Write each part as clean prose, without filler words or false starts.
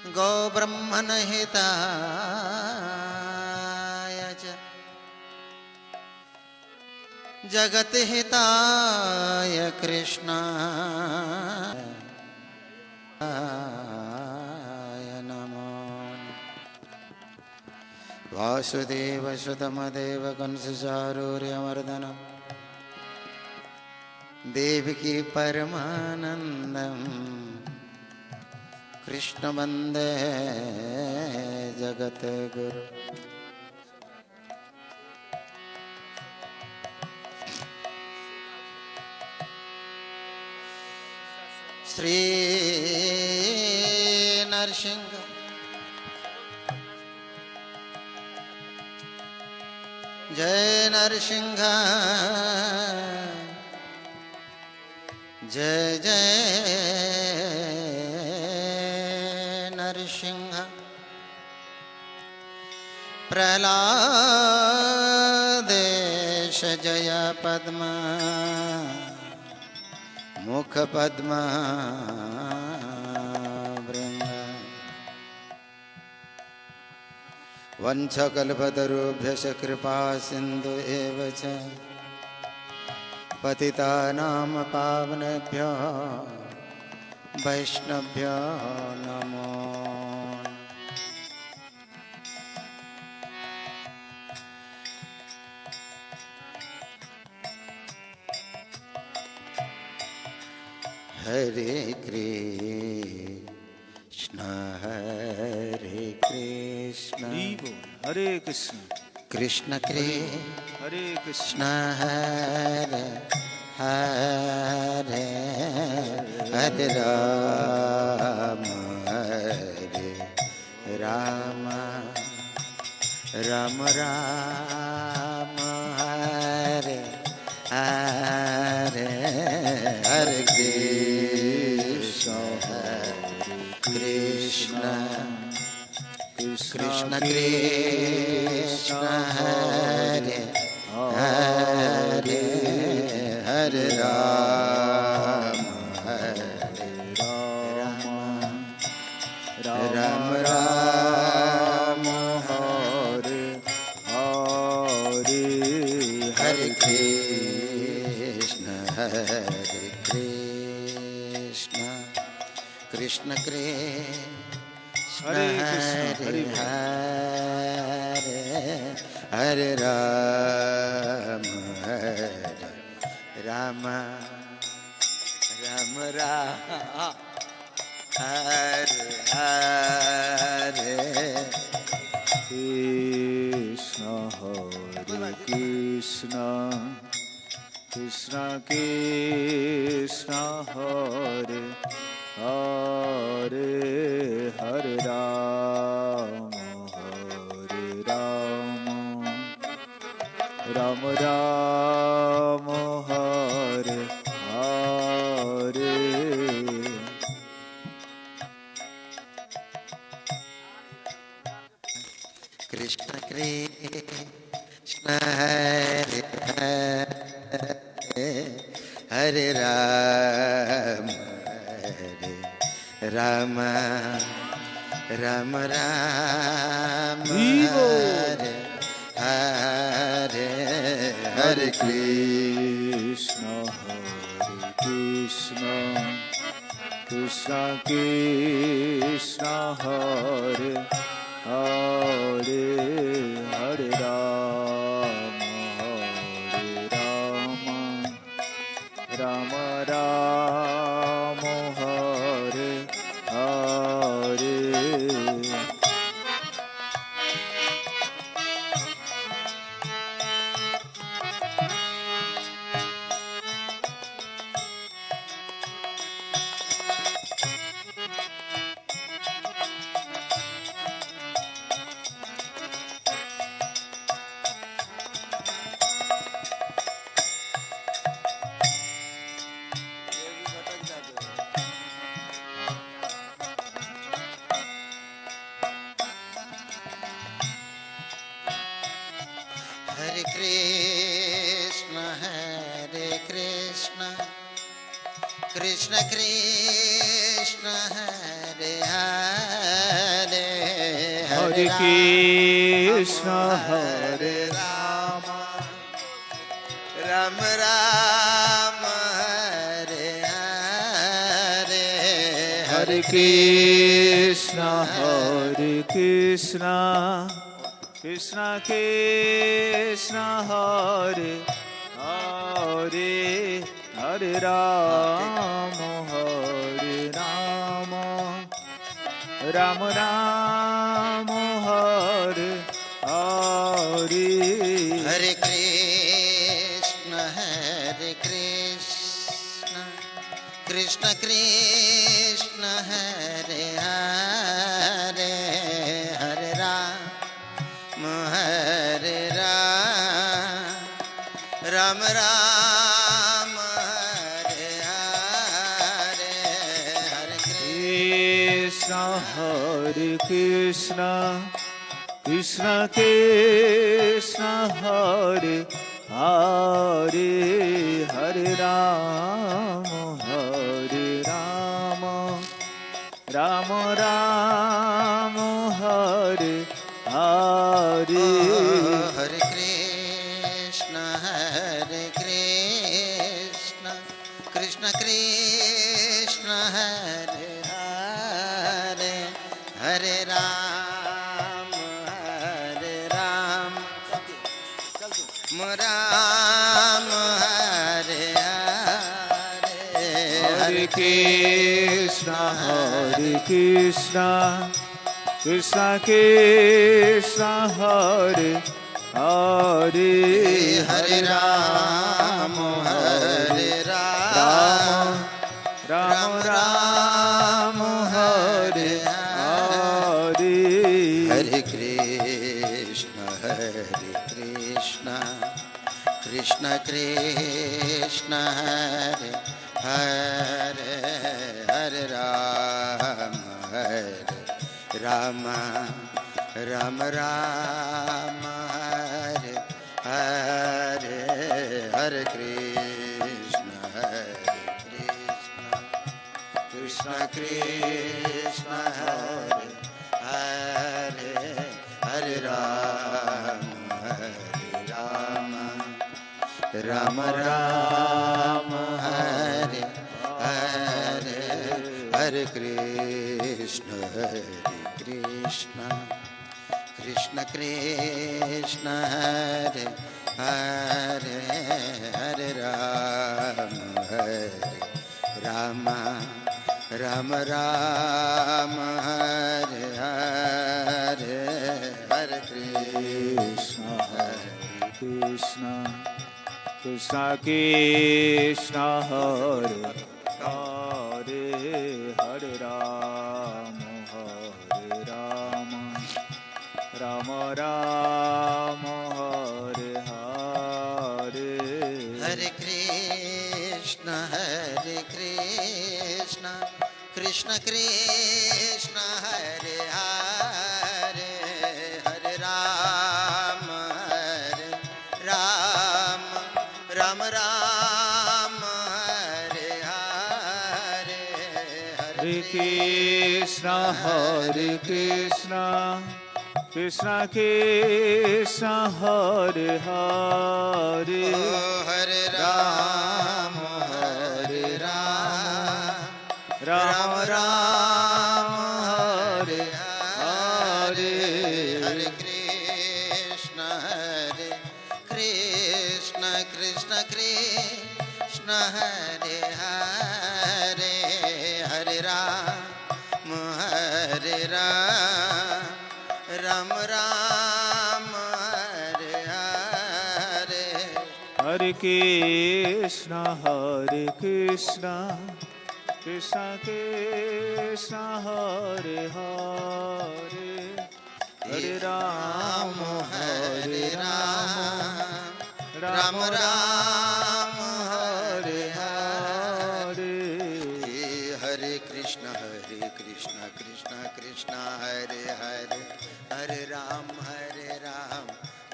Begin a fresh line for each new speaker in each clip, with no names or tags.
गो ब्रह्मण हिताय च जगत हिताय कृष्णाय नमो। वासुदेव सुतमदेव कंसचारूर्यमर्दनम् देवकी परमानन्दम् कृष्ण वन्दे जगद्गुरु। श्री नरसिंह जय नरसिंह जय जय नरसिंह। प्रहलादेश जय पद्म मुख पद्म भृंग। वंशकल्पतरुभ्यश्च कृपा सिन्धु एव च पतितानां पावनेभ्यो वैष्णवेभ्यो नमो। हरे कृष्ण हरे कृष्ण
हरे कृष्ण
कृष्ण
हरे कृष्ण
हरे हरे हरे राम राम राम हरे हरे हरे कृष्ण कृष्ण कृष्ण कृष्ण हरे हरे हरे राम राम राम
हरे हरे
हरे कृष्ण कृष्ण कृष्ण
हरे कृष्ण
हरे हरे राम राम राम राम हरे हरे
कृष्ण हरे कृष्ण कृष्ण कृष्ण हरे हरे हरे राम राम राम हरे हरे।
कृष्ण कृष्ण हरे हरे राम राम राम राम हरे हरे हरे
कृष्ण कृष्ण कृष्ण कृष्ण हरे हरे हरे राम राम राम हरे हरे।
हरे Krishna Krishna Krishna Hare Hare
Hare Krishna, Hare Rama,
Rama Rama, Hare Hare,
Hare Krishna, Hare Krishna, Krishna Krishna, Hare Hare, Hare Rama, Hare Rama, Rama Rama, Hare Hare.
Hare Krishna, Hare Krishna, Krishna Krishna, Hare Hare, Hare Rama, Hare Rama, Rama Rama, Hare Hare, Hare
Krishna, Hare Krishna, Krishna Krishna, Hare Hare, Hare Rama, Hare Rama, Rama Rama, Hare Hare.
Hare Krishna, Hare Krishna, Krishna Krishna, Hare Hare, Hare Rama, Hare Rama, Rama, Hare Hare,
Hare Krishna, Hare Krishna, Krishna Krishna, Hare Hare,
Hare Rama, Hare Rama,
Rama Rama, Hare Hare.
Hare Krishna, Hare Krishna, Krishna Krishna, Hare Hare, Hare Rama, Hare Rama, Rama Rama, Hare Hare, Hare Krishna, Krishna Krishna, Hare Hare, Hare Rama, Rama Rama, Hare Hare, Hare Krishna, Krishna Krishna, Hare Hare, Hare Rama, Rama Rama, Hare Hare, Hare Krishna,
Krishna Krishna Krishna, Hare Hare, Hare Rama, Hare Rama, Rama Rama, Hare Hare.
Hare Krishna, Krishna Krishna, Hare Hare, Hare Rama, Rama Rama, Hare Hare,
Hare Krishna, Hare Krishna, Krishna Krishna, Hare Hare,
Hare Rama, Hare Rama, Rama Rama, Hare Hare, Hare Krishna, Krishna Krishna, Hare Hare, Hare Rama, Hare Rama, Rama Rama, Hare Hare.
Hare Krishna, Hare Krishna, Krishna Krishna, Hare Hare, Hare Rama, Hare Rama, Rama Rama, Hare Hare.
Hare Krishna, Krishna Krishna, Hare Hare, Hare Ram,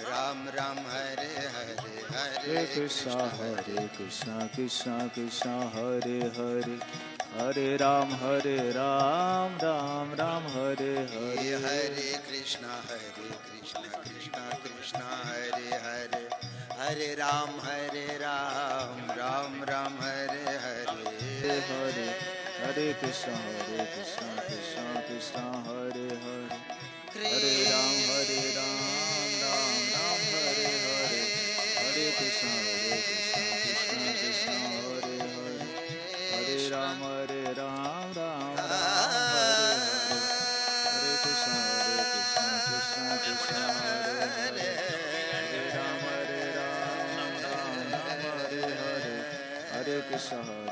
Ram Ram, Hare Hare,
Hare Krishna, Krishna Krishna, Hare Hare, Hare Ram, Ram Ram, Hare Hare.
Hare Krishna, Ram, Ram Ram, Hare Hare.
Hare Hare Krishna, Krishna Krishna, Hare Hare. Hare Ram, Ram Ram, Hare Hare. Hare Krishna, Krishna Krishna, Hare Hare. Hare Ram, Ram Ram, Hare Hare.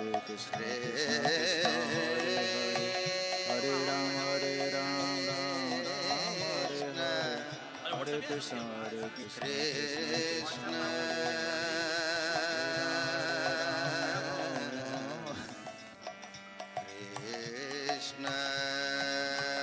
Hare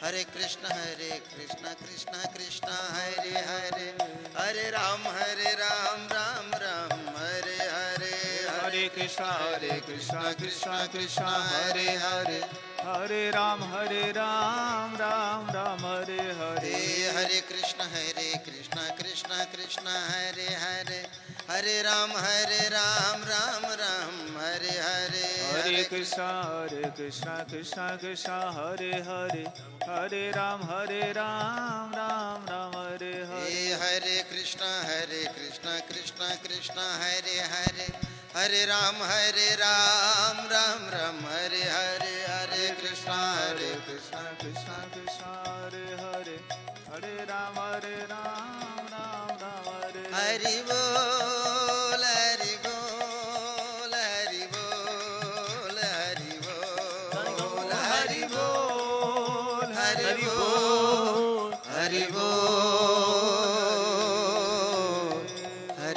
Krishna, Krishna Krishna, Hare Hare. Hare Ram, Ram Ram, Hare Hare. Hare Krishna, Krishna Krishna, Hare Hare. Hare Ram, Ram Ram, Hare Hare. Hare Krishna, Krishna Krishna,
Krishna Hare Krishna, Krishna Krishna, Hare Hare. Hare Ram, Ram Ram, Hare Hare.
Hare Krishna, Krishna Krishna, Hare Hare. Hare Ram, Ram Ram, Hare Hare.
Hare Krishna, Krishna Krishna, Hare Hare. Hare Ram, Ram Ram, Hare Hare.
Hare Krishna, Krishna Krishna, Hare Hare. Hare Ram, Ram Ram, Hare Hare.
Hare Krishna, Krishna Krishna, Hare Hare. Hare Ram, Ram Ram, Hare Hare. Hare Krishna,
Krishna Krishna, Hare Hare. Hare Ram, Ram Ram, Hare Hare.
Hari Bol, Hari Bol, Hari Bol, Hari Bol, Hari Bol, Hari Bol, Hari Bol,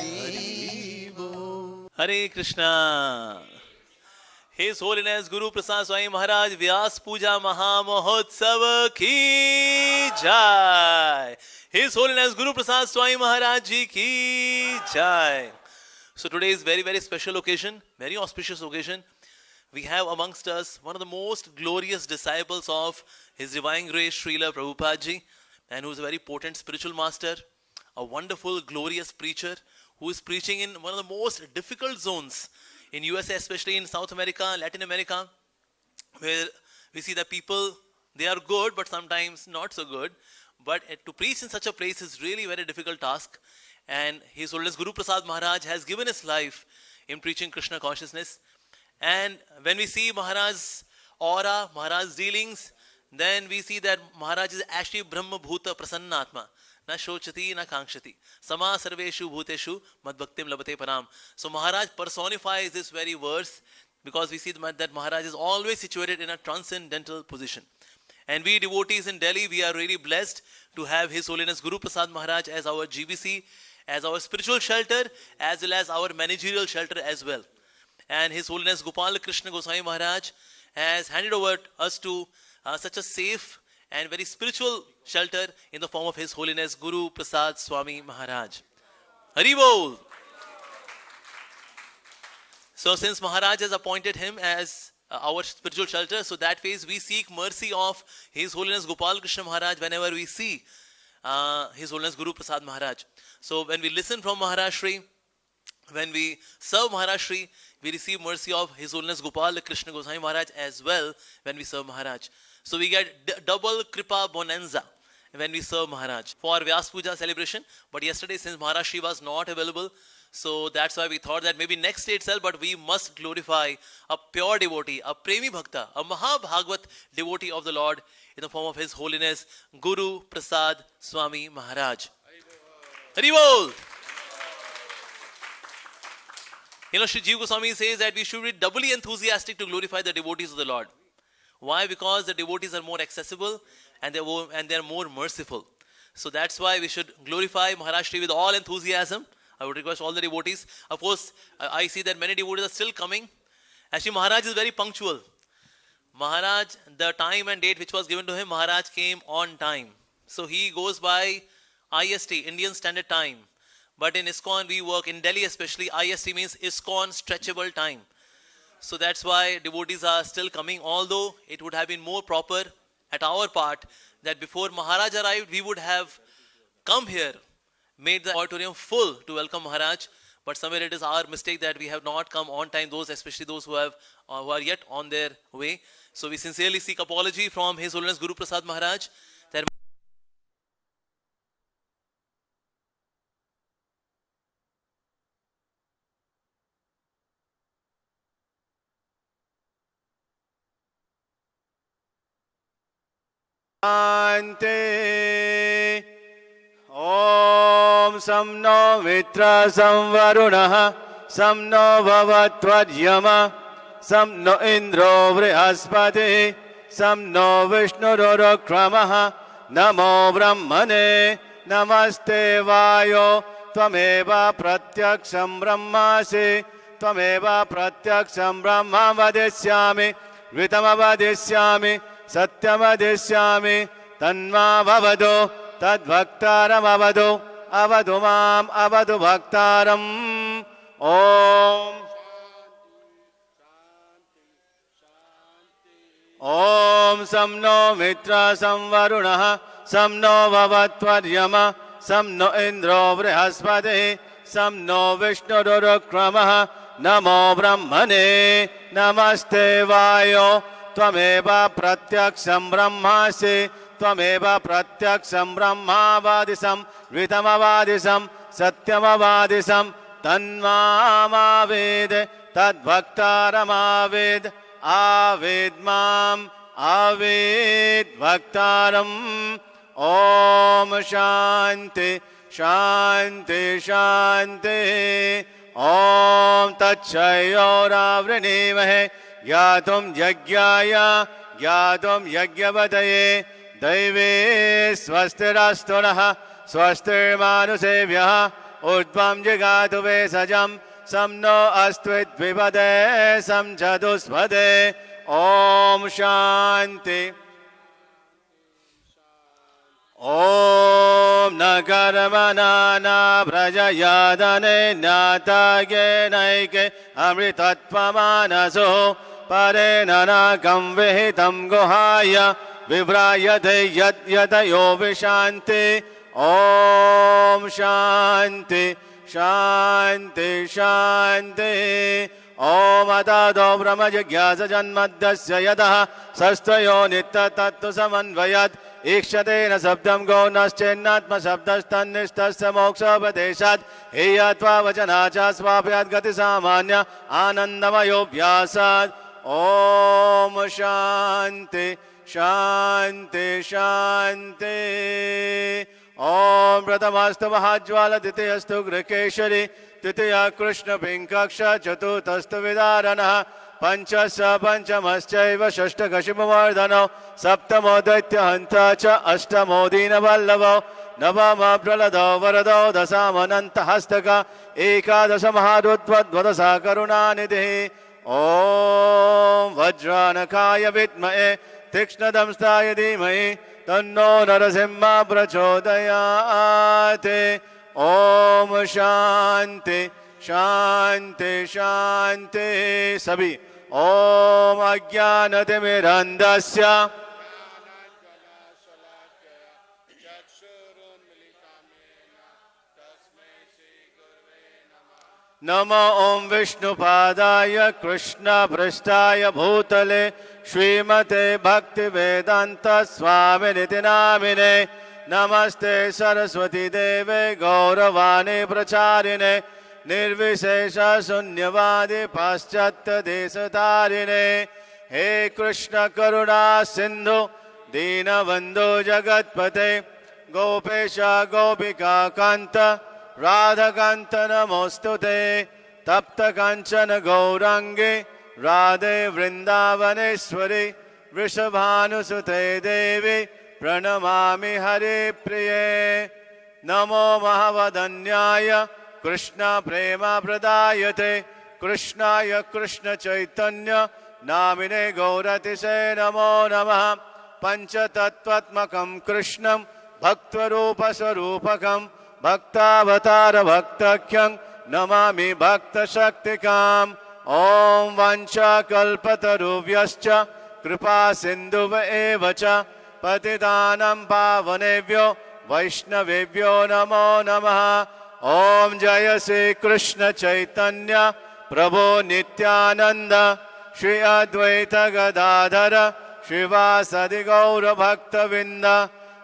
Hari Bol.
Hare Krishna. His Holiness Guru Prasad Swami Maharaj Vyas Puja Maha Mahotsav ki jai. His Holiness Guru Prasad Swami Maharaj ji ki jai. So today is very special occasion, very auspicious occasion. We have amongst us one of the most glorious disciples of His Divine Grace Srila Prabhupada ji, and who is a very potent spiritual master, a wonderful glorious preacher who is preaching in one of the most difficult zones in USA, especially in South America, Latin America, where we see that people, they are good but sometimes not so good. But to preach in such a place is really a very difficult task. And His Holiness Guru Prasad Maharaj has given his life in preaching Krishna consciousness. And when we see Maharaj's aura, Maharaj's dealings, then we see that Maharaj is actually Brahma Bhuta Prasannatma. Na shochati na kankshati. Sama sarveshu bhuteshu madbhaktim labate param. So Maharaj personifies this very verse because we see that Maharaj is always situated in a transcendental position. And we devotees in Delhi, we are really blessed to have His Holiness Guru Prasad Maharaj as our GBC, as our spiritual shelter, as well as our managerial shelter as well. And His Holiness Gopal Krishna Goswami Maharaj has handed over us to such a safe and very spiritual shelter in the form of His Holiness Guru Prasad Swami Maharaj. Hari Bol! So since Maharaj has appointed him as our spiritual shelter, so that way we seek mercy of His Holiness Gopal Krishna Maharaj whenever we see His Holiness Guru Prasad Maharaj. So when we listen from Maharaj Shri, when we serve Maharaj Shri, we receive mercy of His Holiness Gopal Krishna Goswami Maharaj as well when we serve Maharaj. So we get double Kripa Bonanza when we serve Maharaj for Vyas Puja celebration. But yesterday, since Maharaj Shri was not available, So that's why we thought that maybe next day itself, but we must glorify a pure devotee, a Premi Bhakta, a Mahabhagvat devotee of the Lord in the form of His Holiness Guru Prasad Swami Maharaj. Hari Bol! You know, Shri Jiva Goswami says that we should be doubly enthusiastic to glorify the devotees of the Lord. Why? Because the devotees are more accessible and they're more merciful. So that's why we should glorify Maharaj Shri with all enthusiasm. I would request all the devotees. Of course, I see that many devotees are still coming. Actually, Maharaj is very punctual. Maharaj, the time and date which was given to him, Maharaj came on time. So he goes by IST, Indian Standard Time. But in ISKCON, we work, in Delhi especially, IST means ISKCON Stretchable Time. So that's why devotees are still coming, although it would have been more proper at our part that before Maharaj arrived, we would have come here, made the auditorium full to welcome Maharaj. But somewhere it is our mistake that we have not come on time, those, especially those who are yet on their way. So we sincerely seek apology from His Holiness Guru Prasad Maharaj. That
Shante. Om Samno Mitra Samvarunah Samno Bhavatvadyama Samno Indro Vrihaspati Samno Vishnururokramaha Namo Brahmane Namaste Vayo Tvameva Pratyaksham Brahmasi Tvameva Pratyaksham Brahma Vadisyami Ritam Vadisyami Satyam Vadisyami Tanma Bhavado Tadbhaktaram avadu, avadu mam, avadu bhaktaram. Om Samno Mitra Samvarunah Samno Bhavatvadyama Samno Indro Vrihaspati Samno Vishnururokramaha Namo Brahmane Namaste Vayo Tvameva Pratyaksham Brahmasi Tvameva Pratyaksham Brahmavadisam Ritamavadisam Satyamavadisam Tanmamaved Tadbhaktaramaved Avid Mam Avid Bhaktaram. Om Shanti Shanti Shanti. Om Tatchayoravrinemahe Gyatum Yagyaya Gyatum Yagyavadaye Daive Swastirastunah Swastirmanusevyaha Udvam Jigatu Vesajam Samno Astvid Vivade Samchaduspade. Om Shanti. Om Nagaramanana Prajayadane Natage Naike Amritatpamanaso Parenana Kamvihitam Gohaya Vibrayate Yat Yatayo Vishanti. Om Shanti Shanti Shanti. Om Atado Brahma Jigyasa Janmaddasya Yadaha Sastayo Nitta Tattva Samanvayat Ikshadena Sabdam Gaunaschennatma Sabdastannishtasya Moksha Padeshat Heyatva Vachanacha Swapyat Gati Samanya Anandamayo Vyasat. Om Shanti Shanti Shanti. Om Pratamastu Mahajwala Titiyastu Grikeshari Titiya Krishna Pinkaksha Chatutastu Vidaranah Panchasa Panchamaschaiva Shashta Kashimavardhano Saptamo Daitya Hanta Cha Ashtamo Dina Vallavo Navama Pralado Varado Dasamananta Hastaka Ekadasa Mahadutvad Vadasa Karunanidhi. Om Vajranakaya Vidmae Tikshnadamstaya Dhimahi Tanno Narasimha Prachodayate. Om Shanti Shanti Shanti. Sabhi Om Ajnanatimirandasya Namo Om Vishnupadaya Krishna Prasthaya Bhutale Srimate Bhakti Vedanta Swami Niti Namine. Namaste Saraswati Deve Gauravani Pracharine निर्विशेष शून्यवादी पाश्चात्य देश तारिणे हे कृष्ण करुणा सिंधु दीनबंधु जगतपते गोपेश गोपिका कांत राधाकांत नमोस्तुते तप्त कांचन गौरांगे राधे वृंदावनेश्वरी वृषभानुसुते देवी प्रणमामि हरे प्रिये नमो महावदन्याय कृष्ण प्रेम प्रदायते कृष्णाय कृष्ण चैतन्य नामिने गौरतिसे नमो नमः पंचतत्त्वात्मकं कृष्णं भक्तरूप स्वरूपकं भक्तावतार भक्तख्यं नमामि भक्तशक्तिकाम् ओम वाञ्छाकल्पतरुभ्यश्च कृपा सिन्धुव एव च पतितानं पावनेभ्यो वैष्णवेभ्यो नमो नमः ओम जय श्री कृष्ण चैतन्य प्रभो नित्यानंद श्री अद्वैत गदाधर श्रीवासदि गौर भक्तविंद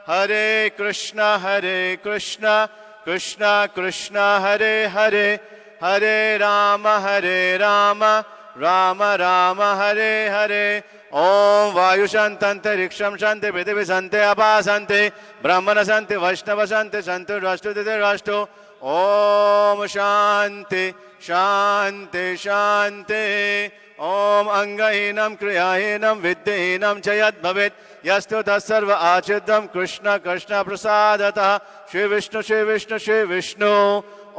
हरे कृष्ण कृष्ण कृष्ण हरे हरे हरे राम राम राम हरे हरे ओम वायु शांतंतरिक्षम शांति पृथ्वी शांति अपा शांति ब्रह्मण शांति वैष्णव शांति शांति राष्ट्र ओम शांति शांति शांति ओम अंगहीनम क्रियाहीनम विद्याहीनम च यद् भवेत् यस्तु तत्सर्व आचिद्यं कृष्ण कृष्ण प्रसादतः श्री विष्णु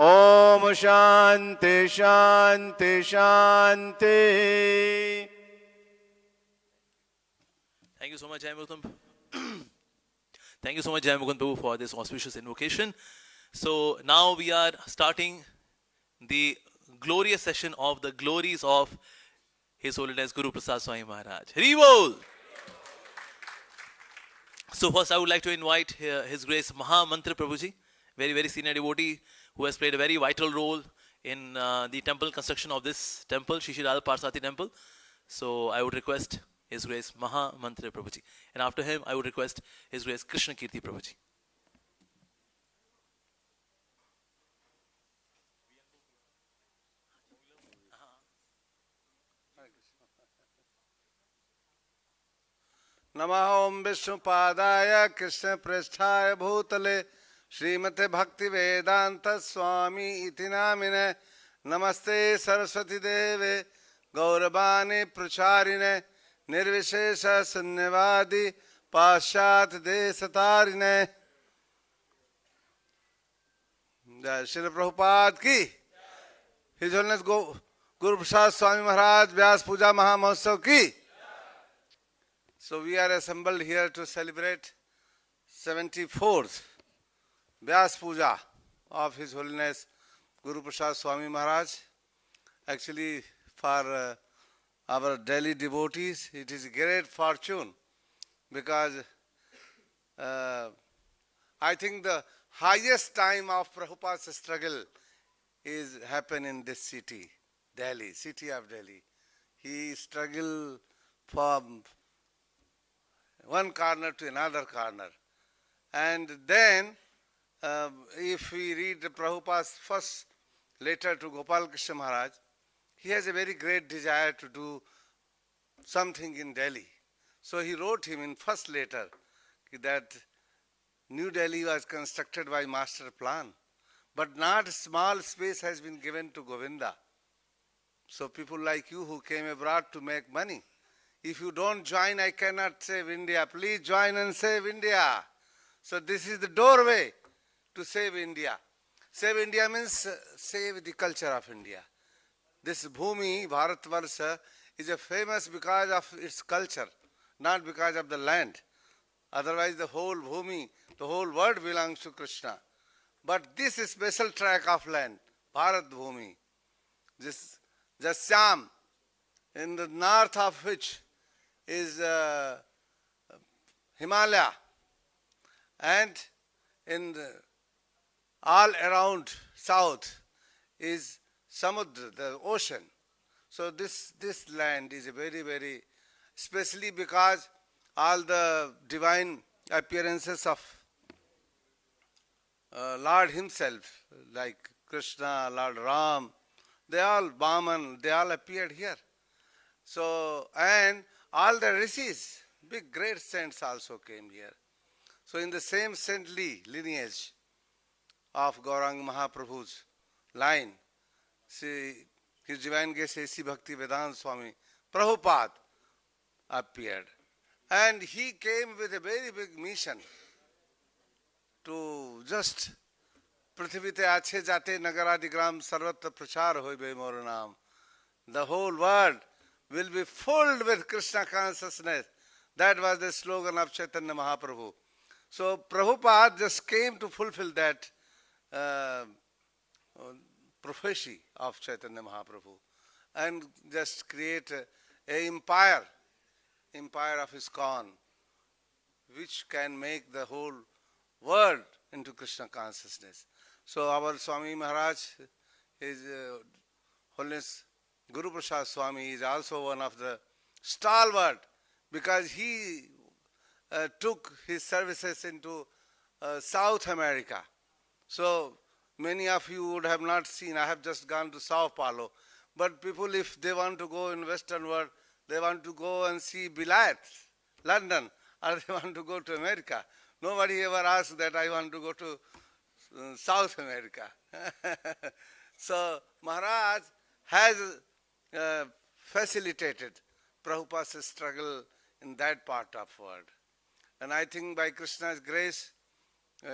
ओम शांति शांति शांति.
Thank you so much, Jai Mukund. Thank you so much, Jai Mukund Prabhu, for this auspicious invocation. So now we are starting the glorious session of the glories of His Holiness Guru Prasad Swami Maharaj. Hari Bol! So first I would like to invite His Grace Maha Mantra Prabhuji, very senior devotee who has played a very vital role in the temple construction of this temple, Shri Shri Radha Parsati temple. So I would request His Grace Maha Mantra Prabhuji. And after him, I would request His Grace Krishna Kirti Prabhuji.
नमः ओम विष्णुपादाय कृष्ण पृष्ठाय भूतले श्रीमते भक्ति वेदांत स्वामी इति नामिने नमस्ते सरस्वती देवे गौरवाणी प्रचारिणे निर्विशेष शून्यवादी पाश्चात देशतारिणे. श्री प्रभुपाद की. हिज होलिनेस गुरु प्रसाद स्वामी महाराज व्यास पूजा महामहोत्सव की. So we are assembled here to celebrate 74th Vyas Puja of His Holiness Guru Prasad Swami Maharaj. Actually, for our Delhi devotees, it is a great fortune because I think the highest time of Prabhupada's struggle is happen in this city, Delhi, city of Delhi. He struggled from one corner to another corner. And then, if we read Prabhupada's first letter to Gopal Krishna Maharaj, he has a very great desire to do something in Delhi. So he wrote him in first letter that New Delhi was constructed by master plan, but not small space has been given to Govinda. So people like you who came abroad to make money, if you don't join, I cannot save India. Please join and save India. So this is the doorway to save India. Save India means save the culture of India. This Bhumi, Bharatvarsha, is a famous because of its culture, not because of the land. Otherwise the whole Bhumi, the whole world belongs to Krishna. But this is special tract of land, Bharat Bhumi, this Jasyam, in the north of which is Himalaya, and in all around south is Samudra, the ocean. So this land is a very, especially because all the divine appearances of Lord himself, like Krishna, Lord Ram, they all, Vaman, they all appeared here. So, and all the rishis, big great saints also came here. So in the same saintly lineage of Gauranga Mahaprabhu's line, see, His Divine Grace A.C. Bhakti Vedanta Swami Prabhupada appeared. And he came with a very big mission to just Prithvite Ache Jate Nagaradigram Sarvatra Prachar Hoibe Mor Naam. The whole world will be filled with Krishna consciousness. That was the slogan of Chaitanya Mahaprabhu. So Prabhupada just came to fulfill that prophecy of Chaitanya Mahaprabhu and just create a empire of ISKCON, which can make the whole world into Krishna consciousness. So our Swami Maharaj, His Holiness Guru Prasad Swami is also one of the stalwart, because he took his services into South America. So many of you would have not seen, I have just gone to Sao Paulo, but people, if they want to go in Western world, they want to go and see Bilayat, London, or they want to go to America. Nobody ever asks that I want to go to South America. So Maharaj has facilitated Prabhupada's struggle in that part of world. And I think by Krishna's grace,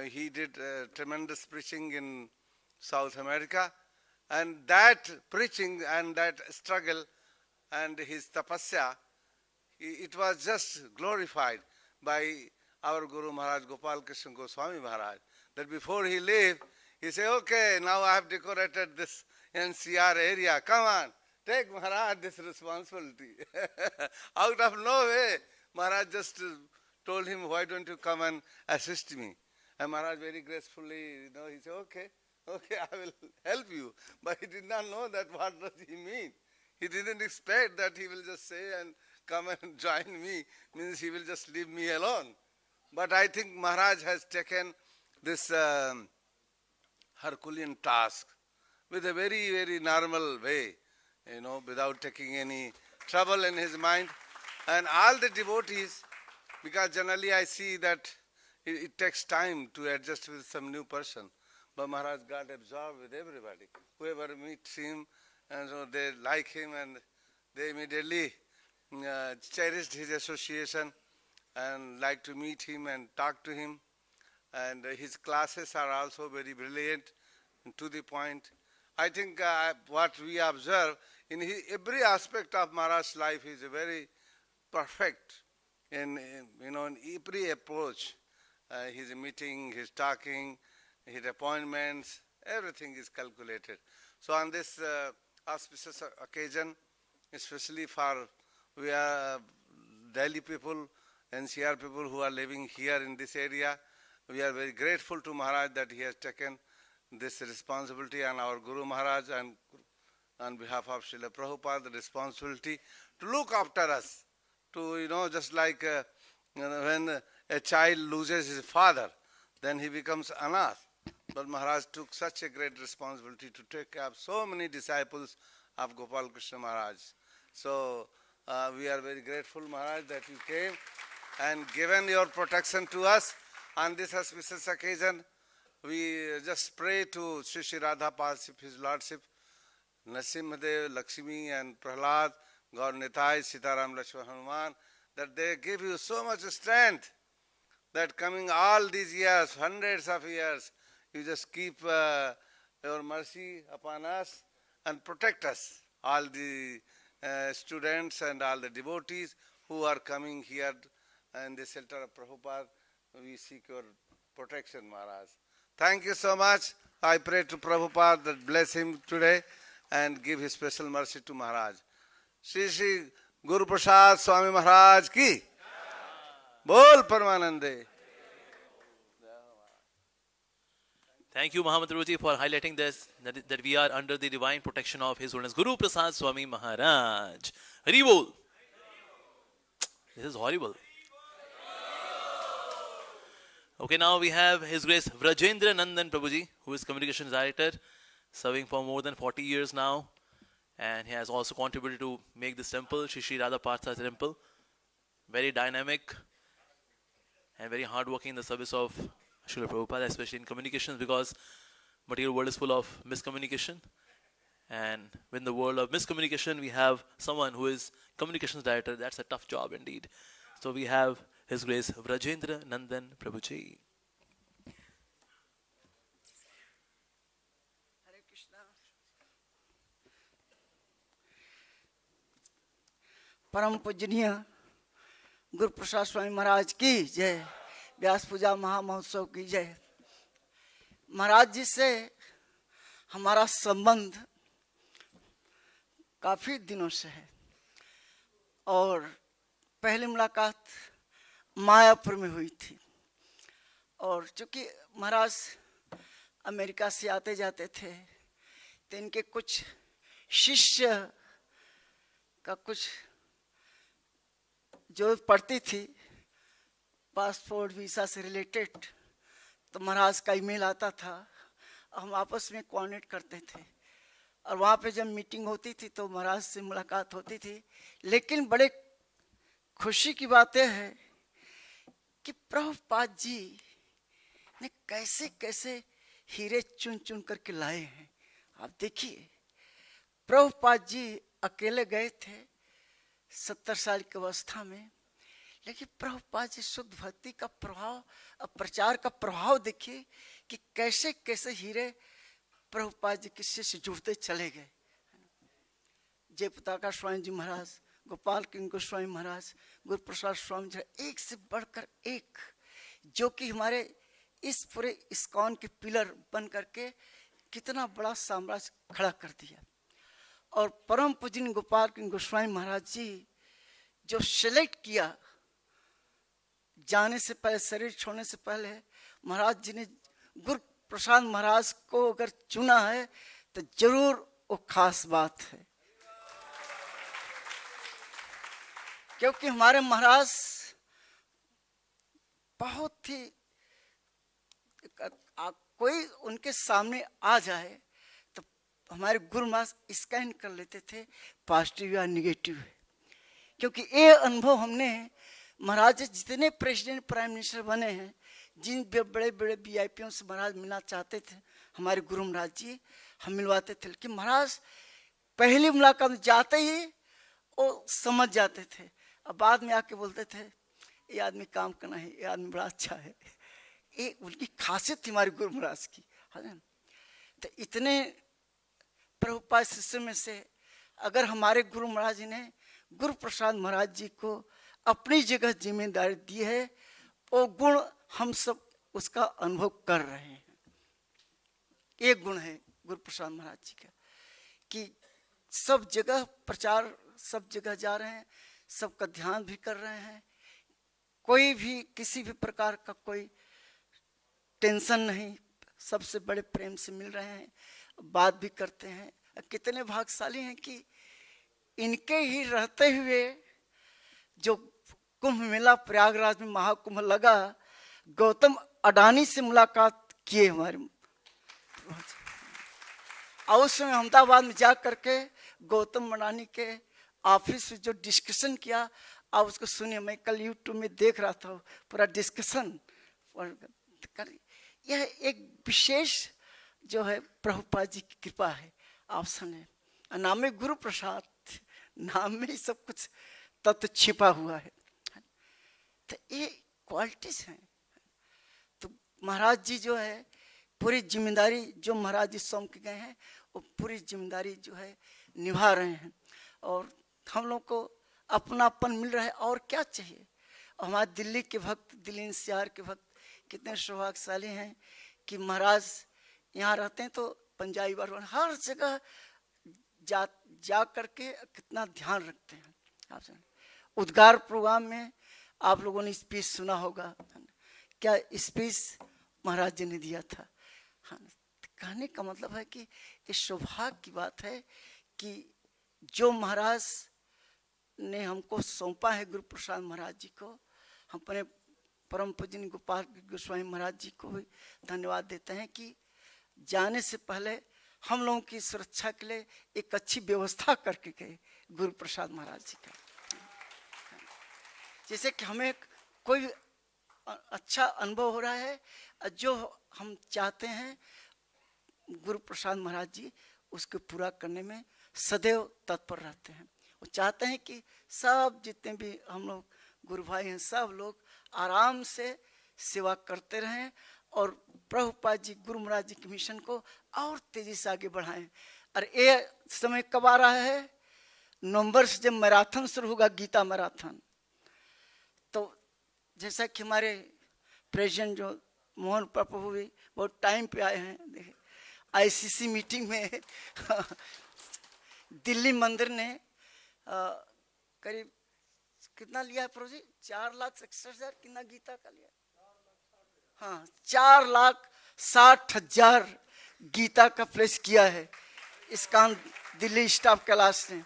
he did tremendous preaching in South America. And that preaching and that struggle and his tapasya, it was just glorified by our Guru Maharaj, Gopal Krishna Goswami Maharaj, that before he left, he said, okay, now I have decorated this NCR area. Come on, take Maharaj this responsibility. Out of nowhere, Maharaj just told him, why don't you come and assist me? And Maharaj very gracefully, he said, okay, I will help you. But he did not know that what does he mean. He didn't expect that he will just say and come and join me, means he will just leave me alone. But I think Maharaj has taken this Herculean task with a very, very normal way, without taking any trouble in his mind. And all the devotees, because generally I see that it takes time to adjust with some new person. But Maharaj got absorbed with everybody. Whoever meets him, and so they like him, and they immediately cherished his association and like to meet him and talk to him. And his classes are also very brilliant and to the point. I think what we observe in every aspect of Maharaj's life is very perfect in every approach. His meeting, his talking, his appointments, everything is calculated. So on this auspicious occasion, especially for we are Delhi people, NCR people who are living here in this area, we are very grateful to Maharaj that he has taken this responsibility, and our Guru Maharaj, and on behalf of Srila Prabhupada, the responsibility to look after us, to, just like when a child loses his father, then he becomes anath. But Maharaj took such a great responsibility to take care of so many disciples of Gopal Krishna Maharaj. So we are very grateful, Maharaj, that you came and given your protection to us on this auspicious occasion. We just pray to Sri Sri Radha Parship, His Lordship, Nasimhadev, Lakshmi and Prahlad, Gaur Nitai, Sitaram, Lakshman, Hanuman, that they give you so much strength that coming all these years, hundreds of years, you just keep your mercy upon us and protect us, all the students and all the devotees who are coming here in the shelter of Prabhupada. We seek your protection, Maharaj. Thank you so much. I pray to Prabhupada that bless him today and give his special mercy to Maharaj. Shri Shri Guru Prasad Swami Maharaj ki Bol Paramanande.
Thank you, Mahamantraji, for highlighting this, that we are under the divine protection of His Holiness Guru Prasad Swami Maharaj. Hari Bol. This is horrible. Okay, now we have His Grace Vrajendra Nandan Prabhuji, who is Communications Director. serving for more than 40 years now, and he has also contributed to make this temple, Shri Radha Partha temple, very dynamic and very hardworking in the service of Srila Prabhupada, especially in communications, because material world is full of miscommunication. And in the world of miscommunication, we have someone who is communications director. That's a tough job indeed. So we have His Grace Vrajendra Nandan Prabhuji.
Hare Krishna. परम पूजनीय गुरु प्रसाद स्वामी महाराज की जय, व्यास पूजा महामहोत्सव की जय। महाराज जी से हमारा संबंध काफी दिनों से है और पहली मुलाकात मायापुर में हुई थी। और चूंकि महाराज अमेरिका से आते जाते थे तो इनके कुछ शिष्य का कुछ जरूरत पड़ती थी पासपोर्ट वीसा से रिलेटेड, तो महाराज का ईमेल आता था, हम आपस में कोऑर्डिनेट करते थे और वहाँ पे जब मीटिंग होती थी तो महाराज से मुलाकात होती थी। लेकिन बड़े खुशी की बात यह है कि प्रभुपाद जी ने कैसे कैसे हीरे चुन चुन करके लाए हैं। आप देखिए, प्रभुपाद जी अकेले गए थे 70 साल की अवस्था में, लेकिन प्रभुपाद जी शुद्ध भक्ति का प्रभाव और प्रचार का प्रभाव देखिए कि कैसे कैसे हीरे प्रभुपाद जी के शिष्य जुड़ते चले गए। जय पताका स्वामी जी महाराज, गोपाल किंग गोस्वामी महाराज, गुरु प्रसाद स्वामी जी, एक से बढ़कर एक, जो कि हमारे इस पूरे इस्कॉन के पिलर बन करके कितना बड़ा साम्राज्य खड़ा कर दिया। और परम पूजनीय गोपाल किंग गोस्वामी महाराज जी जो सेलेक्ट किया, जाने से पहले, शरीर छोड़ने से पहले महाराज जी ने गुरु प्रसाद महाराज को अगर चुना है तो जरूर वो खास बात है। क्योंकि हमारे महाराज बहुत ही कोई उनके सामने आ जाए तो हमारे गुरु महाराज स्कैन कर लेते थे, पॉजिटिव या निगेटिव है। क्योंकि ये अनुभव हमने महाराज जितने प्रेसिडेंट प्राइम मिनिस्टर बने हैं, जिन बड़े बड़े वीआईपीओं से महाराज मिलना चाहते थे, हमारे गुरु महाराज जी हम मिलवाते थे। लेकिन महाराज पहली मुलाकात में जाते ही वो समझ जाते थे और बाद में आके बोलते थे ये आदमी काम करना है, ये आदमी बड़ा अच्छा है। ये उनकी खासियत थी हमारे गुरु महाराज की, है ना। तो इतने प्रभुपाद शिष्य में से अगर हमारे गुरु महाराज जी ने गुरु प्रसाद महाराज जी को अपनी जगह जिम्मेदारी दी है, वो गुण हम सब उसका अनुभव कर रहे हैं। एक गुण है गुरु प्रसाद महाराज जी का कि सब जगह प्रचार, सब जगह जा रहे हैं, सबका ध्यान भी कर रहे हैं, कोई भी किसी भी प्रकार का कोई टेंशन नहीं, सबसे बड़े प्रेम से मिल रहे हैं, बात भी करते हैं। कितने भाग्यशाली हैं कि इनके ही रहते हुए जो कुंभ मेला प्रयागराज में महाकुंभ लगा, गौतम अडानी से मुलाकात किए हमारे। और उस समय अहमदाबाद में जा करके गौतम अडानी के ऑफिस में जो डिस्कशन किया, आप उसको सुनिए। मैं कल यूट्यूब में देख रहा था पूरा डिस्कशन। यह एक विशेष जो है प्रभुपाद जी की कृपा है। आप सुने, नाम में गुरु प्रसाद, नाम में ही सब कुछ तत्व छिपा हुआ है। तो ये क्वालिटीज हैं। तो महाराज जी जो है पूरी जिम्मेदारी जो महाराज जी सौंप के गए हैं, वो पूरी जिम्मेदारी जो है निभा रहे हैं और हम लोग को अपनापन मिल रहा है। और क्या चाहिए। हमारे दिल्ली के भक्त, दिल्ली एनसीआर के भक्त कितने सौभाग्यशाली हैं कि महाराज यहाँ रहते हैं तो पंजाबी बार हर जगह जा करके कितना ध्यान रखते हैं। आप सुन, उद्गार प्रोग्राम में आप लोगों ने स्पीच सुना होगा, क्या स्पीच महाराज जी ने दिया था। हाँ, कहने का मतलब है कि ये सौभाग्य की बात है कि जो महाराज ने हमको सौंपा है, गुरु प्रसाद महाराज जी को, हम अपने परम पूजनीय गोपाल गोस्वामी महाराज जी को भी धन्यवाद देते हैं कि जाने से पहले हम लोगों की सुरक्षा के लिए एक अच्छी व्यवस्था करके गए गुरु प्रसाद महाराज जी का। जैसे कि हमें कोई अच्छा अनुभव हो रहा है, जो हम चाहते हैं गुरु प्रसाद महाराज जी उसको पूरा करने में सदैव तत्पर रहते हैं। वो चाहते हैं कि सब जितने भी हम लोग गुरु भाई हैं सब लोग आराम से सेवा करते रहें और प्रभुपाद जी गुरु महाराज जी के मिशन को और तेजी से आगे बढ़ाएं। और ये समय कब आ रहा है? नवंबर से जब मैराथन शुरू होगा, गीता मैराथन, तो जैसा कि हमारे प्रेसिडेंट जो मोहन प्रभु भी बहुत टाइम पे आए हैं, देखे आईसीसी मीटिंग में दिल्ली मंदिर ने करीब कितना लिया है प्रभु जी? 4,61,000 कितना गीता का लिया? हाँ, 4,60,000 गीता का प्लेस किया है ISKCON दिल्ली स्टाफ क्लास ने।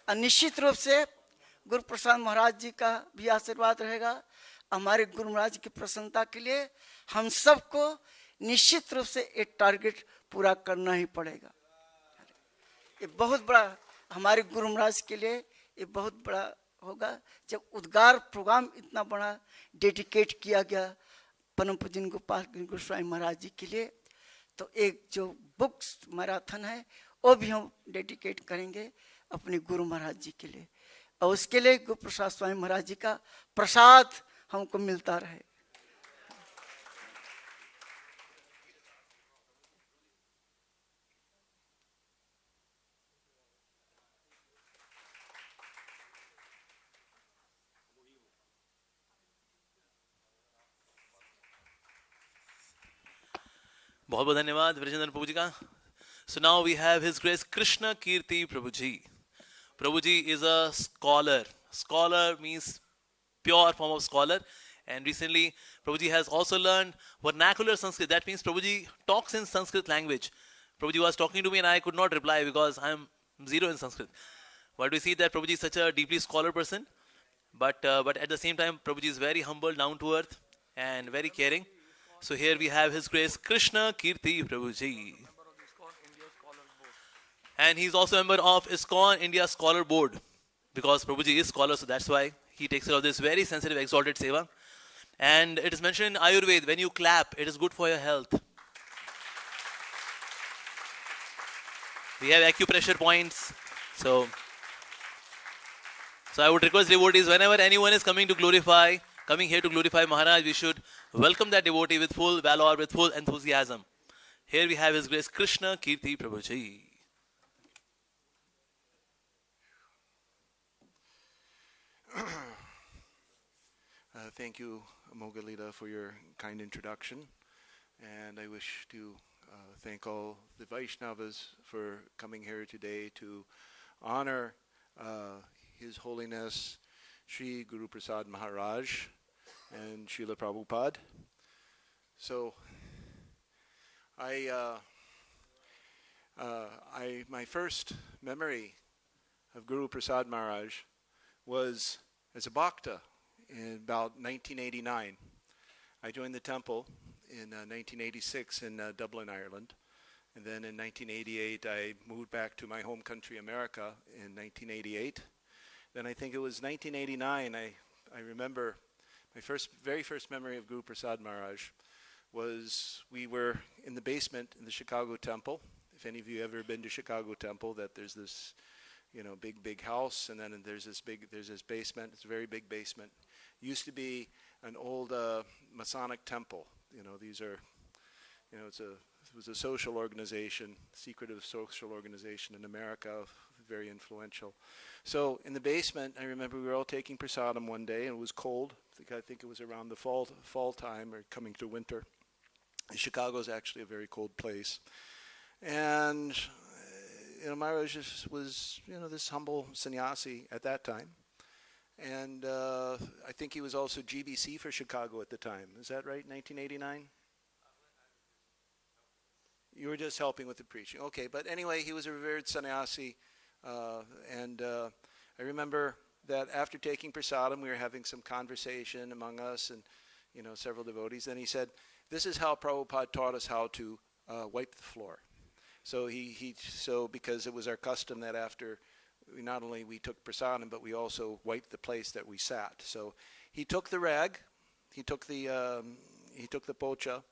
और निश्चित रूप से गुरु प्रसाद महाराज जी का भी आशीर्वाद रहेगा। हमारे गुरु महाराज की प्रसन्नता के लिए हम सबको निश्चित रूप से एक टारगेट पूरा करना ही पड़ेगा। ये बहुत बड़ा हमारे गुरु महाराज के लिए ये बहुत बड़ा होगा जब उद्गार प्रोग्राम इतना बड़ा डेडिकेट किया गया परम पूजन गोपाल गोस्वामी महाराज जी के लिए। तो एक जो बुक्स मैराथन है वो भी हम डेडिकेट करेंगे अपने गुरु महाराज जी के लिए, और उसके लिए गुरु प्रसाद स्वामी महाराज जी का प्रसाद हमको मिलता रहे।
बहुत बहुत धन्यवाद विजयचंद्र प्रभु जी का। So now we have His Grace Krishna Kirti Prabhuji. Prabhuji is a scholar. Scholar means pure form of scholar. And recently Prabhuji has also learned vernacular Sanskrit. That means Prabhuji talks in Sanskrit language. Prabhuji was talking to me and I could not reply because I am zero in Sanskrit. But we see that Prabhuji is such a deeply scholar person. But at the same time Prabhuji is very humble, down to earth and very caring. So here we have His Grace Krishna Kirti Prabhuji. And he is also a member of ISKCON India Scholar Board. Because Prabhuji is scholar, so that's why he takes care of this very sensitive, exalted seva. And it is mentioned in Ayurveda, when you clap, it is good for your health. We have acupressure points. So I would request devotees, whenever anyone is coming here to glorify Maharaj, we should welcome that devotee with full valor, with full enthusiasm. Here we have His Grace Krishna Kirti Prabhuji.
Thank you, Mogalita, for your kind introduction. And I wish to thank all the Vaishnavas for coming here today to honor His Holiness Sri Guru Prasad Maharaj and Srila Prabhupada. So, my first memory of Guru Prasad Maharaj was as a bhakta in about 1989. I joined the temple in 1986 in Dublin, Ireland. And then in 1988, I moved back to my home country, America, in 1988. Then I think it was 1989, I remember my very first memory of Guru Prasad Maharaj was we were in the basement in the Chicago temple. If any of you ever been to Chicago temple, that there's this, big house, and then there's this basement. It's a very big basement. It used to be an old Masonic temple. These are, it was a social organization, secretive social organization in America, very influential. So in the basement, I remember we were all taking prasadam one day, and it was cold. I think it was around the fall time or coming to winter. Chicago is actually a very cold place. And Maharaj was this humble sannyasi at that time. And I think he was also GBC for Chicago at the time. Is that right, 1989? You were just helping with the preaching. Okay, but anyway, he was a revered sannyasi. And I remember that after taking prasadam, we were having some conversation among us and, several devotees. And he said, this is how Prabhupada taught us how to wipe the floor. So so because it was our custom that after not only we took prasadam, but we also wiped the place that we sat. So he took the rag, he took the pocha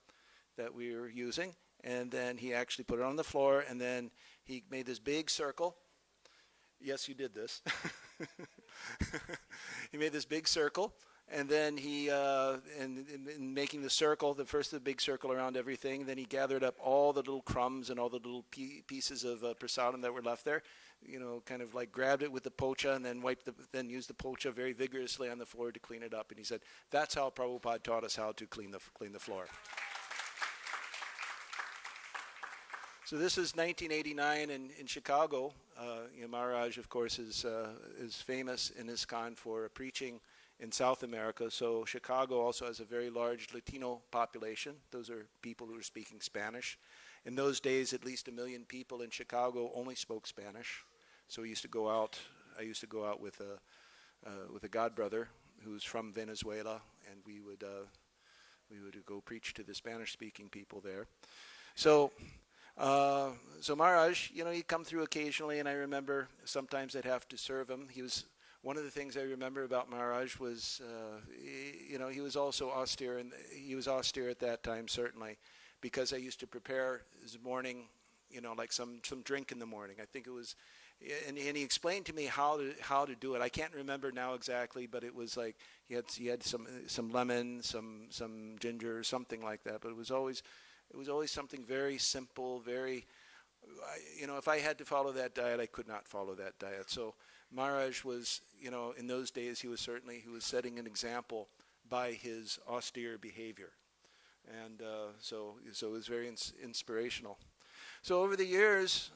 that we were using, and then he actually put it on the floor, and then he made this big circle. Yes, you did this. He made this big circle, and then he, in making the circle, the big circle around everything, then he gathered up all the little crumbs and all the little pieces of prasadam that were left there, kind of like grabbed it with the pocha and then then used the pocha very vigorously on the floor to clean it up. And he said, that's how Prabhupada taught us how to clean the floor. So this is 1989 in Chicago. Maharaj, of course, is famous in ISKCON for preaching in South America. So Chicago also has a very large Latino population. Those are people who are speaking Spanish. In those days, at least 1 million people in Chicago only spoke Spanish. So I used to go out with a godbrother who's from Venezuela, and we would go preach to the Spanish-speaking people there. So Maharaj, he'd come through occasionally, and I remember sometimes I'd have to serve him. One of the things I remember about Maharaj was, he was also austere, and he was austere at that time, certainly, because I used to prepare his morning, like some drink in the morning. I think it was, and he explained to me how to do it. I can't remember now exactly, but it was like he had some lemon, some ginger, something like that. But it was always something very simple, very, if I had to follow that diet, I could not follow that diet. So Maharaj was, in those days, he was setting an example by his austere behavior. And so it was very inspirational. So over the years,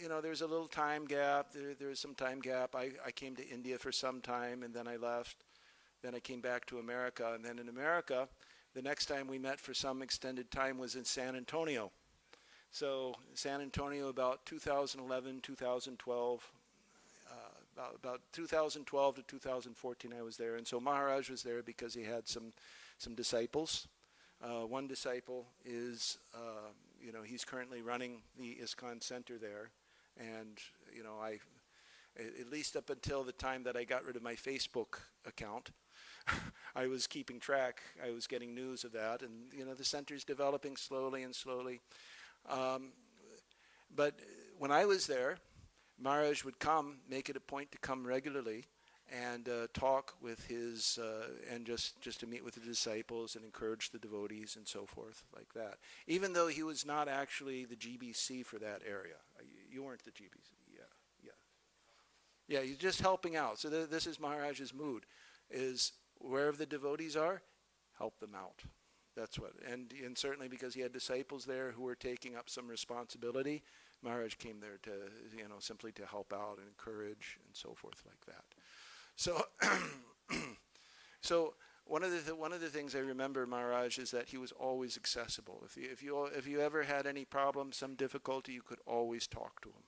there was a little time gap. There was some time gap. I came to India for some time, and then I left. Then I came back to America. And then in America, the next time we met for some extended time was in San Antonio. So San Antonio, about 2011, 2012, about 2012 to 2014 I was there. And so Maharaj was there because he had some disciples. One disciple is, he's currently running the ISKCON Center there. And, I, at least up until the time that I got rid of my Facebook account, I was keeping track. I was getting news of that. And, the center's developing slowly and slowly. But when I was there, Maharaj would make it a point to come regularly and talk with his, and just to meet with the disciples and encourage the devotees and so forth, like that. Even though he was not actually the GBC for that area. You weren't the GBC, yeah, he's just helping out. So this is Maharaj's mood, is wherever the devotees are, help them out. That's what, and certainly because he had disciples there who were taking up some responsibility, Maharaj came there to, simply to help out and encourage and so forth like that. So, so one of the things I remember Maharaj is that he was always accessible. If you ever had any problem, some difficulty, you could always talk to him.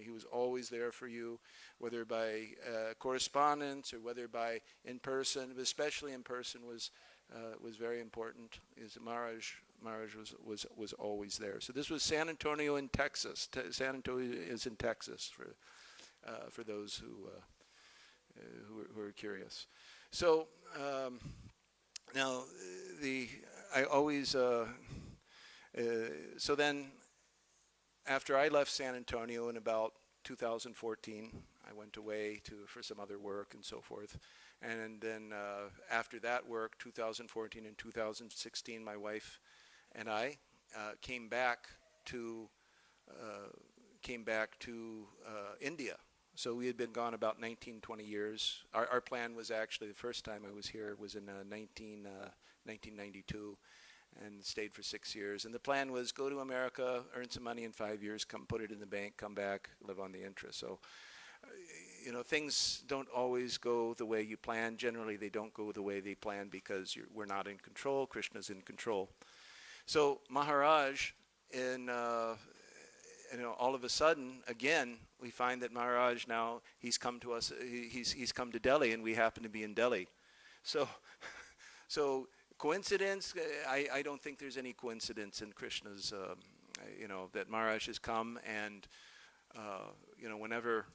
He was always there for you, whether by correspondence or whether by in person. But especially in person was very important. Maharaj was always there. So this was San Antonio in Texas. San Antonio is in Texas for those who are curious. So now I always so then. After I left San Antonio in about 2014, I went away for some other work and so forth. And then after that work, 2014 and 2016, my wife and I came back to India. So we had been gone about 19, 20 years. Our plan was actually, the first time I was here was in 1992. And stayed for 6 years. And the plan was go to America, earn some money in 5 years, come put it in the bank, come back, live on the interest. So, things don't always go the way you plan. Generally, they don't go the way they plan because we're not in control. Krishna's in control. So Maharaj, all of a sudden, again, we find that Maharaj now, he's come to us, he's come to Delhi, and we happen to be in Delhi. So coincidence? I don't think there's any coincidence in Krishna's that Maharaj has come, and whenever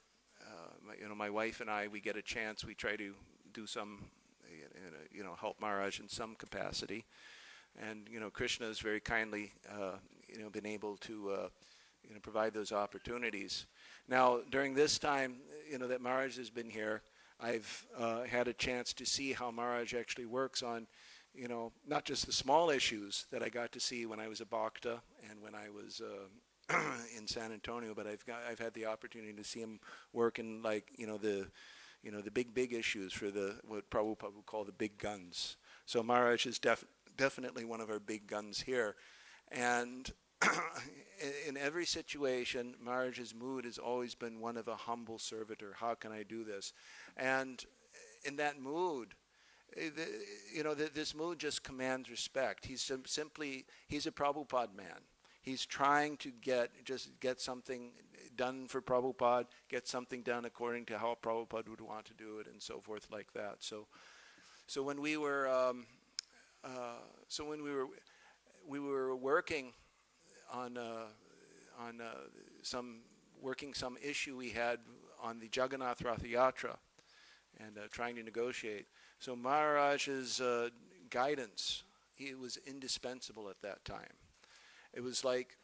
my wife and I, we get a chance, we try to do some, help Maharaj in some capacity. And Krishna has very kindly been able to provide those opportunities. Now during this time that Maharaj has been here, I've had a chance to see how Maharaj actually works on not just the small issues that I got to see when I was a Bhakta and when I was in San Antonio, but I've had the opportunity to see him work in the big issues for what Prabhupada would call the big guns. So Maharaj is definitely one of our big guns here, and in every situation, Maharaj's mood has always been one of a humble servitor. How can I do this? And in that mood, this mood just commands respect. He's a Prabhupada man. He's trying to get something done for Prabhupada, get something done according to how Prabhupada would want to do it, and so forth like that. So when we were working on some issue we had on the Jagannath Ratha Yatra, and trying to negotiate. So Maharaj's guidance, it was indispensable at that time. It was like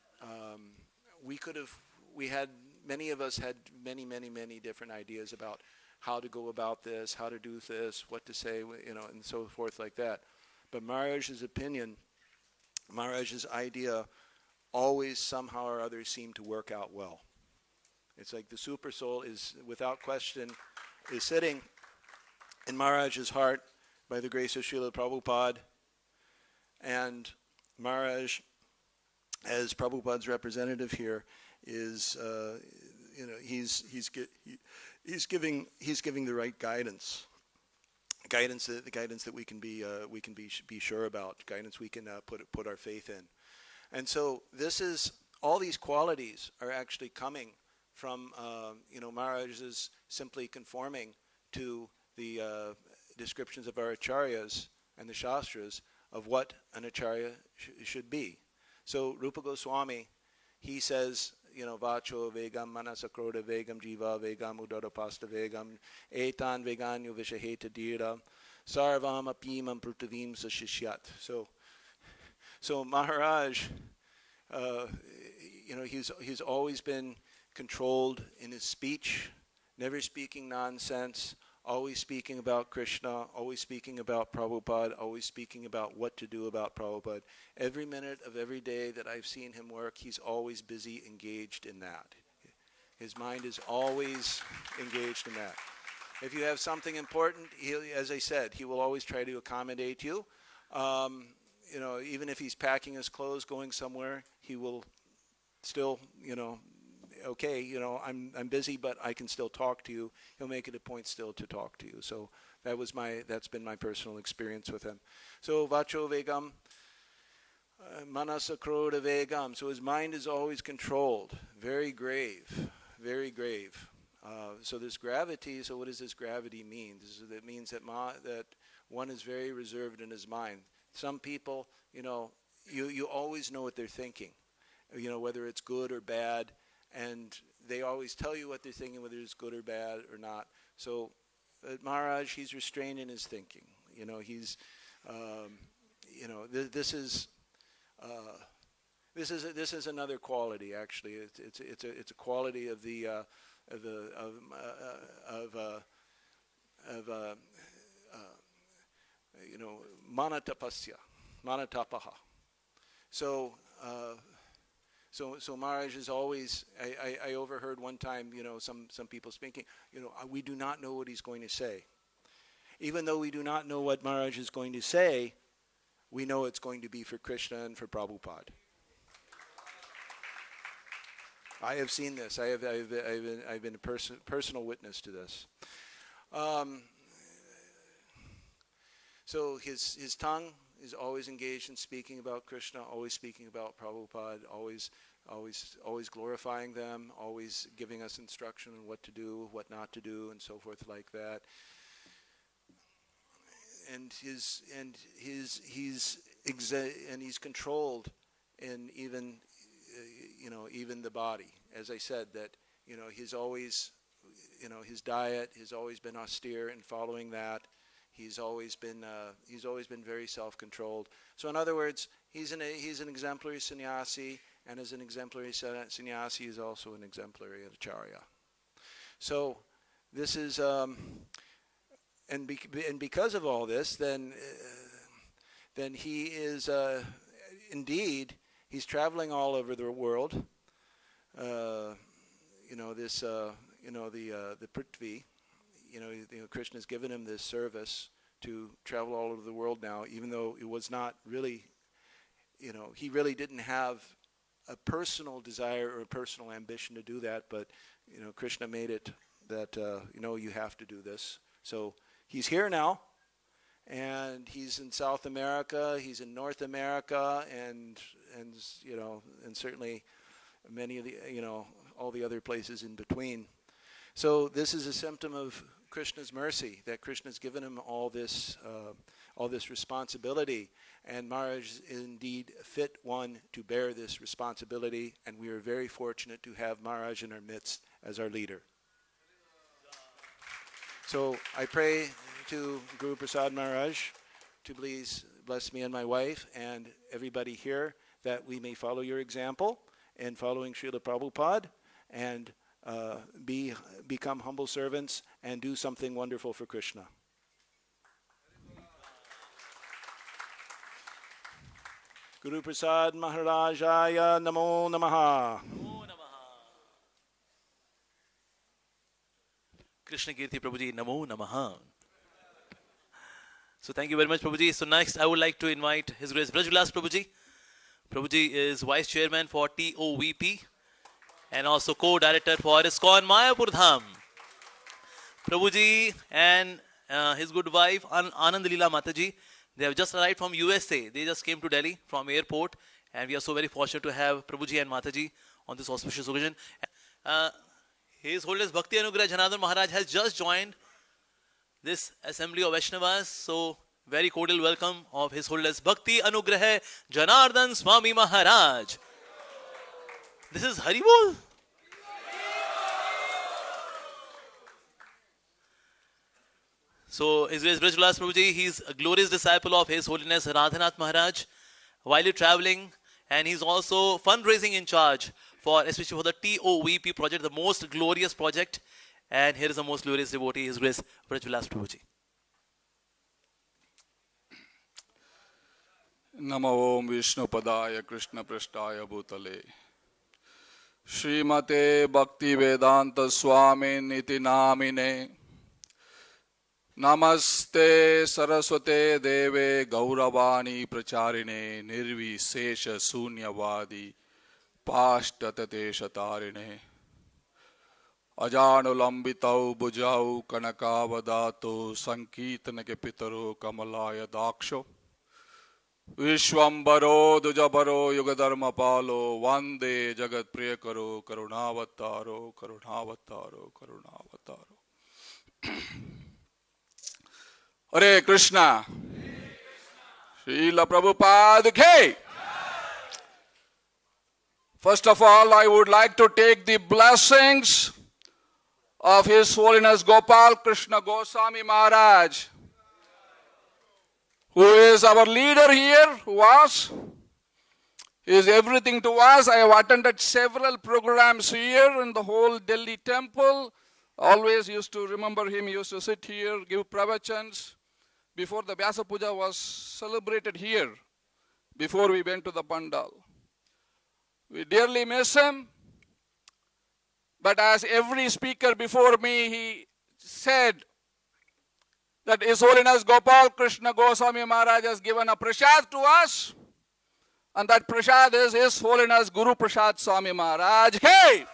many of us had many different ideas about how to go about this, how to do this, what to say, and so forth like that. But Maharaj's opinion, Maharaj's idea, always somehow or other seemed to work out well. It's like the Super Soul is, without question, is sitting in Maharaj's heart by the grace of Srila Prabhupada, and Maharaj, as Prabhupada's representative here, is he's giving the right guidance that we can be sure about, guidance we can put our faith in. And so all these qualities are actually coming from Maharaj's simply conforming to the descriptions of our acharyas and the shastras of what an acharya should be. So Rupa Goswami, he says, vacho vegam manasakroda vegam jiva vegam udarapasta vegam etan veganyo vishaheta dira sarvam apimam prutavim sashishyat. So Maharaj, he's always been controlled in his speech, never speaking nonsense, always speaking about Krishna, always speaking about Prabhupada, always speaking about what to do about Prabhupada. Every minute of every day that I've seen him work, he's always busy, engaged in that. His mind is always engaged in that. If you have something important, as I said, he will always try to accommodate you. Even if he's packing his clothes, going somewhere, he will still, okay, I'm busy, but I can still talk to you. He'll make it a point still to talk to you. So that's been my personal experience with him. So vacho vegam, manasakroda vegam. So his mind is always controlled, very grave, very grave. So this gravity. So what does this gravity mean? That means that one is very reserved in his mind. Some people, you always know what they're thinking, whether it's good or bad. And they always tell you what they're thinking, whether it's good or bad or not. So Maharaj, he's restrained in his thinking. He's, this is another quality. Actually, it's a quality of manatapaha. So Maharaj is always, I overheard one time, some people speaking, we do not know what he's going to say. Even though we do not know what Maharaj is going to say, we know it's going to be for Krishna and for Prabhupada. I have seen this. I've been a personal witness to this. So his tongue is always engaged in speaking about Krishna, always speaking about Prabhupada, always glorifying them, always giving us instruction on what to do, what not to do, and so forth like that. And he's controlled in even even the body. As I said, that, he's always, his diet has always been austere and following that. He's always been very self-controlled. So in other words, he's an exemplary sannyasi, and as an exemplary sannyasi, he's also an exemplary acharya. So this is, and because of all this, then he is indeed, he's traveling all over the world. The Prithvi. Krishna's given him this service to travel all over the world now, even though it was not really, he really didn't have a personal desire or a personal ambition to do that, but, Krishna made it that, you have to do this. So he's here now, and he's in South America, he's in North America, and certainly many of the, all the other places in between. So this is a symptom of Krishna's mercy, that Krishna's given him all this responsibility, and Maharaj is indeed a fit one to bear this responsibility, and we are very fortunate to have Maharaj in our midst as our leader. So I pray to Guru Prasad Maharaj to please bless me and my wife and everybody here, that we may follow your example in following Srila Prabhupada, and become humble servants and do something wonderful for Krishna. Guru Prasad Maharajaya Namo Namaha.
Krishna Kirti Prabhuji, Namo Namaha. So thank you very much, Prabhuji. So next I would like to invite His Grace Vrajvilas Prabhuji. Prabhuji is Vice Chairman for TOVP and also Co-Director for ISKCON Mayapur Dham. Prabhuji and his good wife Anand Leela Mataji, they have just arrived from USA. They just came to Delhi from airport, and we are so very fortunate to have Prabhuji and Mataji on this auspicious occasion. His Holiness Bhakti Anugrah Janardhan Maharaj has just joined this assembly of Vaishnavas. So very cordial welcome of His Holiness Bhakti Anugrah Janardhan Swami Maharaj. This is Haribol. So His Grace Vrajvilas Prabhuji, he's a glorious disciple of His Holiness Radhanath Maharaj while he's traveling, and he's also fundraising in charge for, especially for the TOVP project, the most glorious project. And here is the most glorious devotee, His Grace Vrajvilas Prabhuji.
Namo Om Vishnu Padaya Krishna Prasthaya Bhutale Srimate Bhakti Vedanta Swami Niti Namine Namaste Saraswate Deve Gauravani Pracharine Nirvisesha Sunyavadi Pashtatate Shatarine Ajanulambitau Bujau Kanakavadato Sankirtanake Pitaro Kamalaya Daksho Vishwambaro Dujabaro Yugadharma Palo Vande Jagat Priyakaro Karunavataro Karunavataro Karunavataro Hare Krishna Srila Prabhupada Ki. First of all, I would like to take the blessings of His Holiness Gopal Krishna Goswami Maharaj, who is our leader here, who is everything to us. I have attended several programs here in the whole Delhi temple. Always used to remember him. He used to sit here, give pravachans. Before the Vyasa Puja was celebrated here, before we went to the Pandal. We dearly miss him. But as every speaker before me, he said that His Holiness Gopal Krishna Goswami Maharaj has given a prasad to us, and that prasad is His Holiness Guru Prasad Swami Maharaj. Hey!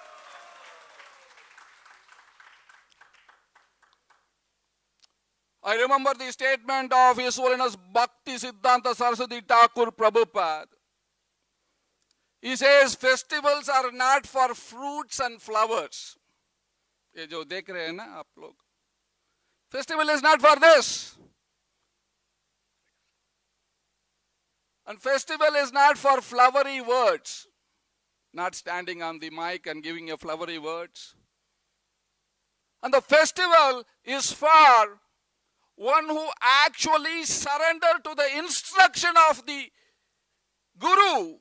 I remember the statement of His Holiness Bhakti Siddhanta Saraswati Thakur Prabhupada. He says, festivals are not for fruits and flowers. ये जो देख रहे हैं ना आप लोग, festival is not for this. And festival is not for flowery words. not standing on the mic and giving a flowery words. And the festival is for one who actually surrendered to the instruction of the Guru.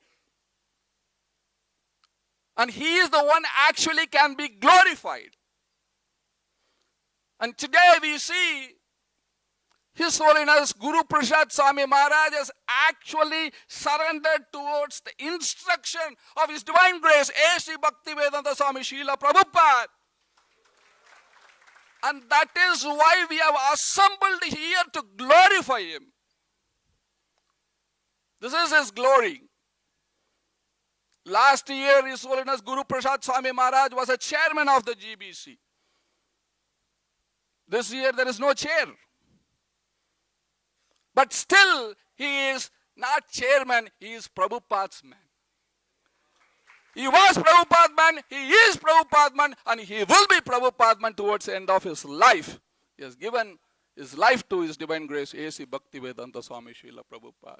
And he is the one actually can be glorified. And today we see His Holiness Guru Prasad Swami Maharaj has actually surrendered towards the instruction of His Divine Grace, A.C. Bhaktivedanta Swami Srila Prabhupada. And that is why we have assembled here to glorify Him. This is His glory. Last year, His Holiness Guru Prasad Swami Maharaj was a chairman of the GBC. This year, there is no chair. But still, he is not chairman, he is Prabhupada's man. He was Prabhupada's man, he is Prabhupada's man, and he will be Prabhupada's man towards the end of his life. He has given his life to His Divine Grace, A.C. Bhaktivedanta Swami Srila Prabhupada.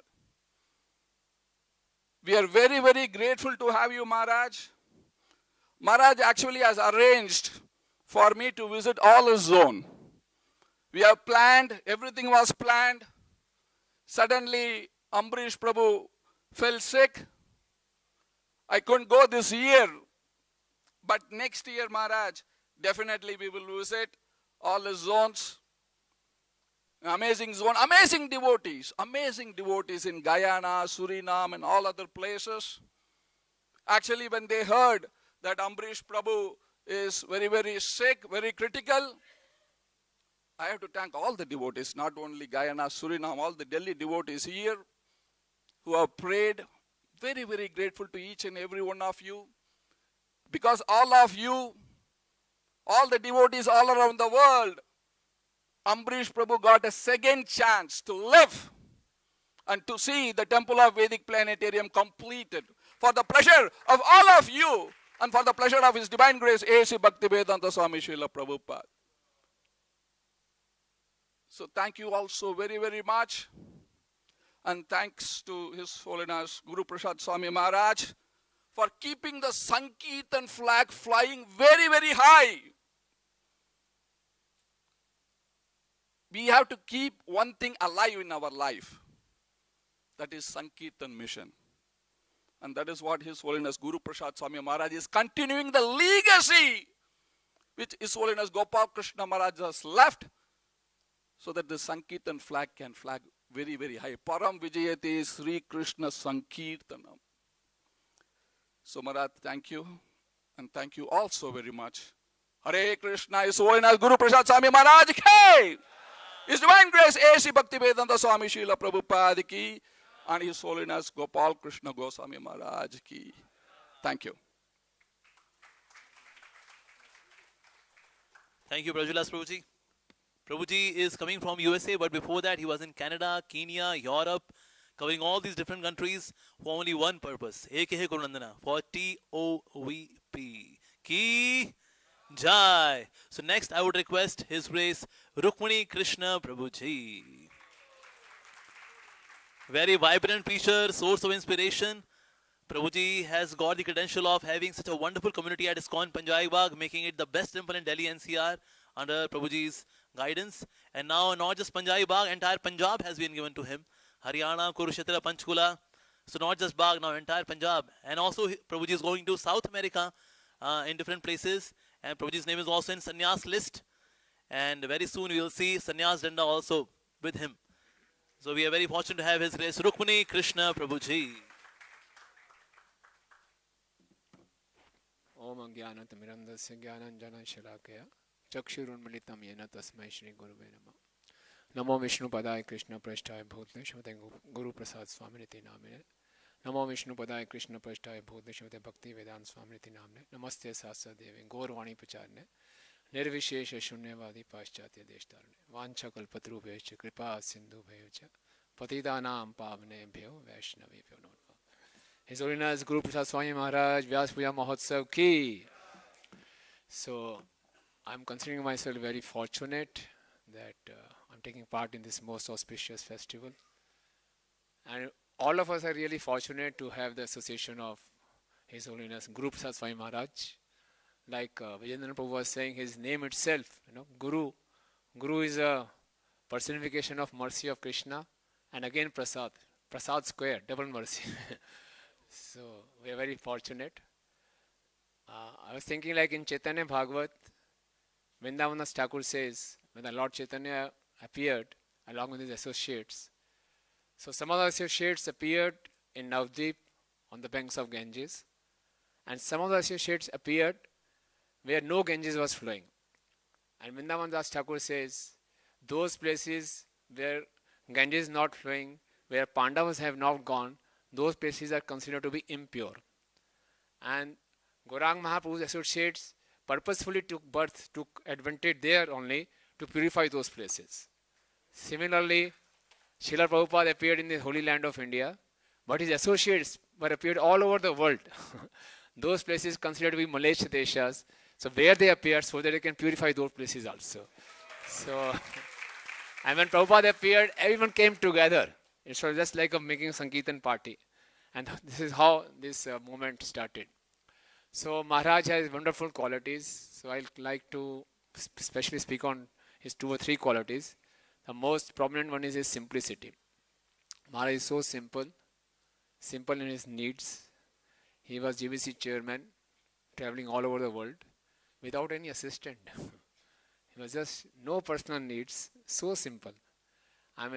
We are very, very grateful to have you, Maharaj. Maharaj actually has arranged for me to visit all his zone. We have planned, everything was planned. Suddenly, Ambarish Prabhu fell sick. I couldn't go this year. But next year, Maharaj, definitely we will visit all his zones. Amazing zone, amazing devotees in Guyana, Suriname, and all other places. Actually, when they heard that Ambarish Prabhu is very, very sick, very critical, I have to thank all the devotees, not only Guyana, Suriname, all the Delhi devotees here who have prayed. Very, very grateful to each and every one of you. Because all of you, all the devotees all around the world, Ambarish Prabhu got a second chance to live and to see the Temple of Vedic Planetarium completed. For the pleasure of all of you and for the pleasure of His Divine Grace, A.C. Bhaktivedanta Swami Srila Prabhupada. So thank you all so very, very much. And thanks to His Holiness Guru Prasad Swami Maharaj for keeping the Sankirtan flag flying very, very high. We have to keep one thing alive in our life. That is Sankirtan mission. And that is what His Holiness Guru Prasad Swami Maharaj is continuing the legacy which His Holiness Gopal Krishna Maharaj has left, so that the Sankirtan flag can flag very, very high. Param Vijayate Sri Krishna Sankirtanam. So Maharaj, thank you. And thank you also very much. Hare Krishna, His Holiness Guru Prasad Swami Maharaj ki. His Divine Grace, A.C. Bhaktivedanta Swami Srila Prabhupada ki. And His Holiness Gopal Krishna Goswami Maharaj ki. Thank you.
Thank you, Prajulas Prabhuji. Prabhuji is coming from USA, but before that he was in Canada, Kenya, Europe, covering all these different countries for only one purpose. Ek hai Gurunandana, for TOVP. Ki Jai. So next I would request His Grace Rukmani Krishna Prabhuji. Very vibrant preacher, source of inspiration. Prabhuji has got the credential of having such a wonderful community at ISKCON Panjai Bagh, making it the best temple in Delhi NCR under Prabhuji's guidance. And now not just Panjai Bagh, entire Punjab has been given to him. Haryana, Kurukshetra, Panchkula. So not just Bagh, now entire Punjab. And also Prabhuji is going to South America in different places. And Prabhuji's name is also in Sannyas list. And very soon we will see Sannyas Danda also with him. So we are very fortunate to have His Grace Rukmani Krishna Prabhuji.
Om Jnanatimirandasya Jnananjana Shalakaya Chakshurunmilitam Yena Tasmai Shri Guruve Namah Namo Vishnu Padaya Krishna Prasthaya Bhutne Shvate Guru Prasad Swami Niti Namine Namo Vishnu Padaya Krishna Prasthaya Bhutne Shvate Bhakti Vedanta Swami Niti Namne Namaste Sasa Devi Gaurvani Pacharne Nirvishesha Shunyavadi Paschatya Deshtarne Vancha Kalpatrubhescha Kripa Sindhu Bhayocha Patidanam Pavnebhyo Vaishnavebhyo Notva. His Holiness Guru Prasad Swami Maharaj Vyas Puja Mahotsav ki. So I'm considering myself very fortunate that I'm taking part in this most auspicious festival. And all of us are really fortunate to have the association of His Holiness Guru Prasad Swami Maharaj. Like Vijayendra Prabhu was saying, his name itself, Guru. Guru is a personification of mercy of Krishna, and again Prasad. Prasad square, double mercy. So we are very fortunate. I was thinking like in Chaitanya Bhagavat, Vrindavan's Thakur says, when the Lord Chaitanya appeared along with his associates, so some of the associates appeared in Navdeep on the banks of Ganges, and some of the associates appeared where no Ganges was flowing. And Vrindavan Das Thakur says, those places where Ganges is not flowing, where Pandavas have not gone, those places are considered to be impure. And Gaurang Mahaprabhu's associates purposefully took advantage there only to purify those places. Similarly, Srila Prabhupada appeared in the Holy Land of India, but his associates were appeared all over the world. Those places considered to be Malaysia Deshas, so where they appeared so that they can purify those places also. So, and when Prabhupada appeared, everyone came together. It was just like making a Sankirtan party. And this is how this movement started. So Maharaj has wonderful qualities. So I'd like to especially speak on his 2 or 3 qualities. The most prominent one is his simplicity. Maharaj is so simple in his needs. He was GVC chairman, traveling all over the world without any assistant. He was just no personal needs, so simple. I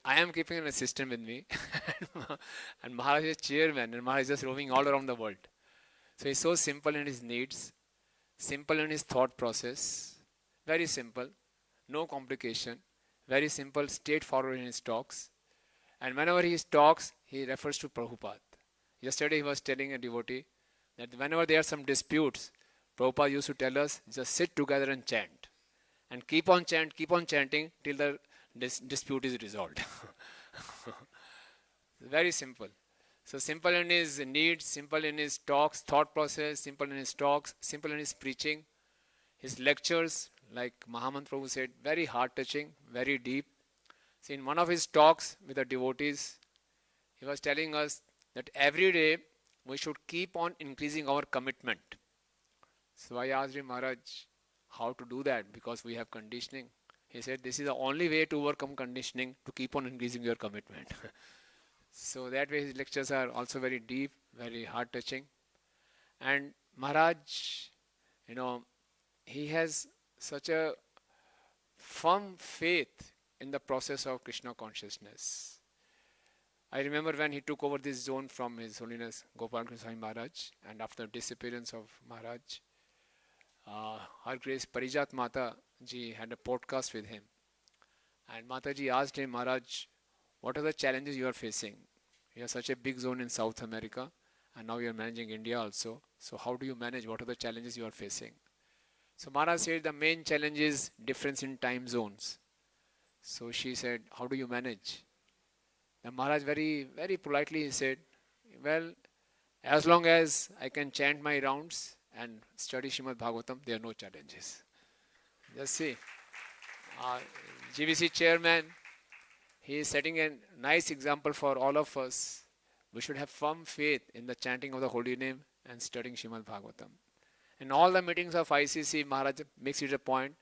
am keeping an assistant with me, and Maharaj is chairman, and Maharaj is just roaming all around the world. So he's so simple in his needs, simple in his thought process, very simple, no complication, very simple, straightforward in his talks. And whenever he talks, he refers to Prabhupada. Yesterday he was telling a devotee that whenever there are some disputes, Prabhupada used to tell us, just sit together and chant. And keep on chanting till the dispute is resolved. Very simple. So simple in his needs, simple in his talks, thought process, simple in his talks, simple in his preaching. His lectures, like Mahamant Prabhu said, very heart-touching, very deep. See, in one of his talks with the devotees, he was telling us that every day we should keep on increasing our commitment. So I asked him, Maharaj, how to do that? Because we have conditioning. He said, this is the only way to overcome conditioning, to keep on increasing your commitment. So that way his lectures are also very deep, very heart-touching. And Maharaj, he has such a firm faith in the process of Krishna consciousness. I remember when he took over this zone from His Holiness Gopal Krishna Swami Maharaj, and after disappearance of Maharaj, Her Grace Parijat Mata ji had a podcast with him. And Mata ji asked him, Maharaj, what are the challenges you are facing? You have such a big zone in South America, and now you are managing India also. So how do you manage? What are the challenges you are facing? So Maharaj said the main challenge is difference in time zones. So she said, how do you manage? And Maharaj very, very politely he said, well, as long as I can chant my rounds and study Srimad Bhagavatam, there are no challenges. Just see, GVC chairman, he is setting a nice example for all of us. We should have firm faith in the chanting of the holy name and studying Srimad Bhagavatam. In all the meetings of ICC, Maharaj makes it a point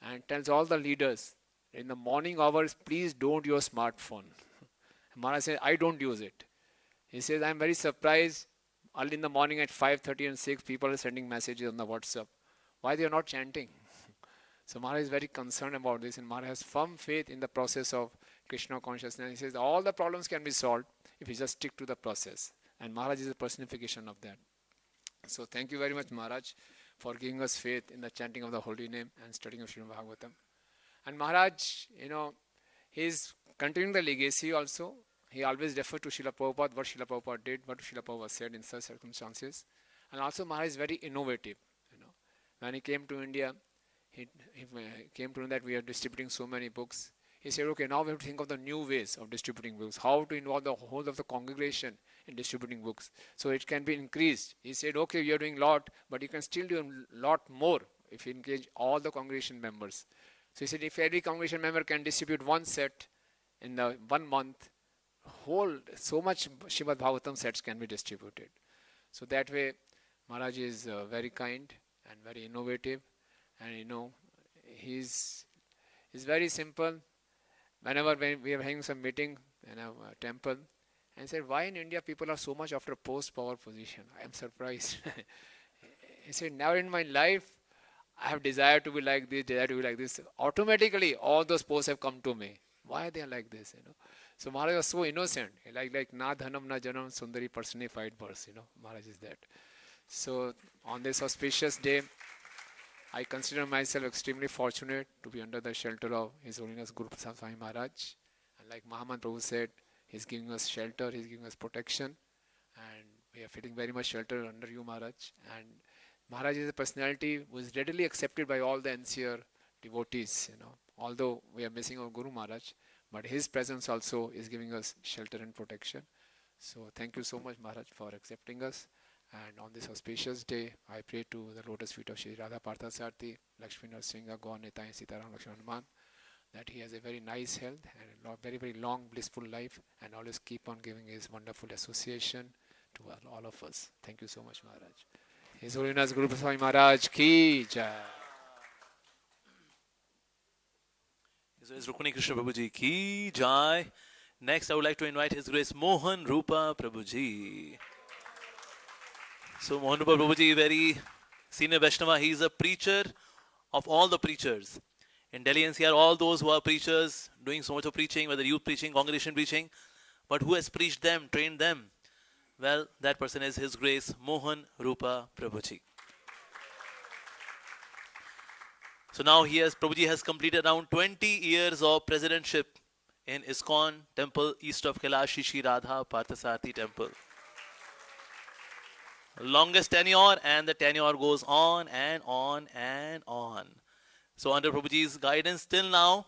and tells all the leaders, in the morning hours, please don't use smartphone. Maharaj says, I don't use it. He says, I'm very surprised. Early in the morning at 5:30 and 6, people are sending messages on the WhatsApp. Why they are not chanting? So Maharaj is very concerned about this, and Maharaj has firm faith in the process of Krishna consciousness. He says, all the problems can be solved if you just stick to the process. And Maharaj is a personification of that. So thank you very much, Maharaj, for giving us faith in the chanting of the holy name and studying of Srimad Bhagavatam. And Maharaj, he is continuing the legacy also. He always referred to Srila Prabhupada, what Srila Prabhupada did, what Srila Prabhupada said in such circumstances. And also Maharaj is very innovative. When he came to India, he came to know that we are distributing so many books. He said, okay, now we have to think of the new ways of distributing books, how to involve the whole of the congregation in distributing books, so it can be increased. He said, okay, you are doing a lot, but you can still do a lot more if you engage all the congregation members. So he said, if every congregation member can distribute one set in the 1 month, whole, so much Srimad Bhagavatam sets can be distributed. So that way, Maharaj is very kind and very innovative, and he's very simple. Whenever we are having some meeting in a temple, and said, why in India people are so much after post-power position? I am surprised. He said, never in my life I have desired to be like this, desire to be like this. Automatically, all those posts have come to me. Why they are like this? So Maharaj was so innocent, like na dhanam na janam sundari personified verse. Maharaj is that. So on this auspicious day, I consider myself extremely fortunate to be under the shelter of His Holiness Guru Prasad Swami Maharaj. And like Mahaman Prabhu said, He's giving us shelter, He's giving us protection, and we are feeling very much shelter under you, Maharaj. And Maharaj is a personality who is readily accepted by all the NCR devotees. Although we are missing our Guru Maharaj, but his presence also is giving us shelter and protection. So thank you so much, Maharaj, for accepting us. And on this auspicious day, I pray to the lotus feet of Shri Radha Parthasarthi, Lakshmi Narsinga, Gaur Nitai, Sitaram, Lakshman Hanuman, that he has a very nice health and a very, very long, blissful life, and always keep on giving his wonderful association to all of us. Thank you so much, Maharaj. His Holiness Guru Prasad Swami Maharaj ki jai.
His Holiness Rukmini Krishna Prabhuji ki jai. Next, I would like to invite His Grace Mohan Rupa Prabhuji. So Mohan Rupa Prabhuji, very senior Vaishnava. He is a preacher of all the preachers. In Delhi NCR, all those who are preachers, doing so much of preaching, whether youth preaching, congregation preaching, but who has preached them, trained them? Well, that person is His Grace Mohan Rupa Prabhuji. So now Prabhuji has completed around 20 years of presidentship in ISKCON temple east of Kailash, Shri Radha Parthasarthi temple. Longest tenure, and the tenure goes on and on and on. So under Prabhuji's guidance till now,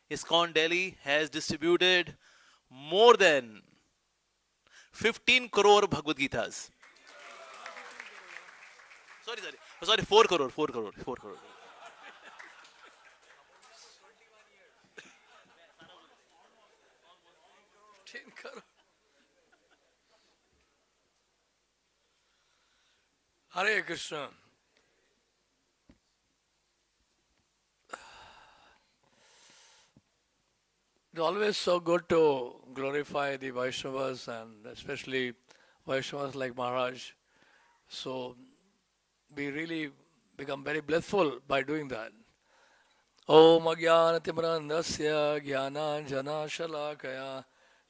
ISKCON Delhi has distributed more than 15 crore Bhagavad Gitas. Sorry, 4 crore. 10
crore. Hare Krishna. It's always so good to glorify the Vaishnavas, and especially Vaishnavas like Maharaj. So we really become very blissful by doing that. Om Agyana Timrandasya Gyana Jana Shalakaya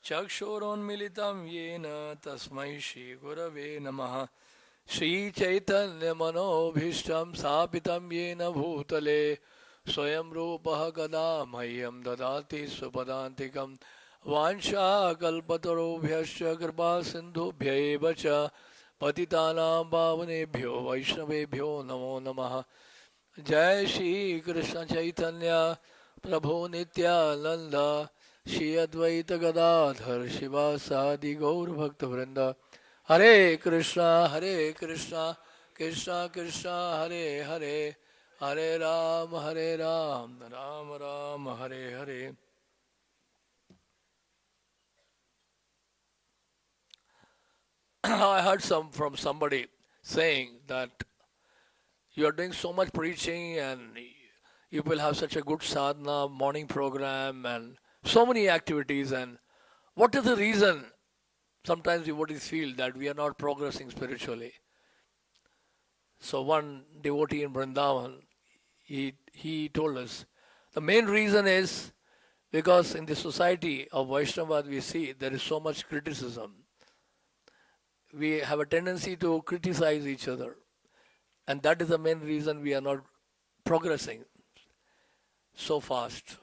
Chakshuron Militam Yena Tasmai Shri Gurave Namaha Shri Chaitanya Manobhishtam Sapitam Yena Bhutale Swayam Rupaha Kada Mayam Dadati Supadantikam Vansha Kalpatarobhyascha Kripa Sindhubhya Evacha Patitanam Bhavanebhyo Vaishnavebhyo Namo Namaha Jai Shri Krishna Chaitanya Prabhu Nityananda Shri Advaita Gadadhar Shiva Sadi Gaur Bhakta Vrinda Hare Krishna Krishna Krishna Hare Hare Hare Ram Ram Ram Hare Hare. I heard from somebody saying that you are doing so much preaching and you will have such a good sadhana, morning program and so many activities, and what is the reason sometimes devotees feel that we are not progressing spiritually? So one devotee in Vrindavan, he told us, the main reason is because in the society of Vaishnava we see there is so much criticism. We have a tendency to criticize each other, and that is the main reason we are not progressing so fast.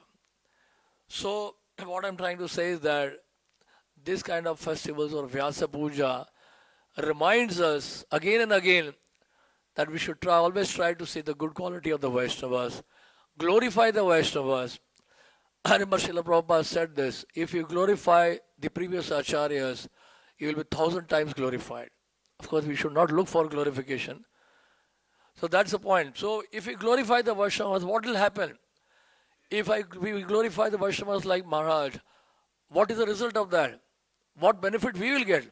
So what I'm trying to say is that this kind of festivals or Vyasa Puja reminds us again and again that we should always try to see the good quality of the Vaishnavas, glorify the Vaishnavas. I remember Srila Prabhupada said this, if you glorify the previous acharyas, you will be 1,000 times glorified. Of course, we should not look for glorification. So that's the point. So if we glorify the Vaishnavas, what will happen? If we glorify the Vaishnavas like Maharaj, what is the result of that? what benefit we will get?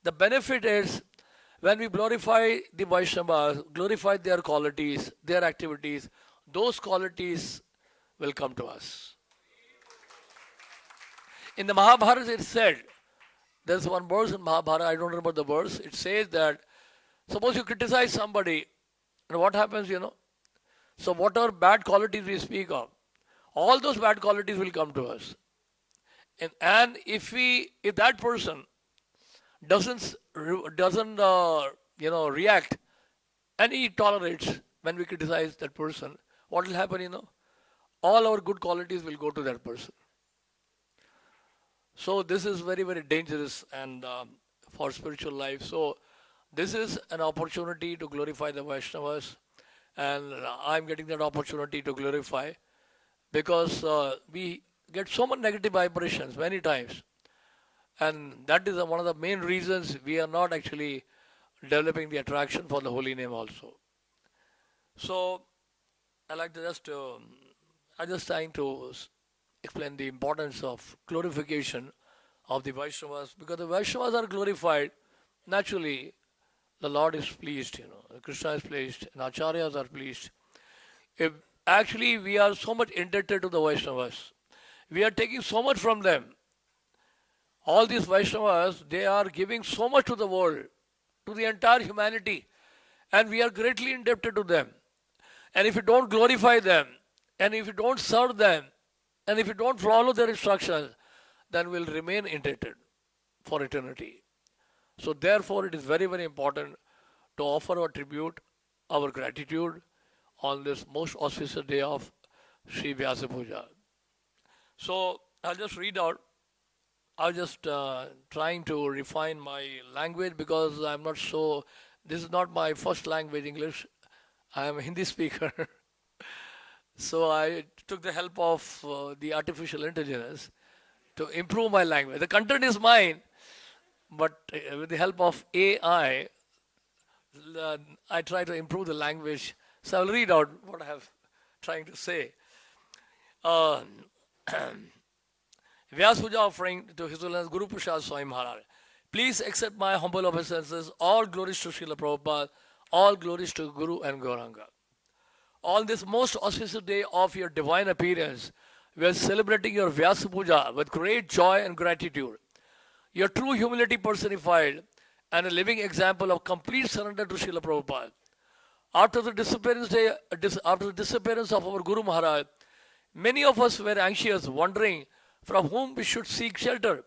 The benefit is when we glorify the Vaishnavas, glorify their qualities, their activities, those qualities will come to us. In the Mahabharata it said, there's one verse in Mahabharata, I don't remember the verse, it says that suppose you criticize somebody, and what happens, So whatever bad qualities we speak of, all those bad qualities will come to us. And if that person doesn't react, and he tolerates when we criticize that person, what will happen, All our good qualities will go to that person. So this is very, very dangerous and for spiritual life. So this is an opportunity to glorify the Vaishnavas, and I'm getting that opportunity to glorify because we get so much negative vibrations many times, and that is one of the main reasons we are not actually developing the attraction for the holy name also. So I like to I'm just trying to explain the importance of glorification of the Vaishnavas, because the Vaishnavas are glorified, naturally the Lord is pleased, Krishna is pleased, and Acharyas are pleased. If actually we are so much indebted to the Vaishnavas, we are taking so much from them. All these Vaishnavas, they are giving so much to the world, to the entire humanity, and we are greatly indebted to them. And if you don't glorify them, and if you don't serve them, and if you don't follow their instructions, then we'll remain indebted for eternity. So therefore, it is very, very important to offer our tribute, our gratitude on this most auspicious day of Sri Vyasa Puja. So I'll just read out. I'm just trying to refine my language because I'm not so. This is not my first language, English. I am a Hindi speaker. So I took the help of the artificial intelligence to improve my language. The content is mine, but with the help of AI, I try to improve the language. So I'll read out what I have trying to say. Vyas Puja offering to His Holiness Guru Prasad Swami Maharaj. Please accept my humble obeisances. All glories to Srila Prabhupada. All glories to Guru and Gauranga. On this most auspicious day of your divine appearance, we are celebrating your Vyasa Puja with great joy and gratitude. Your true humility personified and a living example of complete surrender to Srila Prabhupada. After the disappearance of our Guru Maharaj, many of us were anxious, wondering from whom we should seek shelter.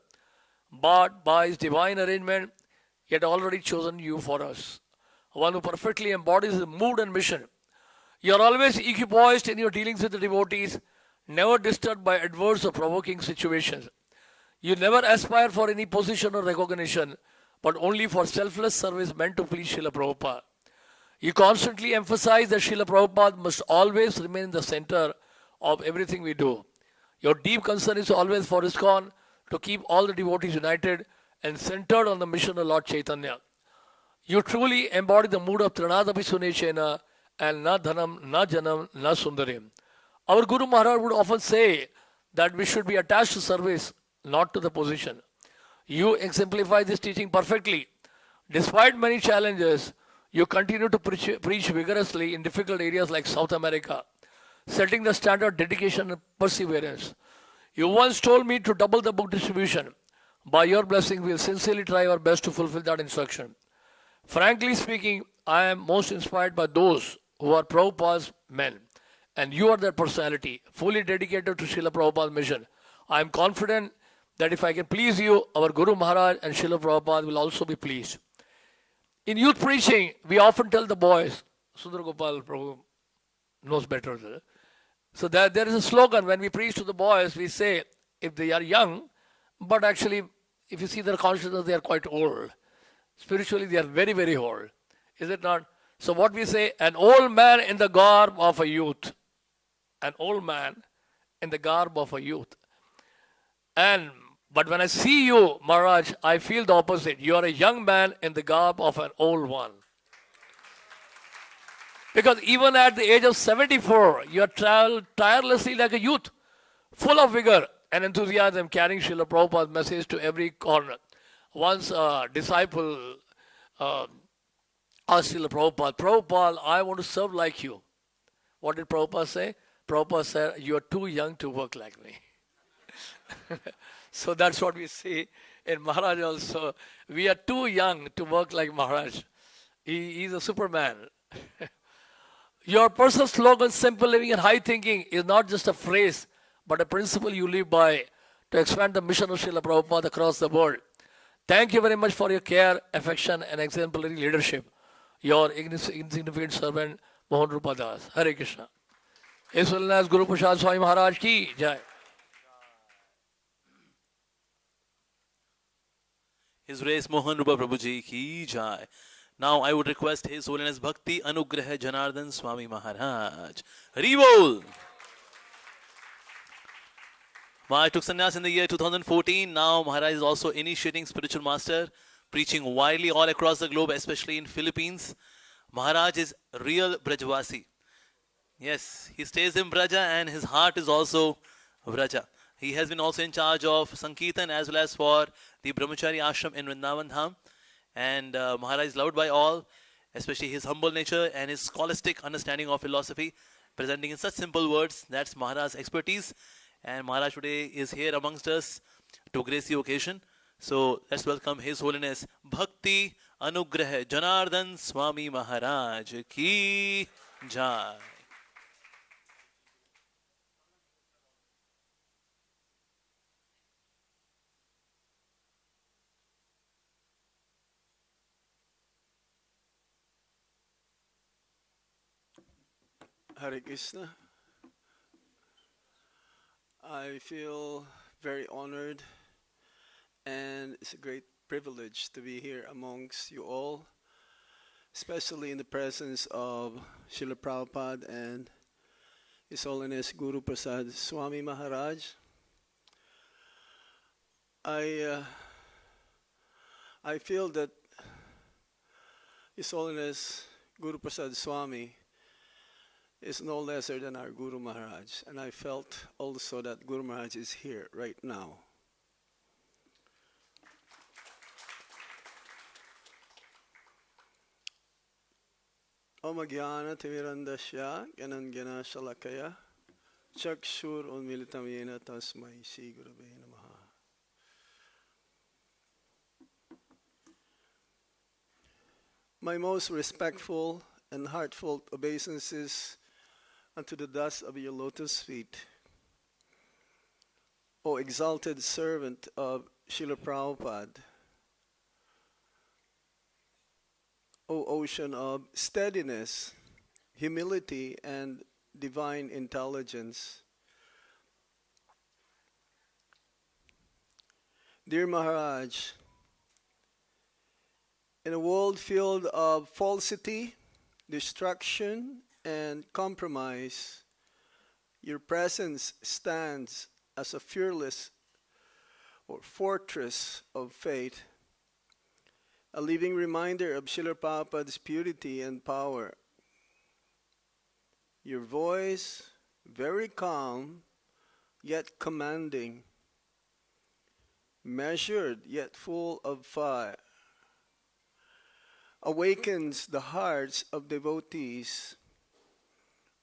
But by His divine arrangement, He had already chosen you for us, one who perfectly embodies His mood and mission. You are always equipoised in your dealings with the devotees, never disturbed by adverse or provoking situations. You never aspire for any position or recognition, but only for selfless service meant to please Srila Prabhupada. You constantly emphasize that Srila Prabhupada must always remain in the center of everything we do. Your deep concern is always for ISKCON to keep all the devotees united and centered on the mission of Lord Chaitanya. You truly embody the mood of Trinadapi Sunechena and na dhanam, na janam, na sundarim. Our Guru Maharaj would often say that we should be attached to service, not to the position. You exemplify this teaching perfectly. Despite many challenges, you continue to preach vigorously in difficult areas like South America, setting the standard dedication and perseverance. You once told me to double the book distribution. By your blessing, we will sincerely try our best to fulfill that instruction. Frankly speaking, I am most inspired by those who are Prabhupada's men, and you are their personality, fully dedicated to Srila Prabhupada's mission. I am confident that if I can please you, our Guru Maharaj and Srila Prabhupada will also be pleased. In youth preaching, we often tell the boys, Sundar Gopal Prabhu knows better. So there is a slogan when we preach to the boys, we say, if they are young, but actually, if you see their consciousness, they are quite old. Spiritually, they are very, very old. Is it not? So what we say, an old man in the garb of a youth. An old man in the garb of a youth. But when I see you, Maharaj, I feel the opposite. You are a young man in the garb of an old one. Because even at the age of 74, you are tirelessly like a youth, full of vigor, and enthusiasm carrying Srila Prabhupada's message to every corner. Once a disciple asked Srila Prabhupada, Prabhupada, I want to serve like you. What did Prabhupada say? Prabhupada said, you are too young to work like me. So that's what we see in Maharaj also. We are too young to work like Maharaj. He's a Superman. Your personal slogan, simple living and high thinking, is not just a phrase, but a principle you live by to expand the mission of Srila Prabhupada across the world. Thank you very much for your care, affection, and exemplary leadership. Your insignificant servant, Mohan Rupa Das. Hare Krishna. His Holiness Guru Prasad Swami Maharaj ki jai.
His Grace Mohan Rupa Prabhuji ki jai. Now I would request His Holiness Bhakti Anugrah Janardhan Swami Maharaj. Hari Bol! Maharaj took sannyas in the year 2014. Now Maharaj is also initiating spiritual master, preaching widely all across the globe, especially in Philippines. Maharaj is real Brajvasi. Yes, he stays in Braja and his heart is also Braja. He has been also in charge of Sankirtan as well as for the Brahmachari Ashram in Vrindavan Dham. And Maharaj is loved by all, especially his humble nature and his scholastic understanding of philosophy, presenting in such simple words. That's Maharaj's expertise. And Maharaj today is here amongst us to grace the occasion. So let's welcome His Holiness Bhakti Anugrah Janardhan Swami Maharaj ki jai.
Hare Krishna. I feel very honored and it's a great privilege to be here amongst you all, especially in the presence of Srila Prabhupada and His Holiness Guru Prasad Swami Maharaj. I feel that His Holiness Guru Prasad Swami is no lesser than our Guru Maharaj, and I felt also that Guru Maharaj is here right now. Om Jnana Timirandasya Gyananjana Shalakaya Chakshur Unmilitam Yena Tasmai Shri Gurave Namaha. My most respectful and heartfelt obeisances unto the dust of your lotus feet, O exalted servant of Srila Prabhupada, O ocean of steadiness, humility, and divine intelligence. Dear Maharaj, in a world filled of falsity, destruction, and compromise, your presence stands as a fearless fortress of faith, a living reminder of Srila Prabhupada's purity and power. Your voice, very calm, yet commanding, measured yet full of fire, awakens the hearts of devotees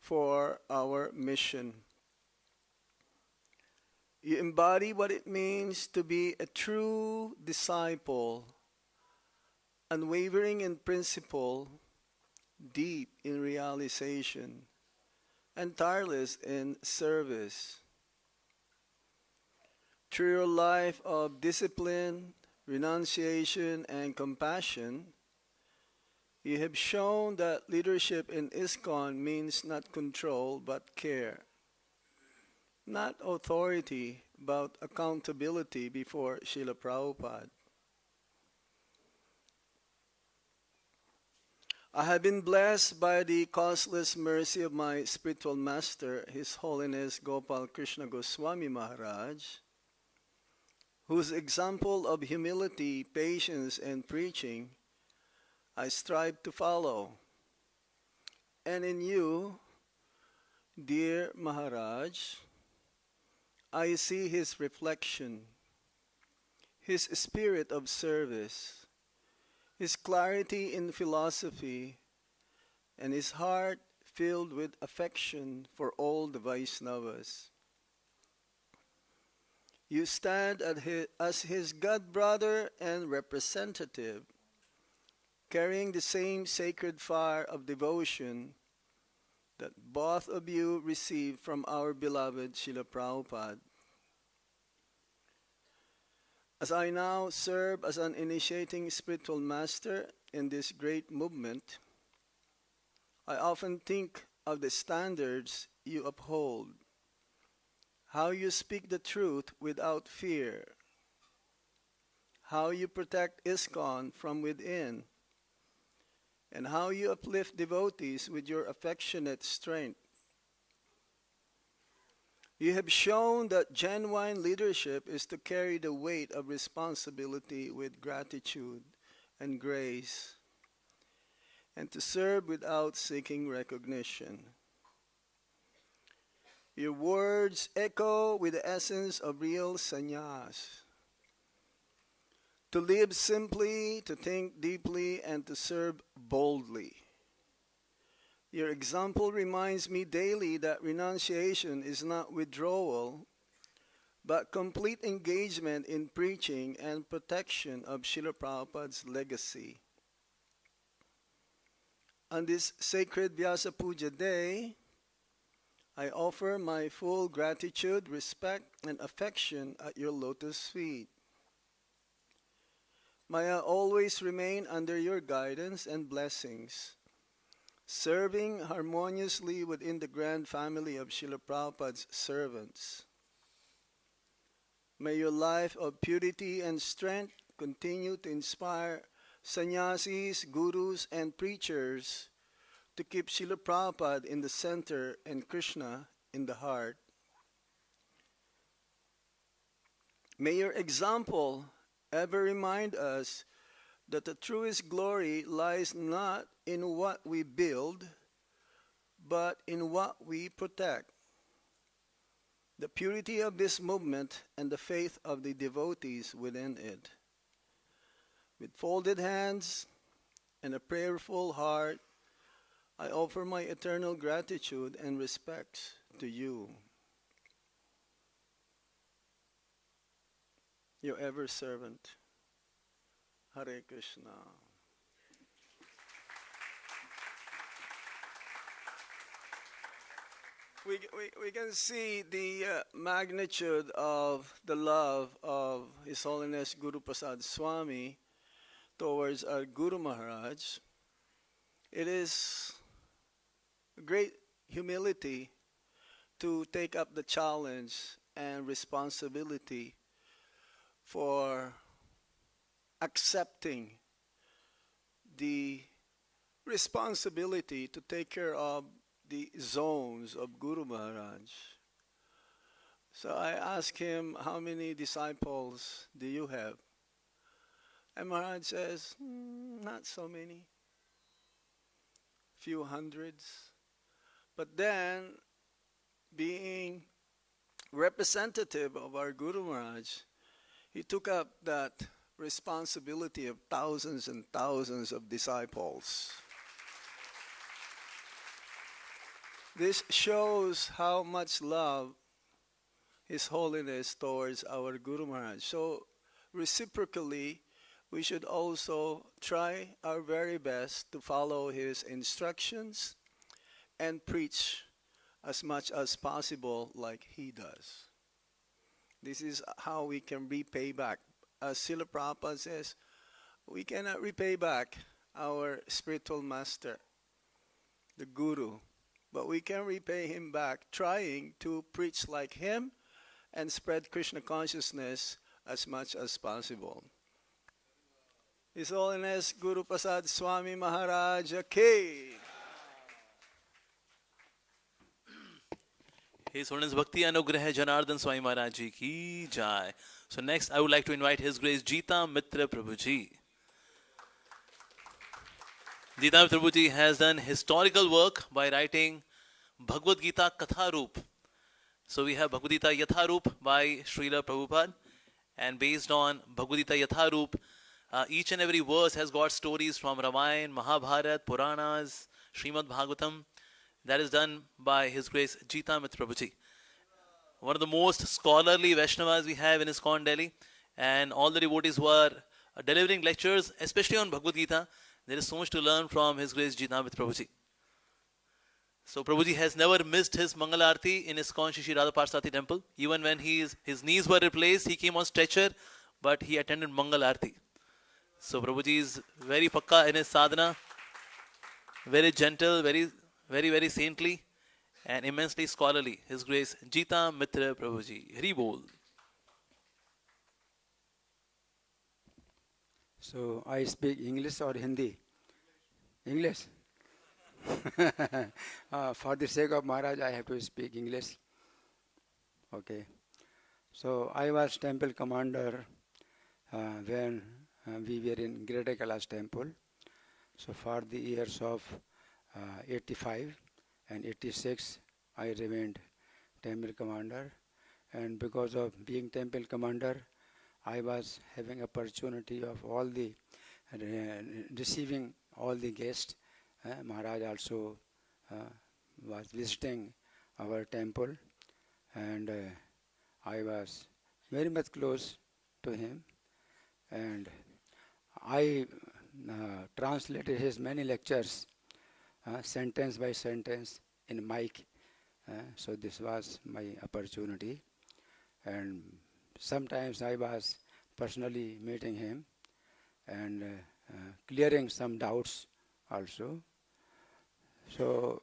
for our mission. You embody what it means to be a true disciple, unwavering in principle, deep in realization, and tireless in service. Through your life of discipline, renunciation, and compassion, you have shown that leadership in ISKCON means not control but care, not authority but accountability before Srila Prabhupada. I have been blessed by the causeless mercy of my spiritual master, His Holiness Gopal Krishna Goswami Maharaj, whose example of humility, patience, and preaching I strive to follow. And in you, dear Maharaj, I see his reflection, his spirit of service, his clarity in philosophy, and his heart filled with affection for all the Vaishnavas. You stand as his god brother and representative, carrying the same sacred fire of devotion that both of you received from our beloved Srila Prabhupada. As I now serve as an initiating spiritual master in this great movement, I often think of the standards you uphold, how you speak the truth without fear, how you protect ISKCON from within, and how you uplift devotees with your affectionate strength. You have shown that genuine leadership is to carry the weight of responsibility with gratitude and grace, and to serve without seeking recognition. Your words echo with the essence of real sannyas. To live simply, to think deeply, and to serve boldly. Your example reminds me daily that renunciation is not withdrawal, but complete engagement in preaching and protection of Srila Prabhupada's legacy. On this sacred Vyasa Puja day, I offer my full gratitude, respect, and affection at your lotus feet. May I always remain under your guidance and blessings, serving harmoniously within the grand family of Srila Prabhupada's servants. May your life of purity and strength continue to inspire sannyasis, gurus, and preachers to keep Srila Prabhupada in the center and Krishna in the heart. May your example ever remind us that the truest glory lies not in what we build, but in what we protect. The purity of this movement and the faith of the devotees within it. With folded hands and a prayerful heart, I offer my eternal gratitude and respect to you. Your ever servant, Hare Krishna. We can see the magnitude of the love of His Holiness Guru Prasad Swami towards our Guru Maharaj. It is a great humility to take up the challenge and responsibility for accepting the responsibility to take care of the zones of Guru Maharaj. So I asked him, how many disciples do you have? And Maharaj says, not so many. Few hundreds. But then, being representative of our Guru Maharaj, he took up that responsibility of thousands and thousands of disciples. This shows how much love His Holiness towards our Guru Maharaj. So reciprocally, we should also try our very best to follow his instructions and preach as much as possible like he does. This is how we can repay back. As Srila Prabhupada says, we cannot repay back our spiritual master, the Guru, but we can repay him back trying to preach like him and spread Krishna consciousness as much as possible. His Holiness Guru Prasad Swami Maharaj ki.
His Holiness Bhakti Anugrah Janardhan Swami Maharaj ji ki jai. So next I would like to invite His Grace Jita Mitra Prabhuji. Jita Mitra Prabhuji has done historical work by writing Bhagavad Gita Katha Roop. So we have Bhagavad Gita Yatharup by Srila Prabhupada, and based on Bhagavad Gita Yatharup, each and every verse has got stories from Ramayana, Mahabharata, Puranas, Srimad Bhagavatam. That is done by His Grace Jita Mitra Prabhuji, one of the most scholarly Vaishnavas we have in ISKCON Delhi, and all the devotees who are delivering lectures, especially on Bhagavad Gita. There is so much to learn from His Grace Jita Mitra Prabhuji. So Prabhuji has never missed his Mangal Aarti in ISKCON Shri Radha Parsati temple. Even when his knees were replaced, he came on stretcher, but he attended Mangal Aarti. So Prabhuji is very pakka in his sadhana, very gentle, very, very, very saintly, and immensely scholarly. His Grace Jita Mitra Prabhuji. Hari Bol.
So I speak English or Hindi? English. For the sake of Maharaj, I have to speak English. Okay. So I was temple commander when we were in Greater Kailash temple. So for the years of 85 and 86, I remained temple commander. And because of being temple commander, I was having opportunity of all the receiving all the guests. Maharaj also was visiting our temple, and I was very much close to him, and I translated his many lectures sentence by sentence in mic. So this was my opportunity, and sometimes I was personally meeting him and clearing some doubts also. So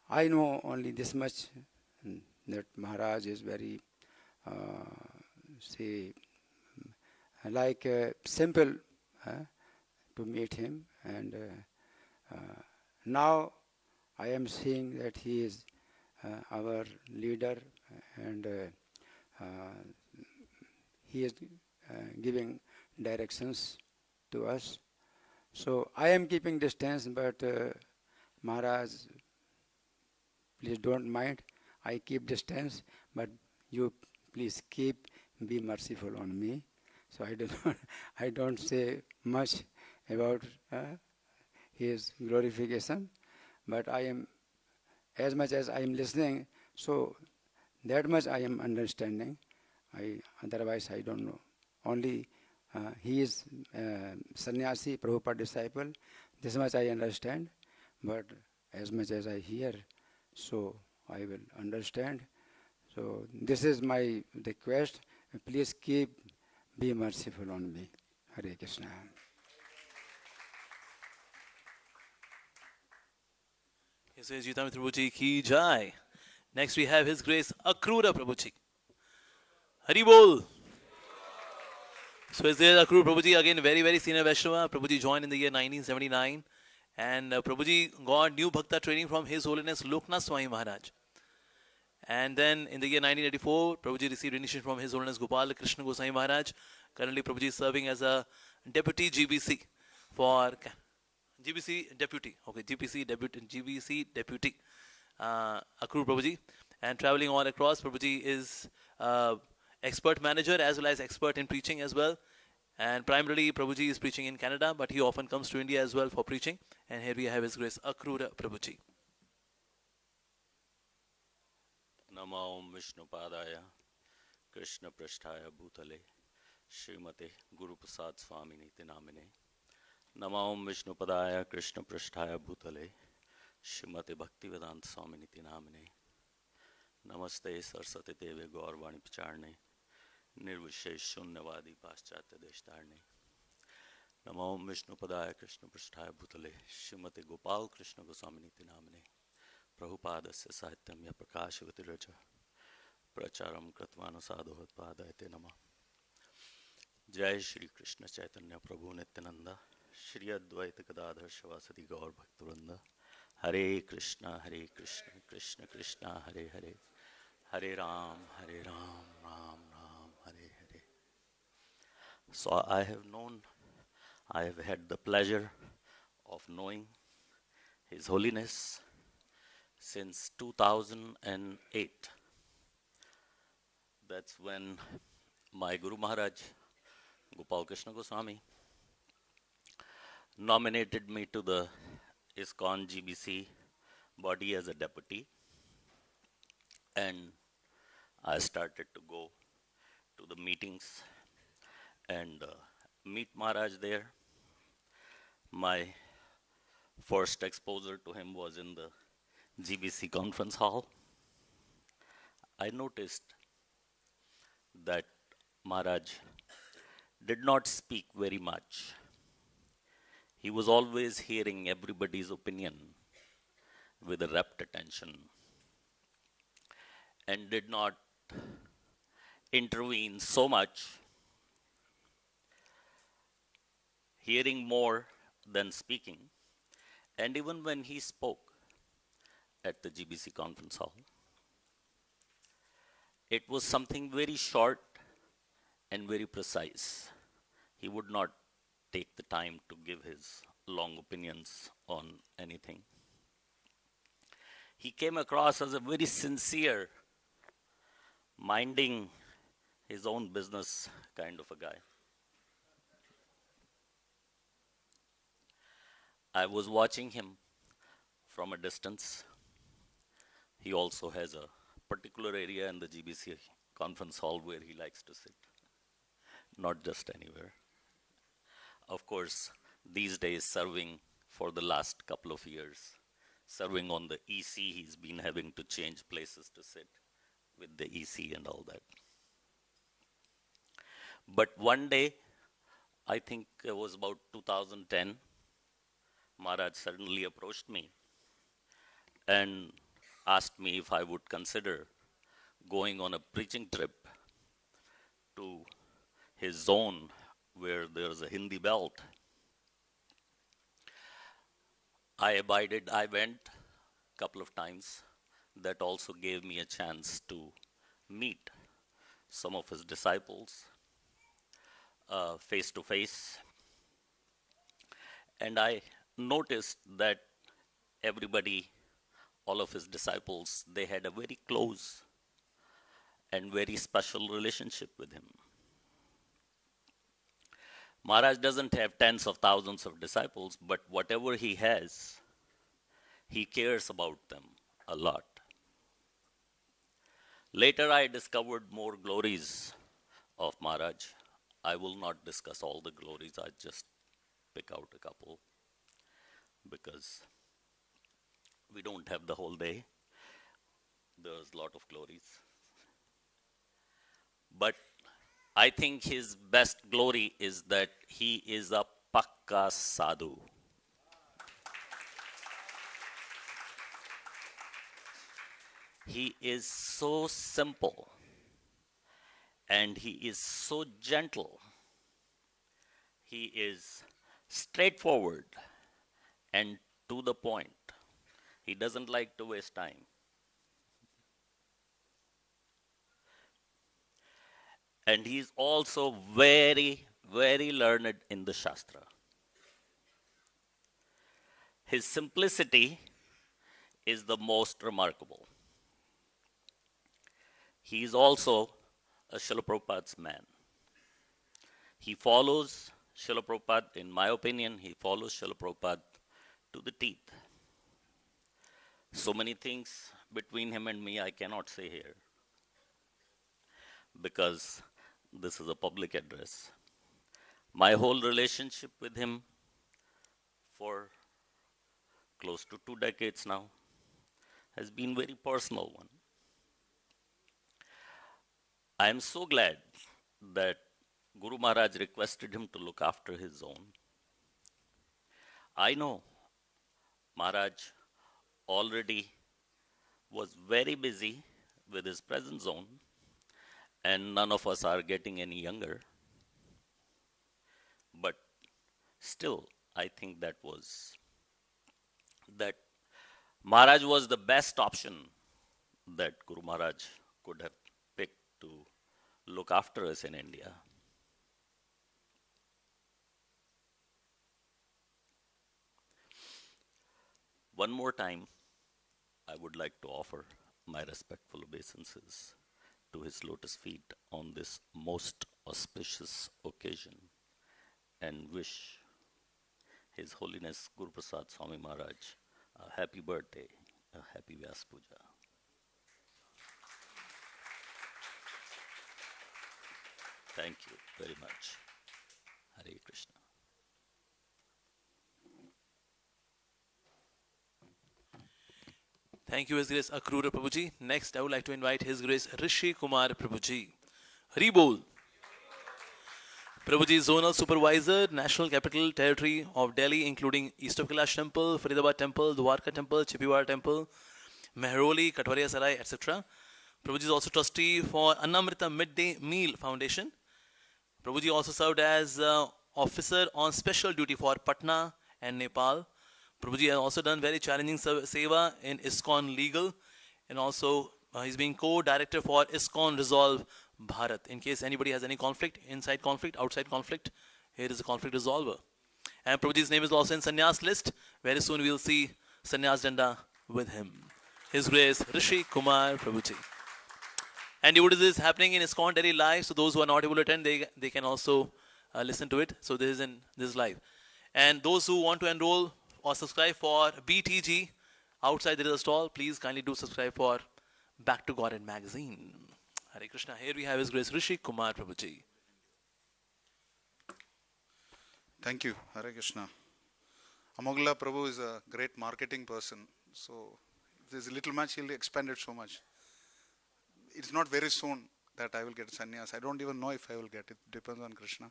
I know only this much, that Maharaj is very, like simple to meet him, and now I am seeing that he is our leader, and he is giving directions to us. So I am keeping distance, but Maharaj, please don't mind. I keep distance, but you please be merciful on me. So I don't say much about his glorification, but I am, as much as I am listening, so that much I am understanding. Otherwise I don't know. Only he is sannyasi, Prabhupada disciple. This much I understand, but as much as I hear, so I will understand. So this is my request. Please be merciful on me. Hare Krishna.
His Grace Jita Mitra Prabhuji ki jai. Next we have His Grace Akrura Prabhuji. Hari Bol. So His Grace Akrura Prabhuji, again very, very senior Vaishnava. Prabhuji joined in the year 1979. And Prabhuji got new Bhakta training from His Holiness Loknath Swami Maharaj. And then in the year 1984, Prabhuji received initiation from His Holiness Gopal Krishna Goswami Maharaj. Currently Prabhuji is serving as a deputy GBC for GBC deputy. Okay, GBC deputy Akrura Prabhuji. And traveling all across, Prabhuji is expert manager as well as expert in preaching as well. And primarily Prabhuji is preaching in Canada, but he often comes to India as well for preaching. And here we have His Grace Akrura Prabhuji.
Nama Om Vishnu Padaya Krishna Prasthaya Bhutale Srimate Guru Prasad Swami Namine. Nama Om Vishnu Padaya Krishna Prasthaya Bhutale Srimate Bhaktivedanta Swami Namine. Namaste Saraswati Deve Gaurvani Pacharne Nirvishesh Shunyavadi Paschatya Deshtarne. Nama Om Vishnu Padaya Krishna Prasthaya Bhutale Srimate Gopal Krishna Goswami Namine. Prabhupadasya Sahityamya Prakashavati Raja Pracharam Kratvana Sadhuvatpadayate Nama. Jai Shri Krishna Chaitanya Prabhu Nityananda Shri Advaita Gadadhar Shavasadi Gaur Bhaktivinoda. Hare Krishna, Krishna Krishna, Hare Hare, Hare Ram, Ram Ram, Hare Hare. So I have had the pleasure of knowing His Holiness since 2008. That's when my Guru Maharaj, Gopal Krishna Goswami, nominated me to the ISKCON GBC body as a deputy. And I started to go to the meetings and meet Maharaj there. My first exposure to him was in the GBC conference hall. I noticed that Maharaj did not speak very much. He was always hearing everybody's opinion with a rapt attention and did not intervene so much, hearing more than speaking. And even when he spoke at the GBC conference hall, it was something very short and very precise. He would not take the time to give his long opinions on anything. He came across as a very sincere, minding his own business kind of a guy. I was watching him from a distance. He also has a particular area in the GBC conference hall where he likes to sit, not just anywhere. Of course, these days serving for the last couple of years, serving on the EC, he's been having to change places to sit with the EC and all that. But one day, I think it was about 2010, Maharaj suddenly approached me and asked me if I would consider going on a preaching trip to his zone where there's a Hindi belt. I abided, I went a couple of times. That also gave me a chance to meet some of his disciples face to face. And I noticed that everybody, all of his disciples, they had a very close and very special relationship with him. Maharaj doesn't have tens of thousands of disciples, but whatever he has, he cares about them a lot. Later I discovered more glories of Maharaj. I will not discuss all the glories, I just pick out a couple because we don't have the whole day. There's a lot of glories. But I think his best glory is that he is a pakka sadhu. He is so simple and he is so gentle. He is straightforward and to the point. He doesn't like to waste time. And he is also very, very learned in the Shastra. His simplicity is the most remarkable. He is also a Srila Prabhupada's man. He follows Srila Prabhupada, in my opinion, he follows Srila Prabhupada to the teeth. So many things between him and me I cannot say here because this is a public address. My whole relationship with him for close to 2 decades now has been very personal one. I am so glad that Guru Maharaj requested him to look after his zone. I know Maharaj already was very busy with his present zone and none of us are getting any younger. But still, I think that Maharaj was the best option that Guru Maharaj could have picked to look after us in India. One more time, I would like to offer my respectful obeisances to his lotus feet on this most auspicious occasion and wish His Holiness Guru Prasad Swami Maharaj a happy birthday, a happy Vyas Puja. Thank you very much. Hare Krishna.
Thank you, His Grace Akrura Prabhuji. Next, I would like to invite His Grace Rishi Kumar Prabhuji. Hari Bol. Prabhuji is Zonal Supervisor, National Capital Territory of Delhi, including East of Kailash Temple, Faridabad Temple, Dwarka Temple, Chipiwar Temple, Mehroli, Katwaria Sarai, etc. Prabhuji is also trustee for Annamrita Midday Meal Foundation. Prabhuji also served as officer on special duty for Patna and Nepal. Prabhuji has also done very challenging seva in ISKCON Legal, and also he's being co-director for ISKCON Resolve Bharat. In case anybody has any conflict, inside conflict, outside conflict, here is a conflict resolver. And Prabhuji's name is also in Sannyas list. Very soon we will see Sannyas Danda with him. His Grace Rishi Kumar Prabhuji. And devotees is happening in ISKCON Delhi live, so those who are not able to attend, they can also listen to it. So this is live. And those who want to enroll or subscribe for BTG, outside there is a stall. Please kindly do subscribe for Back to Godhead magazine. Hare Krishna. Here we have His Grace Rishi Kumar Prabhuji.
Thank you. Hare Krishna. Amogla Prabhu is a great marketing person. So if there's a little much, he'll expand it so much. It's not very soon that I will get sannyas. I don't even know if I will get it. Depends on Krishna.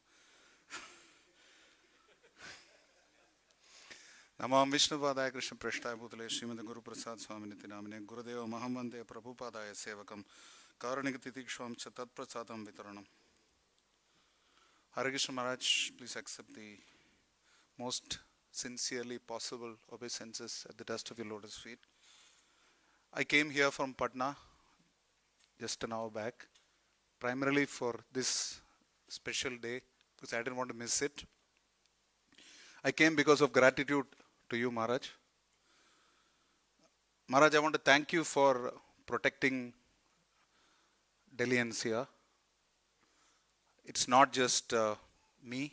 Namam Vishnu Padaya Krishna Prashtaya Bhutale Srimad Guru Prasad Swami Namine Gurudeva Mahamande Prabhupadaya Sevakam Karanika Titikshvam Chatat Prasadam Vitaranam. Hare Krishna Maharaj, please accept the most sincerely possible obeisances at the dust of your lotus feet. I came here from Patna just an hour back, primarily for this special day, because I didn't want to miss it. I came because of gratitude to you, Maharaj. Maharaj, I want to thank you for protecting Delhi NCR. It's not just me.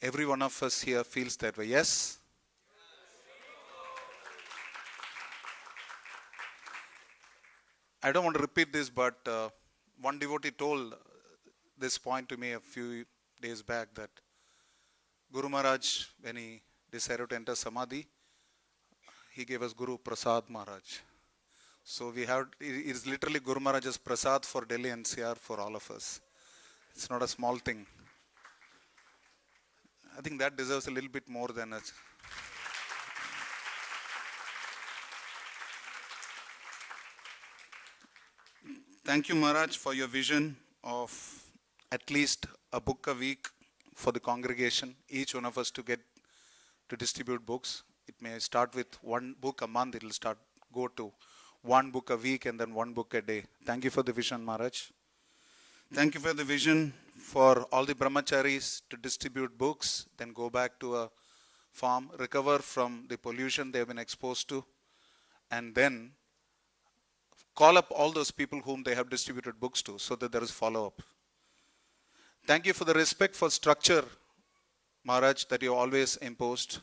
Every one of us here feels that way. Yes? I don't want to repeat this, but one devotee told this point to me a few days back, that Guru Maharaj, when he decided to enter Samadhi, he gave us Guru Prasad Maharaj. So we have, it is literally Guru Maharaj's Prasad for Delhi NCR for all of us. It's not a small thing. I think that deserves a little bit more than a... Thank you, Maharaj, for your vision of at least a book a week for the congregation, each one of us to get to distribute books. It may start with one book a month, it will go to one book a week and then one book a day. Thank you for the vision, Maharaj. Thank you for the vision for all the brahmacharis to distribute books, then go back to a farm, recover from the pollution they have been exposed to, and then call up all those people whom they have distributed books to so that there is follow-up. Thank you for the respect for structure, Maharaj, that you always imposed.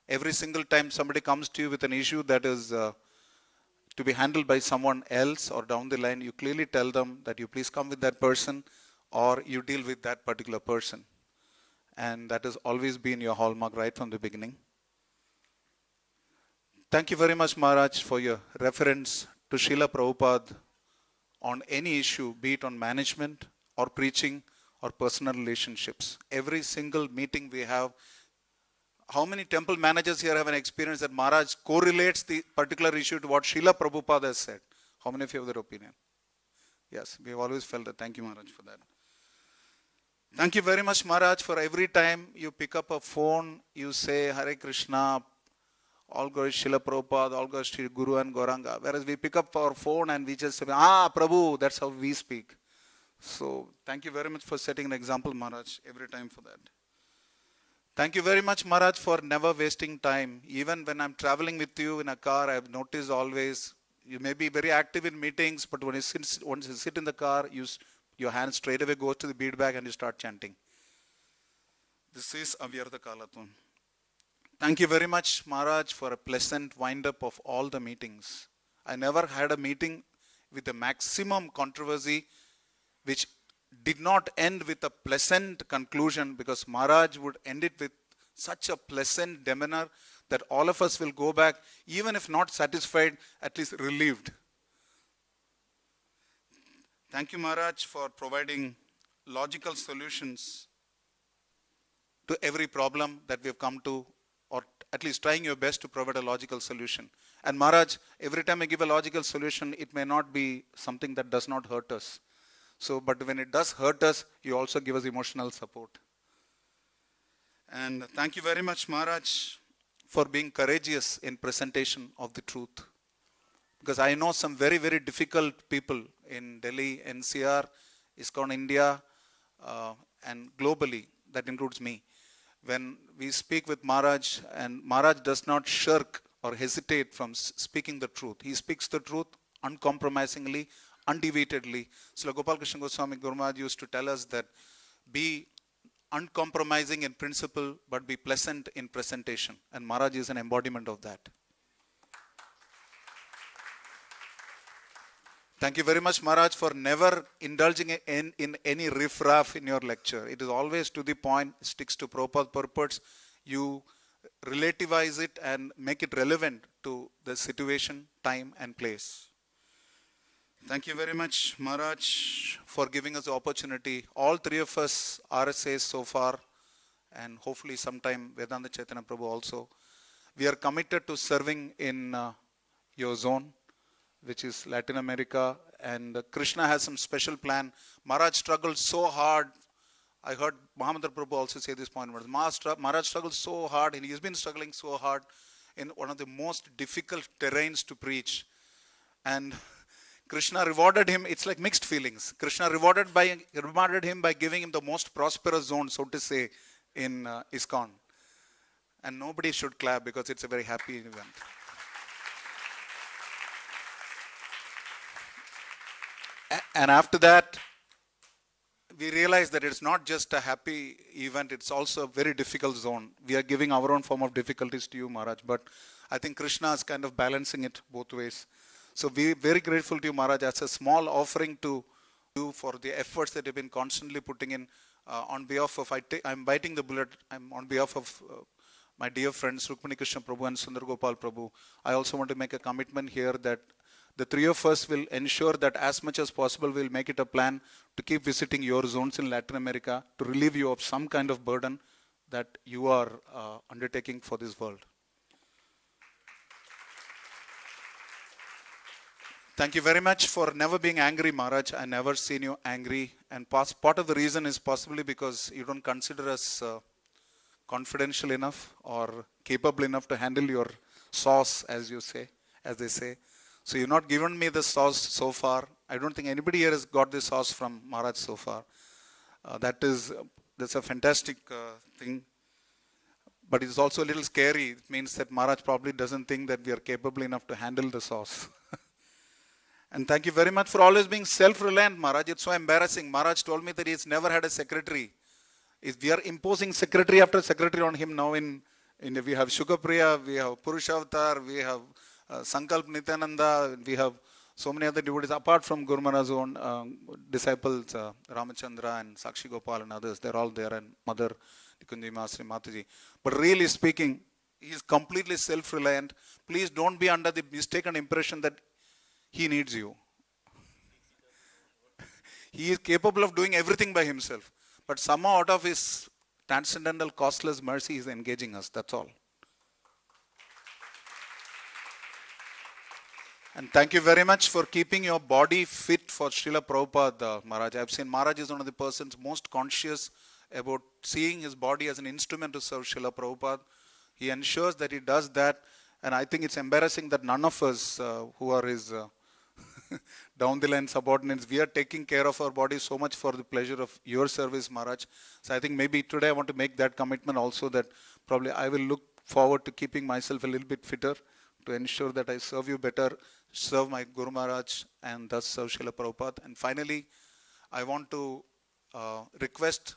Every single time somebody comes to you with an issue that is to be handled by someone else or down the line, you clearly tell them that you please come with that person or you deal with that particular person. And that has always been your hallmark right from the beginning. Thank you very much, Maharaj, for your reference to Srila Prabhupada on any issue, be it on management or preaching or personal relationships. Every single meeting we have, how many temple managers here have an experience that Maharaj correlates the particular issue to what Srila Prabhupada has said? How many of you have that opinion? Yes, we have always felt that. Thank you, Maharaj, for that. Thank you very much, Maharaj, for every time you pick up a phone, you say Hare Krishna, all glories Srila Prabhupada, all glories Sri Guru and Gauranga. Whereas we pick up our phone and we just say, Prabhu, that's how we speak. So thank you very much for setting an example, Maharaj, every time for that. Thank you very much, Maharaj, for never wasting time. Even when I'm traveling with you in a car, I've noticed always You may be very active in meetings, but when once you sit in the car, your hand straight away goes to the bead bag and you start chanting. This is Avyartha Kalatvam. Thank you very much, Maharaj, for a pleasant wind-up of all the meetings. I never had a meeting with a maximum controversy which did not end with a pleasant conclusion, because Maharaj would end it with such a pleasant demeanor that all of us will go back, even if not satisfied, at least relieved. Thank you, Maharaj, for providing logical solutions to every problem that we have come to, or at least trying your best to provide a logical solution. And Maharaj, every time I give a logical solution, it may not be something that does not hurt us. So, but when it does hurt us, you also give us emotional support. And thank you very much, Maharaj, for being courageous in presentation of the truth. Because I know some very, very difficult people in Delhi, NCR, ISKCON India, and globally, that includes me. When we speak with Maharaj, and Maharaj does not shirk or hesitate from speaking the truth. He speaks the truth uncompromisingly, undeviatedly. Srila Gopal Krishna Goswami Guru Maharaj used to tell us that be uncompromising in principle, but be pleasant in presentation. And Maharaj is an embodiment of that. Thank you very much, Maharaj, for never indulging in any riff-raff in your lecture. It is always to the point, sticks to Prabhupada's purpose. You relativize it and make it relevant to the situation, time and place. Thank you very much, Maharaj, for giving us the opportunity. All three of us RSAs so far, and hopefully sometime Vedanta Chaitanya Prabhu also. We are committed to serving in your zone, which is Latin America, and Krishna has some special plan. Maharaj struggled so hard. I heard Mahamudra Prabhu also say this point. Maharaj struggled so hard, and he's been struggling so hard in one of the most difficult terrains to preach. And Krishna rewarded him. It's like mixed feelings. Krishna rewarded him by giving him the most prosperous zone, so to say, in ISKCON. And nobody should clap because it's a very happy event. And after that, we realized that it's not just a happy event, it's also a very difficult zone. We are giving our own form of difficulties to you, Maharaj, but I think Krishna is kind of balancing it both ways. So we're very grateful to you, Maharaj, as a small offering to you for the efforts that you've been constantly putting in. On behalf of, I'm biting the bullet, I'm on behalf of my dear friends Rukmini Krishna Prabhu and Sundar Gopal Prabhu. I also want to make a commitment here that the three of us will ensure that as much as possible we'll make it a plan to keep visiting your zones in Latin America to relieve you of some kind of burden that you are undertaking for this world. Thank you very much for never being angry, Maharaj. I never seen you angry. And part of the reason is possibly because you don't consider us confidential enough or capable enough to handle your sauce, as they say. So you've not given me the sauce so far. I don't think anybody here has got this sauce from Maharaj so far. That's a fantastic thing. But it's also a little scary. It means that Maharaj probably doesn't think that we are capable enough to handle the sauce. And thank you very much for always being self-reliant, Maharaj. It's so embarrassing. Maharaj told me that he's never had a secretary. We are imposing secretary after secretary on him now. We have Shukapriya, we have Purushavatar, we have Sankalp Nityananda, we have so many other devotees apart from Guru Maharaj's own disciples, Ramachandra and Sakshi Gopal and others. They're all there, and Mother Nikunji Masri Mataji. But really speaking, he is completely self-reliant. Please don't be under the mistaken impression that he needs you. He is capable of doing everything by himself. But somehow out of his transcendental, costless mercy, he is engaging us. That's all. And thank you very much for keeping your body fit for Srila Prabhupada, Maharaj. I've seen Maharaj is one of the persons most conscious about seeing his body as an instrument to serve Srila Prabhupada. He ensures that he does that. And I think it's embarrassing that none of us who are his down the line subordinates, we are taking care of our bodies so much for the pleasure of your service, Maharaj. So I think maybe today I want to make that commitment also, that probably I will look forward to keeping myself a little bit fitter to ensure that I serve you better, serve my Guru Maharaj and thus serve Srila Prabhupada. And finally, I want to request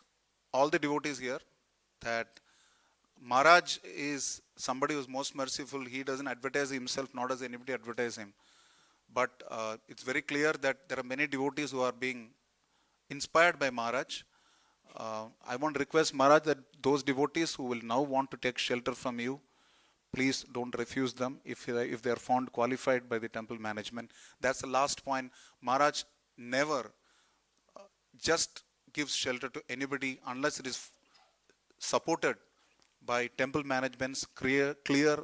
all the devotees here that Maharaj is somebody who is most merciful. He doesn't advertise himself, nor does anybody advertise him. But it's very clear that there are many devotees who are being inspired by Maharaj. I want to request Maharaj that those devotees who will now want to take shelter from you, please don't refuse them if they are found qualified by the temple management. That's the last point. Maharaj never just gives shelter to anybody unless it is supported by temple management's clear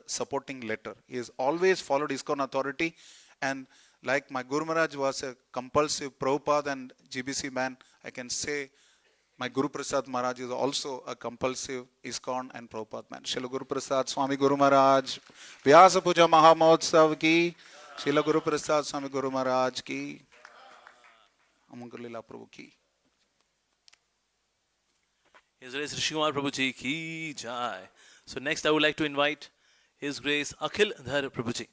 supporting letter. He has always followed ISKCON authority, and like my Guru Maharaj was a compulsive Prabhupada and GBC man, I can say my Guru Prasad Maharaj is also a compulsive ISKCON and Prabhupada man. Srila Guru Prasad Swami Guru Maharaj, Vyasa Puja Mahamahotsav ki, Srila Guru Prasad Swami Guru Maharaj ki, Amangal Leela Prabhu ki.
His Grace Rishi Kumar Prabhuji ki jai. So next I would like to invite His Grace Akhil Dhar Prabhuji.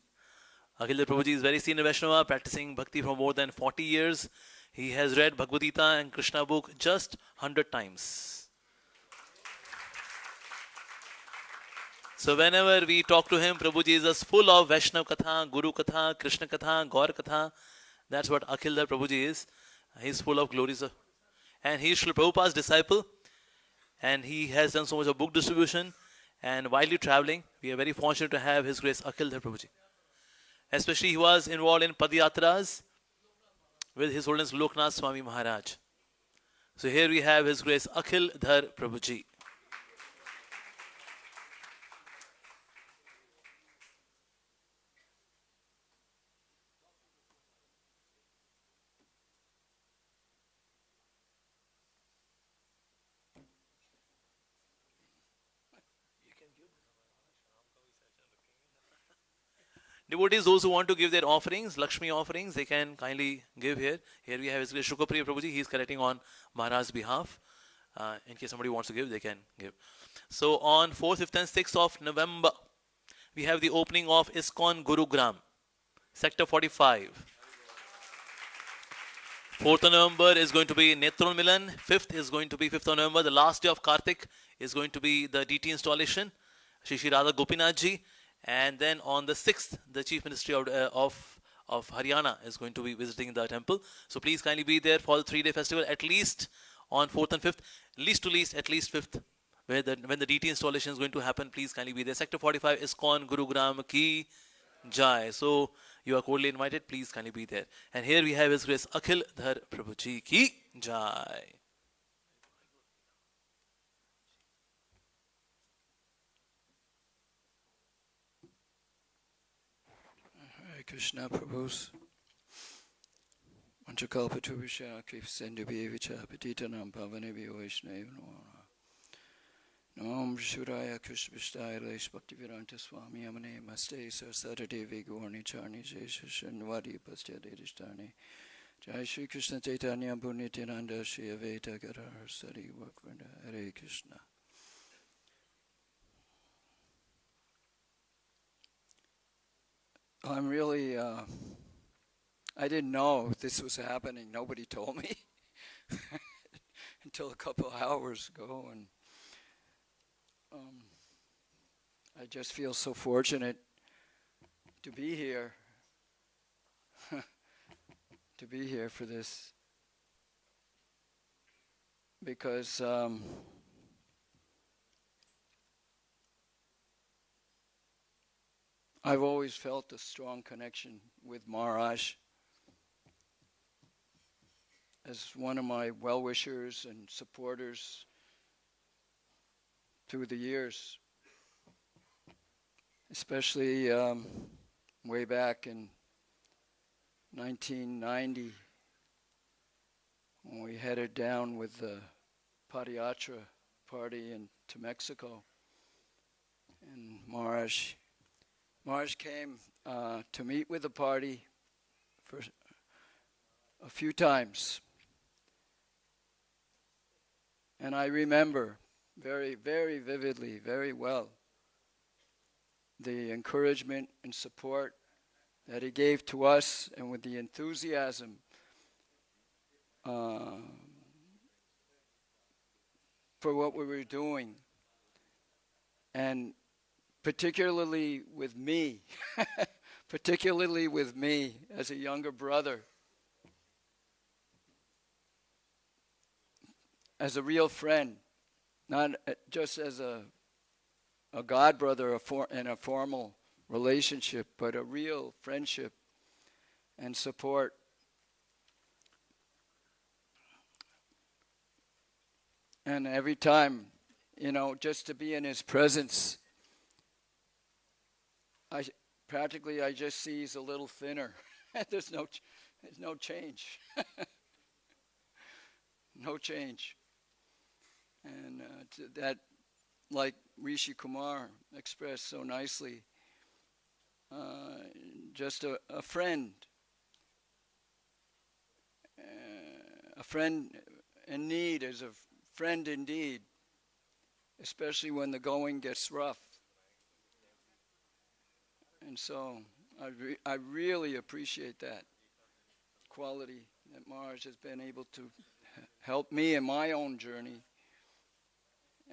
Akhil Dhar Prabhuji is very senior Vaishnava, practicing bhakti for more than 40 years. He has read Bhagavad Gita and Krishna book just 100 times. So whenever we talk to him, Prabhuji is just full of Vaishnav Katha, Guru Katha, Krishna Katha, Gaur Katha. That's what Akhil Dhar Prabhuji is. He's full of glories. And he is Srila Prabhupada's disciple. And he has done so much of book distribution and widely traveling. We are very fortunate to have His Grace Akhil Dhar Prabhuji. Especially he was involved in Padyatras with His Holiness Loknath Swami Maharaj. So here we have His Grace Akhil Dhar Prabhuji. Devotees, those who want to give their offerings, Lakshmi offerings, they can kindly give here. Here we have His Grace Shukapriya Prabhuji. He is collecting on Maharaj's behalf. In case somebody wants to give, they can give. So on 4th, 5th and 6th of November, we have the opening of ISKCON Gurugram, Sector 45. 4th of November is going to be Netron Milan. 5th is going to be 5th of November. The last day of Kartik is going to be the DT installation, Shri Radha Gopinath Ji. And then on the 6th, the Chief Ministry of Haryana is going to be visiting the temple. So please kindly be there for the 3-day festival, at least on 4th and 5th, least to least, at least 5th, when the DT installation is going to happen. Please kindly be there. Sector 45, ISKCON Gurugram ki jai. So you are cordially invited. Please kindly be there. And here we have His Grace Akhil Dhar Prabhuji ki jai.
Krishna Prabhus Vanchakalpaturvisha Kripsendabhyevicha Patitanam Pavanebhyo Vaishnava Nam Shuraya Krishvistaya Lesh Bhaktivedanta Swami Amane Maste Sarsadevi Gaurni Charni Jeshanwadi Pastyadedishtani Jai Shri Krishna Chaitanya Bhunityananda Shri Aveta Gadar Sari Vakvanda Hare Krishna. I'm really, I didn't know this was happening. Nobody told me until a couple of hours ago. And I just feel so fortunate to be here, to be here for this. Because I've always felt a strong connection with Maharaj as one of my well-wishers and supporters through the years, especially way back in 1990 when we headed down with the Padayatra party to Mexico, and Maharaj came to meet with the party for a few times. And I remember very, very vividly, very well, the encouragement and support that he gave to us, and with the enthusiasm for what we were doing, and particularly with me, particularly with me as a younger brother, as a real friend, not just as a god brother in a formal relationship, but a real friendship and support. And every time, just to be in his presence, I just see he's a little thinner. There's no change. No change. And that, like Rishi Kumar expressed so nicely, just a friend in need is a friend indeed, especially when the going gets rough. And so I really appreciate that quality that Maharaj has been able to help me in my own journey,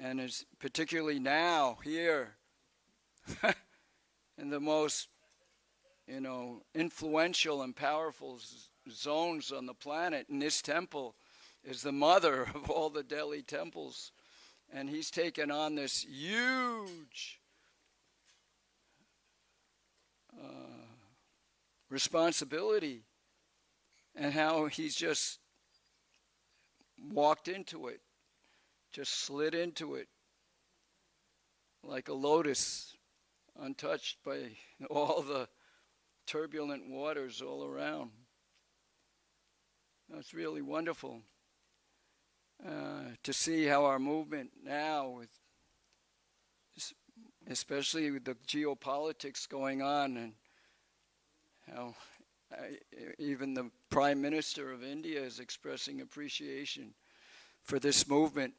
and is particularly now here in the most influential and powerful zones on the planet. In this temple is the mother of all the Delhi temples, and he's taken on this huge responsibility, and how he's just walked into it, just slid into it like a lotus, untouched by all the turbulent waters all around. It's really wonderful to see how our movement now, especially with the geopolitics going on, and how even the Prime Minister of India is expressing appreciation for this movement,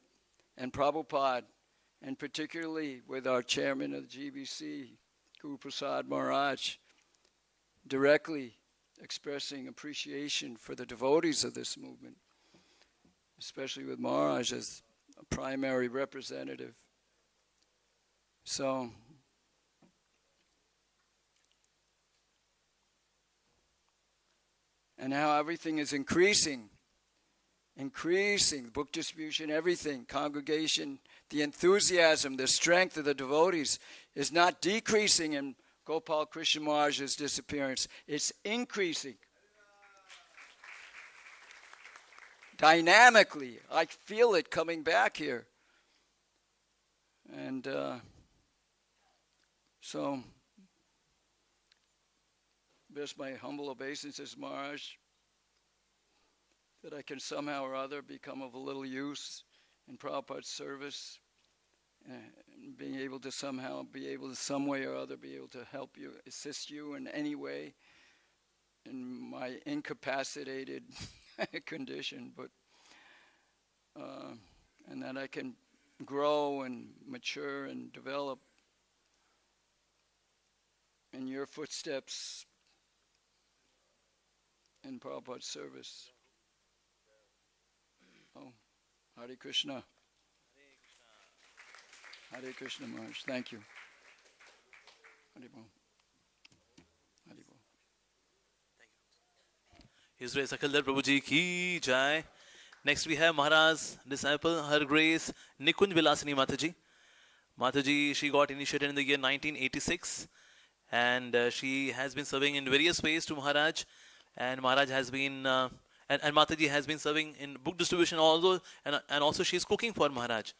and Prabhupada, and particularly with our chairman of the GBC, Guru Prasad Maharaj, directly expressing appreciation for the devotees of this movement, especially with Maharaj as a primary representative. So, and how everything is increasing, book distribution, everything, congregation, the enthusiasm, the strength of the devotees is not decreasing in Gopal Krishna Maharaj's disappearance, it's increasing. Dynamically, I feel it coming back here. And so, just my humble obeisances, Maharaj, that I can somehow or other become of a little use in Prabhupada's service, and being able to some way or other, be able to help you, assist you in any way in my incapacitated condition, but and that I can grow and mature and develop in your footsteps in Prabhupada's service. Oh, Hare Krishna. Hare Krishna Maharaj. Thank you. Hare Bol. Hare Bol.
His Grace Akhildar Prabhuji ki jai. Next we have Maharaj's disciple, Her Grace Nikunj Vilasini Mataji. Mataji, she got initiated in the year 1986, and she has been serving in various ways to Maharaj, and Maharaj has been and Mataji has been serving in book distribution also, and also she is cooking for Maharaj.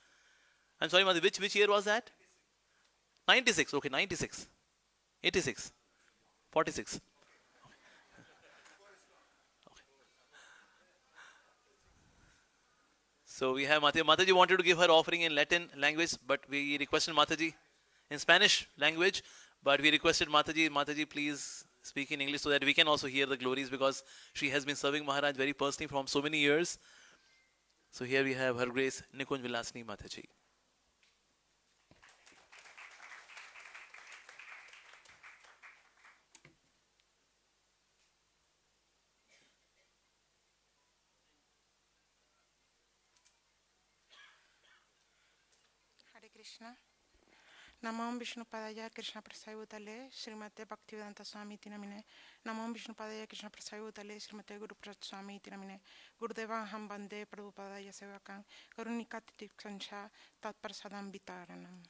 I'm sorry, Mataji, which year was that? 96, okay, 96, 86, 46. So we have Mataji. Mataji wanted to give her offering in Latin language, but we requested Mataji in Spanish language, but we requested Mataji, please speak in English so that we can also hear the glories, because she has been serving Maharaj very personally from so many years. So here we have Her Grace Nikunj Vilasini Mataji.
Krishna. Namam Vishnu Padaya Krishna Prasad Srimate Bhaktivedanta Swami Tinamine. Namam Vishnu Padaya Krishna Prasad Srimate Guru Prasad Swami Tinamine. Gurudeva Ham Bande Prabhupada Sevakan Karunikati Sancha Tat Prasadam Vitaranam.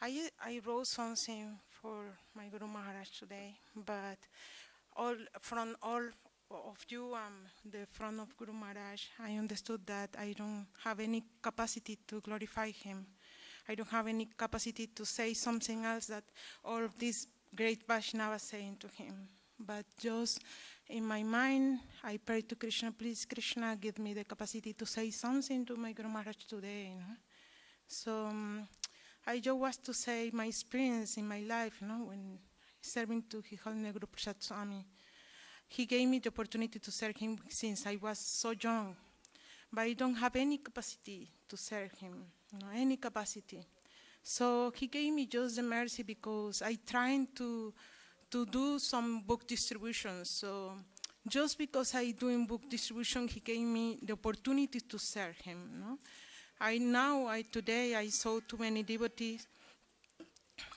I wrote something for my Guru Maharaj today, but from all of you, the front of Guru Maharaj, I understood that I don't have any capacity to glorify him. I don't have any capacity to say something else that all of these great Vaishnavas saying to him. But just in my mind, I pray to Krishna, please Krishna, give me the capacity to say something to my Guru Maharaj today. You know? So I just want to say my experience in my life, you know, when serving to His Holiness Guru Prasad Swami. He gave me the opportunity to serve him since I was so young, but I don't have any capacity to serve him, any capacity. So he gave me just the mercy because I tried to do some book distribution. So just because I doing book distribution, he gave me the opportunity to serve him. Today I saw too many devotees.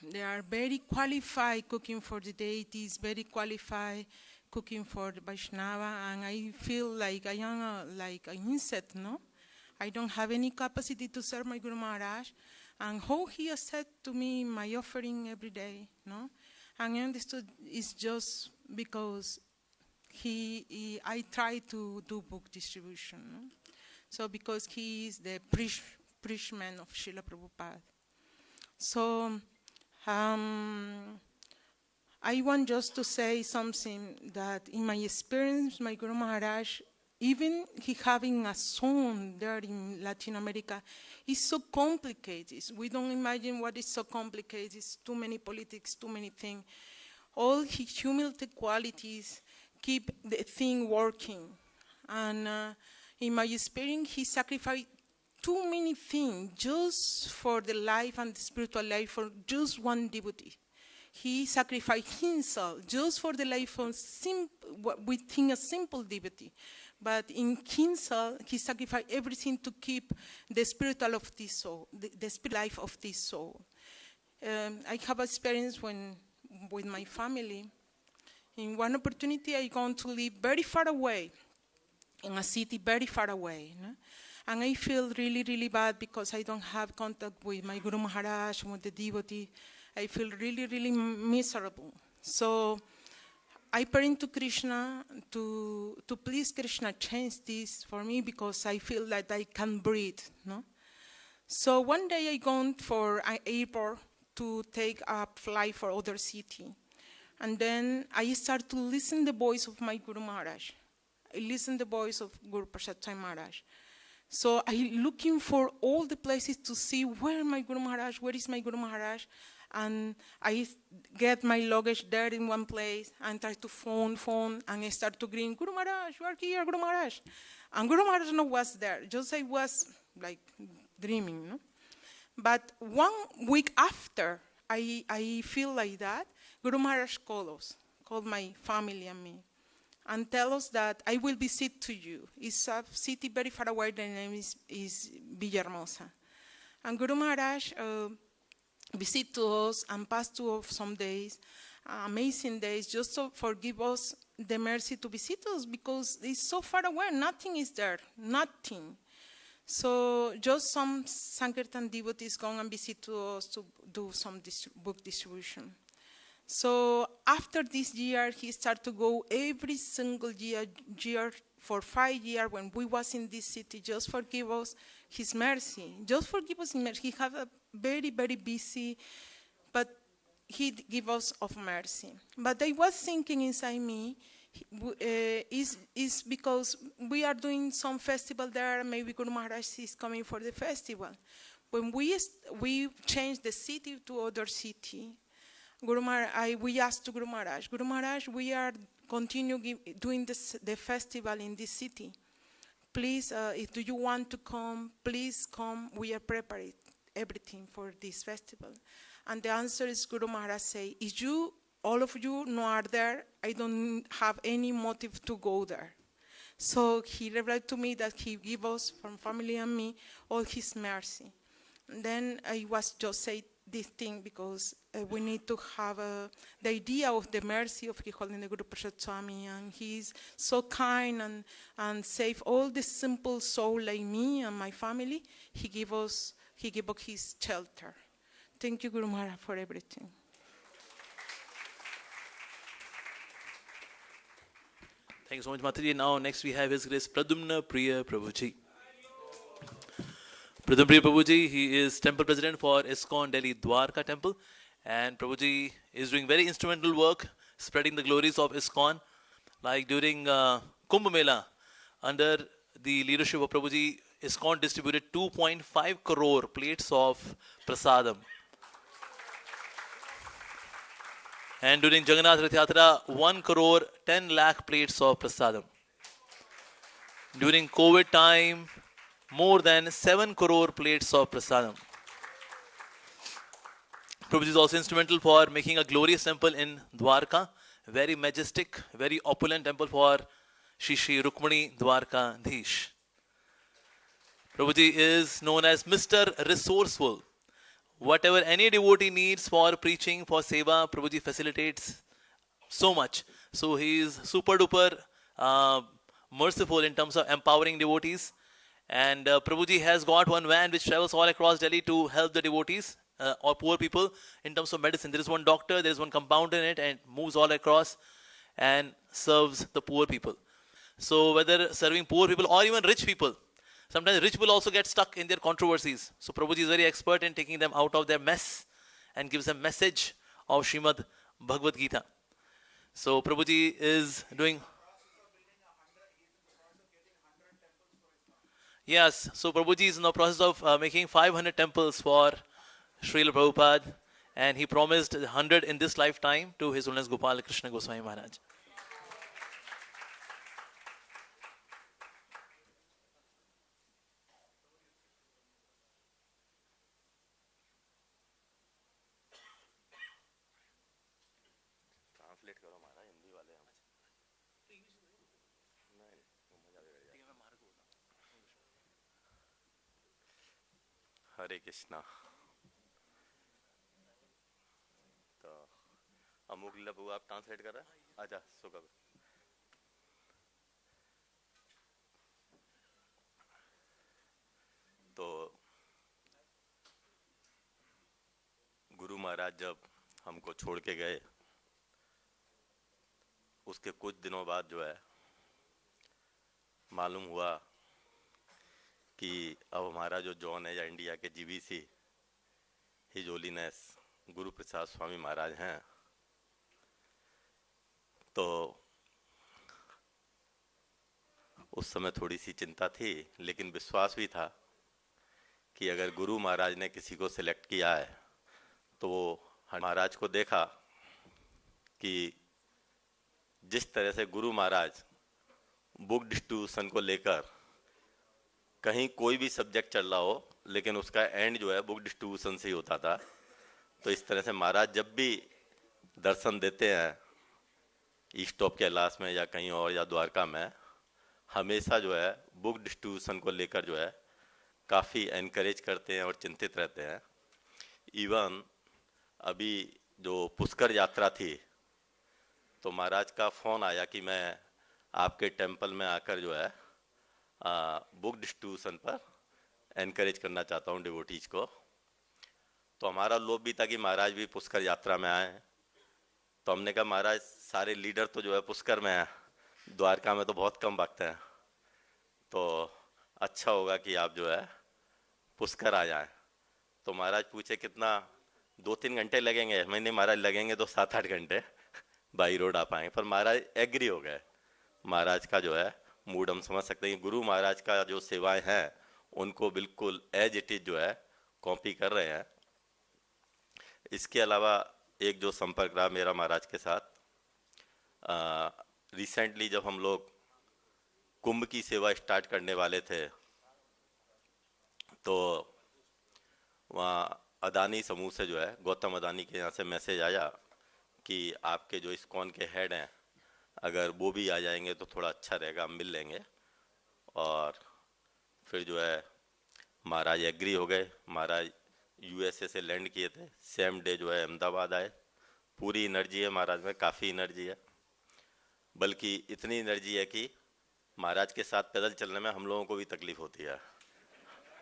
They are very qualified cooking for the deities, very qualified cooking for the Vaishnava, and I feel like I am like an insect, no? I don't have any capacity to serve my Guru Maharaj, and how he has said to me my offering every day, no? And I understood it's just because I try to do book distribution, no? So because he is the preachman of Srila Prabhupada. So I want just to say something that in my experience, my Guru Maharaj, even he having a son there in Latin America, is so complicated. We don't imagine what is so complicated. It's too many politics, too many things. All his humility qualities keep the thing working. And in my experience, he sacrificed too many things just for the life and the spiritual life for just one devotee. He sacrificed himself just for the life of within a simple devotee. But in himself, he sacrificed everything to keep the spiritual of this soul, the spirit life of this soul. I have experience with my family. In one opportunity, I gone to live very far away, in a city very far away. No? And I feel really, really bad because I don't have contact with my Guru Maharaj, with the devotee. I feel really, really miserable. So I pray to Krishna to please Krishna change this for me because I feel that I can breathe. No? So one day I gone for an airport to take a flight for other city. And then I start to listen the voice of my Guru Maharaj. I listen the voice of Guru Prasad Swami Maharaj. So I looking for all the places to see where is my Guru Maharaj, and I get my luggage there in one place and try to phone, and I start to grin, Guru Maharaj, you are here, Guru Maharaj. And Guru Maharaj was there, just I was like dreaming. No? But 1 week after I feel like that, Guru Maharaj called my family and me, and tell us that I will visit to you. It's a city very far away, the name is Villahermosa. And Guru Maharaj visit to us and pass to us some days, amazing days, just to forgive us the mercy to visit us because it's so far away, nothing is there, nothing. So just some Sankirtan devotees go and visit to us to do some book distribution. So after this year, he started to go every single year for 5 years when we was in this city, just forgive us his mercy. Just forgive us his mercy. He had a very, very busy, but he give us of mercy. But I was thinking inside me, is because we are doing some festival there, maybe Guru Maharaj is coming for the festival. When we changed the city to other city, we asked to Guru Maharaj, we are continue doing the festival in this city. Please, if you want to come, please come. We are preparing everything for this festival. And the answer is Guru Maharaj say, if all of you are there, I don't have any motive to go there. So he replied to me that he give us, from family and me, all his mercy. Then I was just say this thing because we need to have the idea of the mercy of His Holiness Guru Prasad Swami, and he's so kind and save all the simple soul like me and my family. He gave us his shelter. Thank you, Guru Maharaj, for everything.
Thank you so much, Mataji. Now, next we have His Grace Pradumna Priya Prabhuji. Pradumna Priya Prabhuji, he is temple president for ISKCON Delhi Dwarka Temple, and Prabhuji is doing very instrumental work, spreading the glories of ISKCON. Like during Kumbh Mela, under the leadership of Prabhuji, ISKCON distributed 2.5 crore plates of prasadam. And during Jagannath Rath Yatra, 1 crore 10 lakh plates of prasadam. During COVID time, more than 7 crore plates of prasadam. Prabhuji is also instrumental for making a glorious temple in Dwarka, very majestic, very opulent temple for Shri Rukmani Dwarka Dhish. Prabhuji is known as Mr. Resourceful. Whatever any devotee needs for preaching, for seva, Prabhuji facilitates so much. So he is super duper merciful in terms of empowering devotees. And Prabhuji has got one van which travels all across Delhi to help the devotees or poor people in terms of medicine. There is one doctor, there is one compounder in it, and moves all across and serves the poor people. So whether serving poor people or even rich people, sometimes rich people also get stuck in their controversies. So Prabhuji is very expert in taking them out of their mess and gives them message of Srimad Bhagavad Gita. So Prabhuji is doing... Yes, so Prabhuji is in the process of making 500 temples for Srila Prabhupada, and he promised 100 in this lifetime to His Holiness Gopal Krishna Goswami Maharaj.
हरे कृष्णा। तो अमुक लीला बबू आप translate कर रहे हैं? अच्छा सुखा। तो गुरु महाराज जब हमको छोड़ के गए, उसके कुछ दिनों बाद जो है मालूम हुआ कि अब हमारा जो जॉन है या इंडिया के GBC his holiness Guru Prasad Swami Maharaj हैं। तो उस समय थोड़ी सी चिंता थी, लेकिन विश्वास भी था कि अगर गुरु महाराज ने किसी को सिलेक्ट किया है तो वो महाराज को देखा कि जिस तरह से गुरु महाराज बुक डिस्ट्रीब्यूशन को लेकर कहीं कोई भी सब्जेक्ट चल रहा हो, लेकिन उसका एंड जो है बुक डिस्ट्रीब्यूशन से ही होता था। तो इस तरह से महाराज जब भी दर्शन देते हैं ईस्ट ऑफ कैलाश में या कहीं और या द्वारका में, हमेशा जो है बुक डिस्ट्रीब्यूशन को लेकर जो है काफ़ी एनकरेज करते हैं और चिंतित रहते हैं। इवन अभी जो पुष्कर यात्रा थी तो महाराज का फ़ोन आया कि मैं आपके टेंपल में आकर जो है बुक डिस्ट्रीब्यूशन पर एनकरेज करना चाहता हूँ डिवोटीज को। तो हमारा लोभ भी था कि महाराज भी पुष्कर यात्रा में आए। तो हमने कहा महाराज सारे लीडर तो जो है पुष्कर में हैं, द्वारका में तो बहुत कम वक्त हैं, तो अच्छा होगा कि आप जो है पुष्कर आ जाएं। तो महाराज पूछे कितना, 2-3 घंटे लगेंगे? मैंने महाराज लगेंगे तो 7-8 घंटे बाई रोड आ पाएंगे। पर महाराज एग्री हो गए। महाराज का जो है मूड हम समझ सकते हैं कि गुरु महाराज का जो सेवाएं हैं उनको बिल्कुल एज इट इज जो है कॉपी कर रहे हैं। इसके अलावा एक जो संपर्क रहा मेरा महाराज के साथ, रिसेंटली जब हम लोग कुंभ की सेवा स्टार्ट करने वाले थे तो वहाँ अदानी समूह से जो है गौतम अदानी के यहाँ से मैसेज आया कि आपके जो इस्कॉन के हेड हैं अगर वो भी आ जाएंगे तो थोड़ा अच्छा रहेगा, हम मिल लेंगे। और फिर जो है
महाराज एग्री हो गए। महाराज यूएसए से लैंड किए थे, सेम डे जो है अहमदाबाद आए। पूरी एनर्जी है महाराज में, काफ़ी एनर्जी है, बल्कि इतनी एनर्जी है कि महाराज के साथ पैदल चलने में हम लोगों को भी तकलीफ होती है।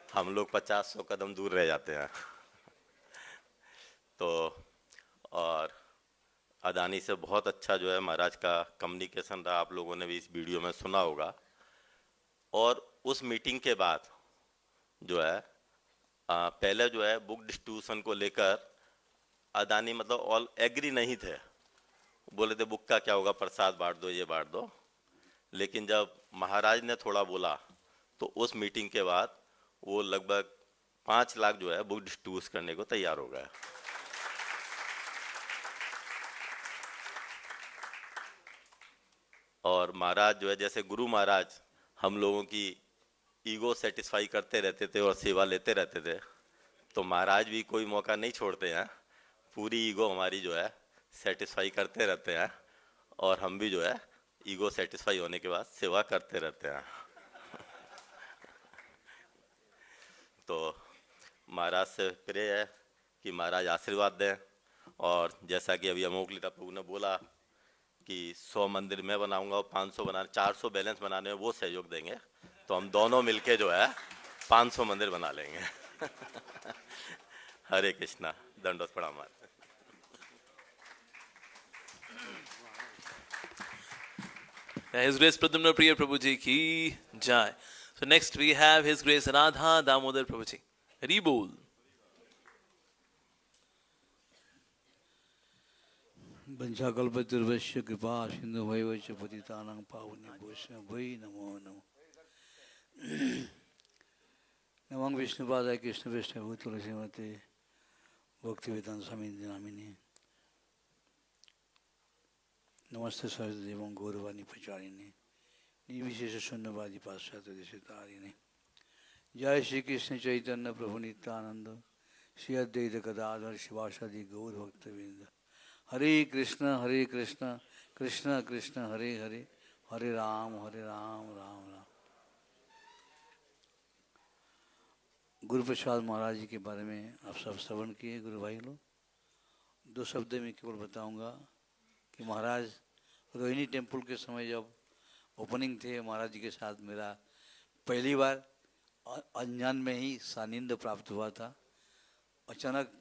हम लोग 50-100 कदम दूर रह जाते हैं। तो और अदानी से बहुत अच्छा जो है महाराज का कम्युनिकेशन रहा, आप लोगों ने भी इस वीडियो में सुना होगा। और उस मीटिंग के बाद जो है पहले जो है बुक डिस्ट्रीब्यूशन को लेकर अदानी मतलब ऑल एग्री नहीं थे, बोले थे बुक का क्या होगा, प्रसाद बांट दो, ये बांट दो। लेकिन जब महाराज ने थोड़ा बोला तो उस मीटिंग के बाद वो लगभग 5 लाख जो है बुक डिस्ट्रीब्यूट करने को तैयार हो गया। और महाराज जो है, जैसे गुरु महाराज हम लोगों की ईगो सेटिस्फाई करते रहते थे और सेवा लेते रहते थे, तो महाराज भी कोई मौका नहीं छोड़ते हैं, पूरी ईगो हमारी जो है सेटिस्फाई करते रहते हैं, और हम भी जो है ईगो सेटिस्फाई होने के बाद सेवा करते रहते हैं। तो महाराज से प्रे है कि महाराज आशीर्वाद दें। और जैसा कि अभी अमोक लीला प्रभु ने बोला कि 100 मंदिर मैं बनाऊंगा और 500 बनाने 400 बैलेंस बनाने में वो सहयोग देंगे, तो हम दोनों मिलके जो है 500 मंदिर बना लेंगे। हरे कृष्णा, दंडवत प्रणाम।
His Grace Pradumna Priya Prabhuji ki jai. So next we have His Grace Radha Damodar Prabhuji. Hari Bol.
वंशाकल्पतरुर्वश्य कृपा सिंधु भैवच पतितानां पावनेभ्यो वै नमो नमः। नमः विष्णुपादाय कृष्णपृष्ठाय तुलसीमते भक्तिवेदांत स्वामी नामिने नमस्ते सरस्वतीदेवं गौरवाणी प्रचारिणे निर्विशेष शून्यवादी पाश्चात्य देशतारिणे। जय श्री कृष्ण चैतन्य प्रभु नित्यानंद श्री अद्वैत गदाधर शिवासादि गौर भक्तवृंद। हरे कृष्ण कृष्ण कृष्ण हरे हरे, हरे राम राम राम। गुरु प्रसाद महाराज जी के बारे में आप सब श्रवण किए गुरु भाई लोग। 2 शब्द में केवल बताऊंगा कि महाराज रोहिणी टेम्पल के समय जब ओपनिंग थे, महाराज जी के साथ मेरा पहली बार अनजान में ही सानिध्य प्राप्त हुआ था। अचानक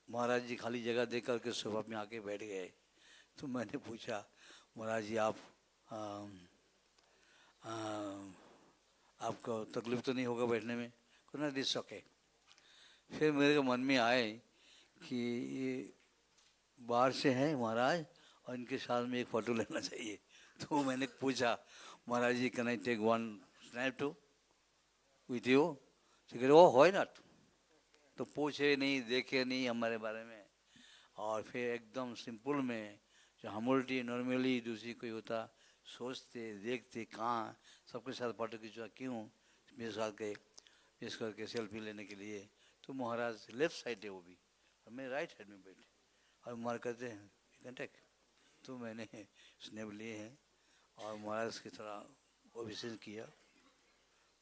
महाराज जी खाली जगह देख करके सोफा में आके बैठ गए, तो मैंने पूछा महाराज जी आपको तकलीफ तो नहीं होगा बैठने में? कहना दिस ओके। फिर मेरे मन में आए कि ये बाहर से हैं महाराज और इनके साथ में एक फ़ोटो लेना चाहिए। तो मैंने पूछा Maharaj ji can I take one snap too with you? तो कह रहे ओ व्हाई नॉट। तो पूछे नहीं, देखे नहीं हमारे बारे में, और फिर एकदम सिंपल में जो हम्बलिटी नॉर्मली दूसरी कोई होता सोचते देखते कहाँ सबके साथ फोटो खिंचवा क्यों मेरे साथ गए इस करके सेल्फी लेने के लिए। तो महाराज लेफ्ट साइड है वो भी और मैं राइट साइड में बैठे और महाराज कहते हैं यू कैन टेक। तो मैंने स्नैप लिए हैं और महाराज की तरह अभिषेक किया,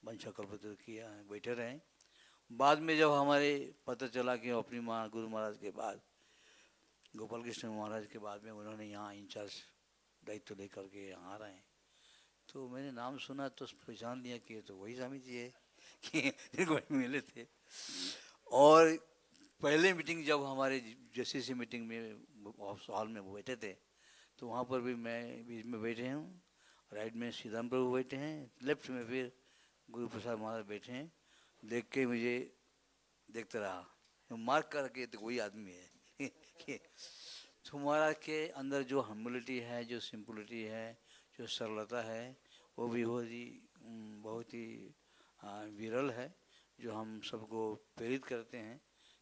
वंशाकल्पतरु किया, बैठे रहे। बाद में जब हमारे पता चला कि अपनी माँ गुरु महाराज के बाद गोपाल कृष्ण महाराज के बाद में उन्होंने यहाँ इंचार्ज दायित्व लेकर के यहाँ आ रहे हैं, तो मैंने नाम सुना तो पहचान लिया कि तो वही स्वामी जी है कि जिनको मिले थे। और पहले मीटिंग जब हमारे जैसी सी मीटिंग में हॉल में बैठे थे तो वहाँ पर भी मैं बीच में बैठे हूँ, राइट में सीधाम प्रभु बैठे हैं, लेफ्ट में फिर गुरु प्रसाद महाराज बैठे हैं। देख के मुझे देखता रहा, मार्क करके तो वही आदमी है। तो महाराज के अंदर जो हम्बलिटी है, जो सिंपलिटी है, जो सरलता है, वो भी बहुत ही विरल है, जो हम सबको प्रेरित करते हैं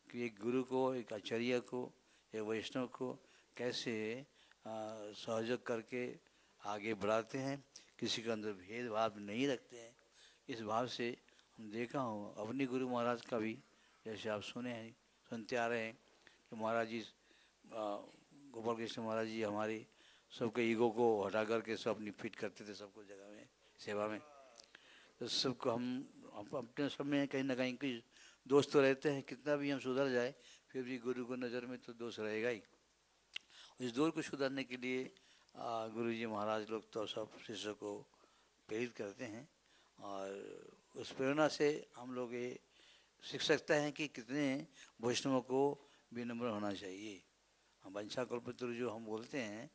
कि एक गुरु को, एक आचार्य को, एक वैष्णव को कैसे सहयोग करके आगे बढ़ाते हैं, किसी के अंदर भेदभाव नहीं रखते हैं। इस भाव से हम देखा हूँ अपनी गुरु महाराज का भी, जैसे आप सुनते आ रहे हैं कि महाराज जी गोपाल कृष्ण महाराज जी हमारी सबके ईगो को हटा करके सब अपनी फिट करते थे सबको जगह में सेवा में। तो सबको हम अपने सब में कहीं ना कहीं कुछ दोस्त तो रहते हैं, कितना भी हम सुधर जाए फिर भी गुरु को नज़र में तो दोष रहेगा ही। इस दौर को सुधारने के लिए गुरु जी महाराज लोग तो सब शिष्यों को प्रेरित करते हैं, और उस प्रेरणा से हम लोग ये सीख सकते हैं कि कितने वैष्णवों को विनम्र होना चाहिए। हम वंशा कल्पतरु जो हम बोलते हैं,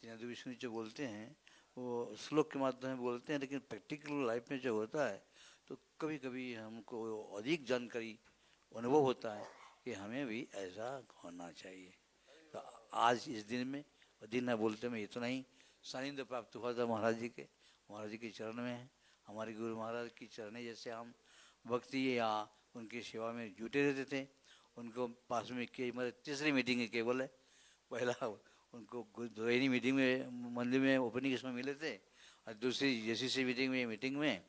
तीनादि विष्णु जो बोलते हैं, वो श्लोक के माध्यम में बोलते हैं, लेकिन प्रैक्टिकल लाइफ में जो होता है तो कभी कभी हमको अधिक जानकारी अनुभव होता है कि हमें भी ऐसा होना चाहिए। तो आज इस दिन में दिन न बोलते में इतना ही सानिध्य प्राप्त हुआ था महाराज जी के चरण में है। हमारे गुरु महाराज की चरणें जैसे हम भक्ति या उनकी सेवा में जुटे रहते थे। उनको पास में के हमारे तीसरी मीटिंग है केवल है, पहला उनको रोहिणी मीटिंग में मंदिर में ओपनिंग इसमें मिले थे, और दूसरी जैसी मीटिंग में,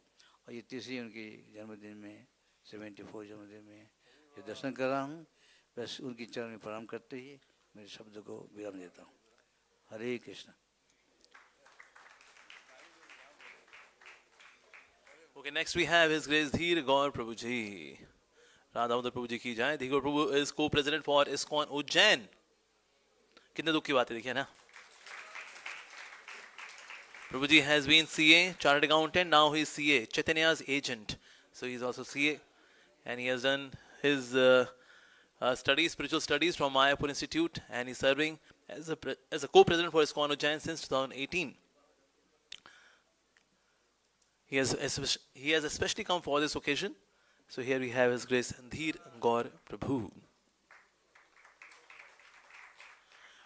और ये तीसरी उनकी जन्मदिन में 74 जन्मदिन में ये दर्शन कर रहा हूँ। बस उनकी चरण में प्रणाम करते ही मेरे शब्द को विराम देता हूँ। हरे Krishna.
Okay, next we have His Grace Dheer Gaur Prabhu Ji. Radha Damodar Prabhu Ji की जाए। Dheer Gaur Prabhu is co-president for ISKCON Ujjain. कितने दुख की बात है, देखिए ना। Prabhu Ji has been CA, chartered accountant. Now he is CA, Chaitanya's agent. So he is also CA, and he has done his studies, spiritual studies from Mayapur Institute, and he is serving as a co-president for ISKCON Ujjain since 2018. He has especially come for this occasion. So here we have His Grace Dheer Gaur Prabhu.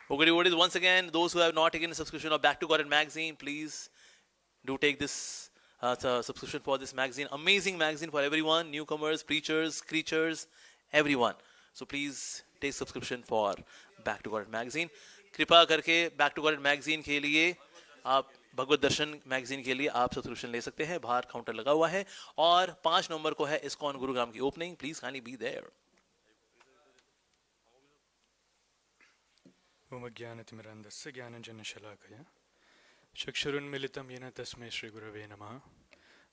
Okay, devotees, once again, those who have not taken a subscription of Back to God magazine, please do take this subscription for this magazine. Amazing magazine for everyone, newcomers, preachers, creatures, everyone. So please take subscription for Back to God magazine. कृपा करके Back to God magazine के लिए आप भगवत दर्शन magazine के लिए आप subscription ले सकते हैं। बाहर काउंटर लगा हुआ है, और 5 नवंबर को है इस्कॉन गुरुग्राम की opening. Please kindly be there.
ओम ज्ञानतिमिरान्धस्य ज्ञानञ्जनशलाकया चक्षुरुन्मिलितं येन तस्मै श्रीगुरवे नमः।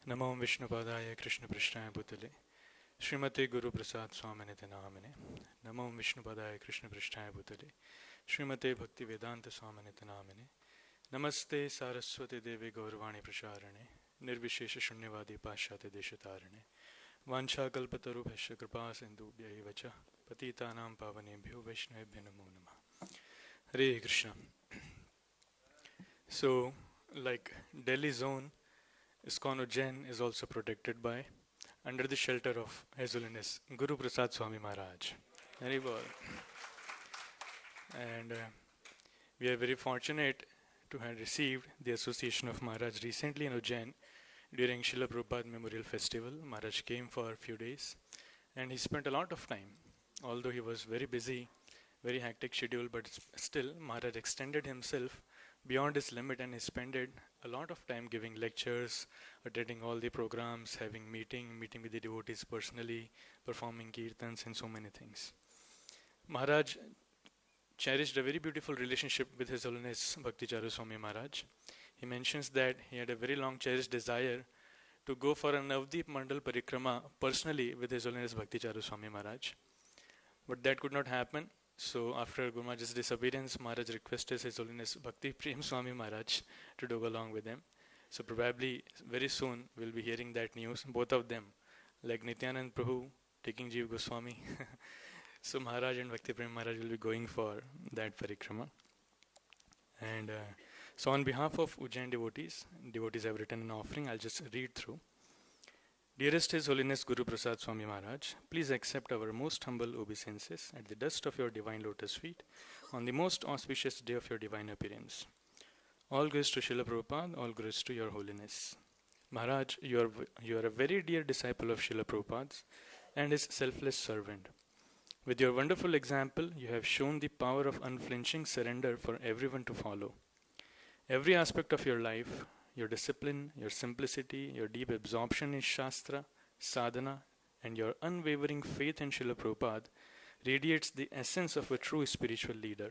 नमो विष्णुपादाय कृष्णपृष्ठाय भूतले श्रीमते गुरुप्रसाद स्वामिनिति नामिने। नमो विष्णुपादाय कृष्णपृष्ठाय भूतले श्रीमते भक्तिवेदांत स्वामिनिति नामिने। नमस्ते सारस्वती देवी गौरवाणी प्रचारणे निर्विशेष शून्यवादी पाश्चात्य देशतारणे। वाञ्छाकल्पतरुभ्यश्च कृपा सिन्धुभ्यैव च पतितानां पावनेभ्यो वैष्णवेभ्यो नमो नमः। Hare Krishna. So, like Delhi zone, ISKCON Ujjain is also protected by, under the shelter of His Holiness Guru Prasad Swami Maharaj. Very well. And we are very fortunate to have received the association of Maharaj recently in Ujjain during Srila Prabhupada Memorial Festival. Maharaj came for a few days, and he spent a lot of time. Although he was very busy, very hectic schedule, but still Maharaj extended himself beyond his limit, and he spent a lot of time giving lectures, attending all the programs, having meeting with the devotees personally, performing kirtans and so many things. Maharaj cherished a very beautiful relationship with His Holiness Bhakticharu Swami Maharaj. He mentions that he had a very long cherished desire to go for a Navdeep Mandal Parikrama personally with His Holiness Bhakticharu Swami Maharaj. But that could not happen. So after Guru Maharaj's disappearance, Maharaj requested His Holiness Bhakti Prem Swami Maharaj to go along with him. So probably very soon we'll be hearing that news, both of them, like Nityanand Prabhu taking Jeev Goswami. So Maharaj and Bhakti Prem Maharaj will be going for that parikrama. And so on behalf of Ujjain devotees have written an offering. I'll just read through. Dearest His Holiness Guru Prasad Swami Maharaj, please accept our most humble obeisances at the dust of your divine lotus feet on the most auspicious day of your divine appearance. All glories to Srila Prabhupada, all glories to your holiness. Maharaj, you are a very dear disciple of Srila Prabhupada's and his selfless servant. With your wonderful example, you have shown the power of unflinching surrender for everyone to follow. Every aspect of your life, your discipline, your simplicity, your deep absorption in Shastra, sadhana, and your unwavering faith in Srila Prabhupada radiates the essence of a true spiritual leader.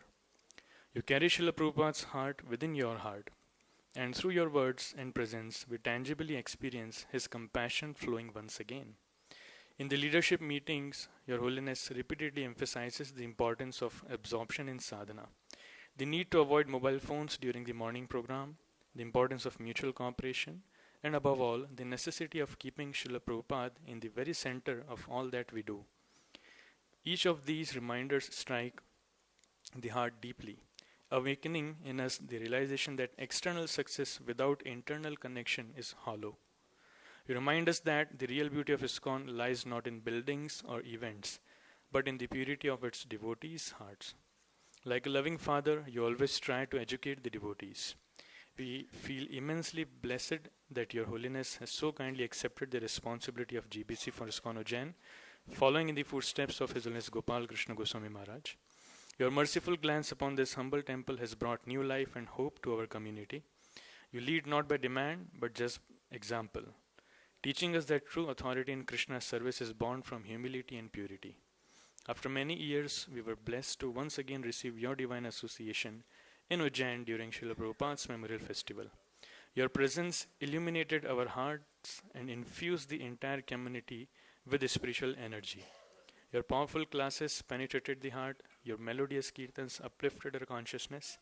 You carry Srila Prabhupada's heart within your heart. And through your words and presence, we tangibly experience His compassion flowing once again. In the leadership meetings, Your Holiness repeatedly emphasizes the importance of absorption in sadhana, the need to avoid mobile phones during the morning program, the importance of mutual cooperation, and above all, the necessity of keeping Srila Prabhupada in the very center of all that we do. Each of these reminders strike the heart deeply, awakening in us the realization that external success without internal connection is hollow. You remind us that the real beauty of ISKCON lies not in buildings or events, but in the purity of its devotees' hearts. Like a loving father, you always try to educate the devotees. We feel immensely blessed that Your Holiness has so kindly accepted the responsibility of GBC for ISKCON Ujjain, following in the footsteps of His Holiness Gopal Krishna Goswami Maharaj. Your merciful glance upon this humble temple has brought new life and hope to our community. You lead not by demand, but just example, teaching us that true authority in Krishna's service is born from humility and purity. After many years, we were blessed to once again receive Your divine association in Ujjain during Srila Prabhupada's Memorial Festival. Your presence illuminated our hearts and infused the entire community with spiritual energy. Your powerful classes penetrated the heart, Your melodious kirtans uplifted our consciousness,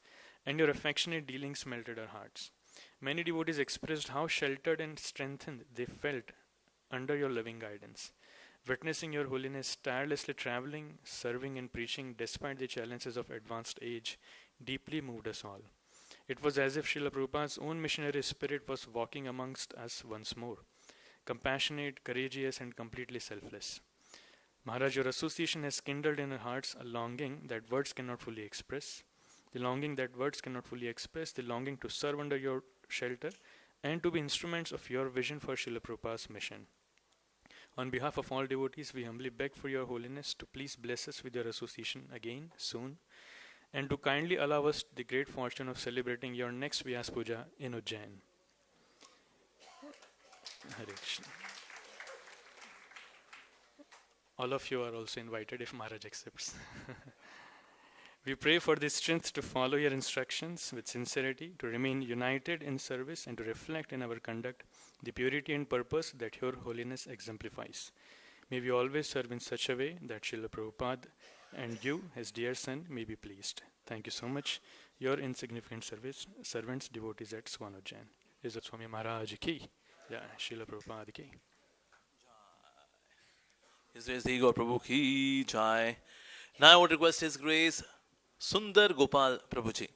and Your affectionate dealings melted our hearts. Many devotees expressed how sheltered and strengthened they felt under Your loving guidance. Witnessing Your Holiness tirelessly traveling, serving and preaching despite the challenges of advanced age deeply moved us all. It was as if Srila Prabhupada's own missionary spirit was walking amongst us once more, compassionate, courageous and completely selfless. Maharaj, Your association has kindled in our hearts a longing that words cannot fully express. The longing that words cannot fully express, the longing to serve under Your shelter and to be instruments of Your vision for Srila Prabhupada's mission. On behalf of all devotees, we humbly beg for Your Holiness to please bless us with Your association again, soon, and to kindly allow us the great fortune of celebrating Your next Vyas Puja in Ujjain. Hare Krishna. All of you are also invited if Maharaj accepts. We pray for the strength to follow Your instructions with sincerity, to remain united in service and to reflect in our conduct the purity and purpose that Your Holiness exemplifies. May we always serve in such a way that Srila Prabhupada and you, His dear son, may be pleased. Thank you so much. Your insignificant servants, devotees at ISKCON Ujjain. Prasad Swami Maharaj ki, Jai Srila Prabhupada ki.
His Grace the Ego Prabhu ki Jai. Now I would request His Grace Sundar Gopal Prabhuji.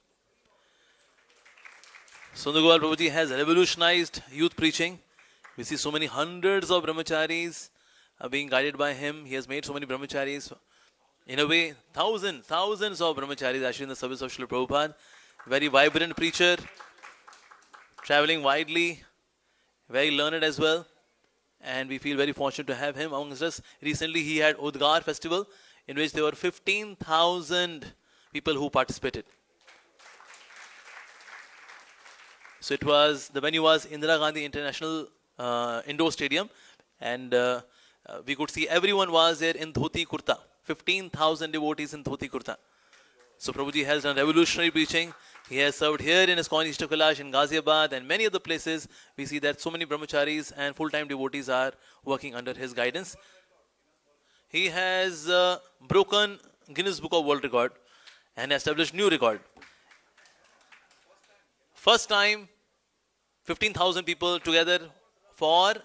Sundar Gopal Prabhuji has revolutionized youth preaching. We see so many hundreds of brahmacharis being guided by him. He has made so many brahmacharis. In a way, thousands of brahmacharis actually in the service of Srila Prabhupada. Very vibrant preacher, traveling widely, very learned as well. And we feel very fortunate to have him amongst us. Recently he had Udgar festival in which there were 15,000 people who participated. So it was, the venue was Indira Gandhi International Indoor Stadium, and we could see everyone was there in dhoti kurta. 15,000 devotees in dhoti kurta. So Prabhuji has done revolutionary preaching. He has served here in ISKCON East Kailash, in Ghaziabad and many other places. We see that so many brahmacharis and full-time devotees are working under his guidance. He has broken Guinness Book of World Record and established new record. First time 15,000 people together for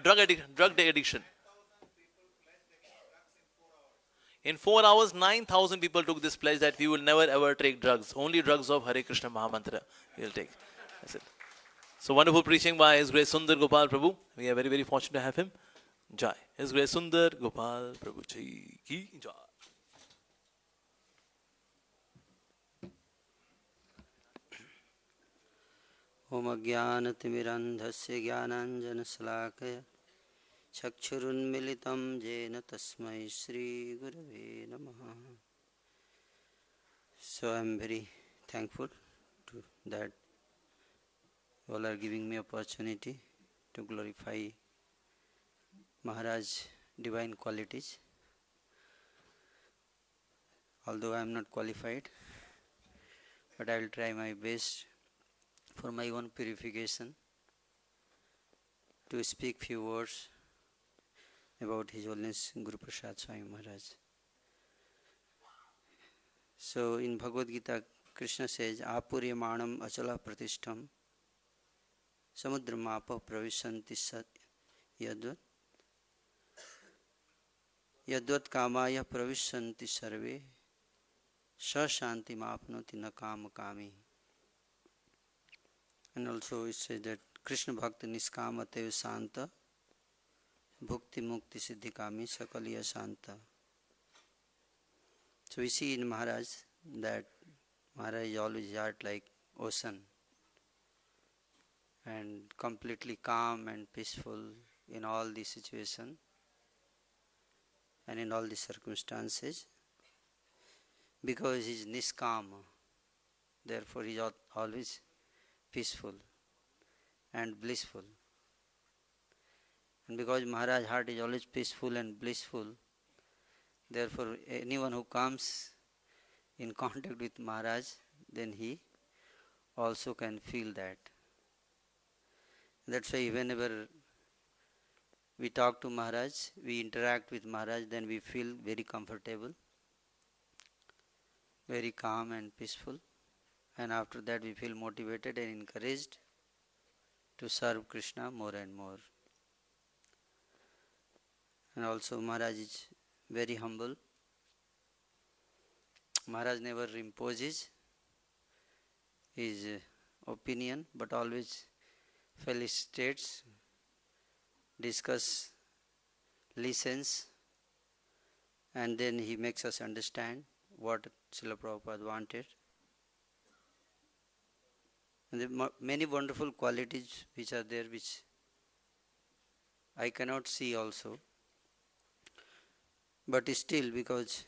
drug addiction. In 4 hours, 9,000 people took this pledge that we will never ever take drugs. Only drugs of Hare Krishna Mahamantra we will take. That's it. So wonderful preaching by His Grace Sundar Gopal Prabhu. We are very, very fortunate to have him. Jai. His Grace Sundar Gopal Prabhu Ji ki Jai.
Om Ajnanatimirandhasya Jnananjanasalakaya Chakshurunmilitam Jena Tasmai Shri Gurave Namaha. So I am very thankful to that you all are giving me opportunity to glorify Maharaj's divine qualities. Although I am not qualified, but I will try my best for my own purification, to speak few words about His Holiness Guru Prasad Swami Maharaj. So in Bhagavad Gita, Krishna says, Apuryamanam achala pratishtham samudramapa pravishanti sat yadvat yadvat kamaya pravishanti sarve sa shanti mapnoti na kama kami. And also it says that Krishna Bhakta Niskamateva Santa Bhukti Mukti Siddhi Kami Sakaliya Santa. So we see in Maharaj that Maharaj is always heart like ocean and completely calm and peaceful in all the situation and in all the circumstances, because he is niskama, therefore he is always peaceful and blissful. And because Maharaj's heart is always peaceful and blissful, therefore anyone who comes in contact with Maharaj, then he also can feel that. That's why whenever we talk to Maharaj, we interact with Maharaj, then we feel very comfortable, very calm and peaceful. And after that we feel motivated and encouraged to serve Krishna more and more. And also Maharaj is very humble. Maharaj never imposes his opinion, but always felicitates, discuss, listens, and then he makes us understand what Srila Prabhupada wanted. And there are many wonderful qualities which are there, which I cannot see also. But still, because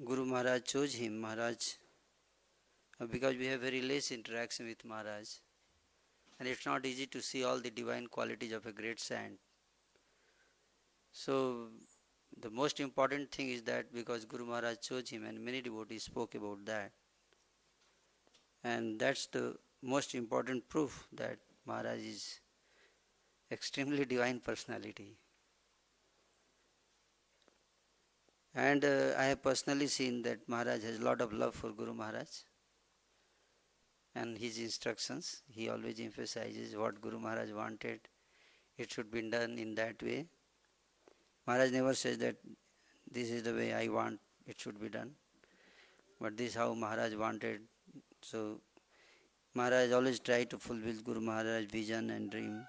Guru Maharaj chose him, because we have very less interaction with Maharaj, and it's not easy to see all the divine qualities of a great saint. So the most important thing is that because Guru Maharaj chose him, and many devotees spoke about that, and that's the most important proof that Maharaj is extremely divine personality. And I have personally seen that Maharaj has a lot of love for Guru Maharaj and his instructions. He always emphasizes what Guru Maharaj wanted, it should be done in that way. Maharaj never says that this is the way I want it should be done, but this is how Maharaj wanted. So Maharaj always tried to fulfill Guru Maharaj's vision and dream.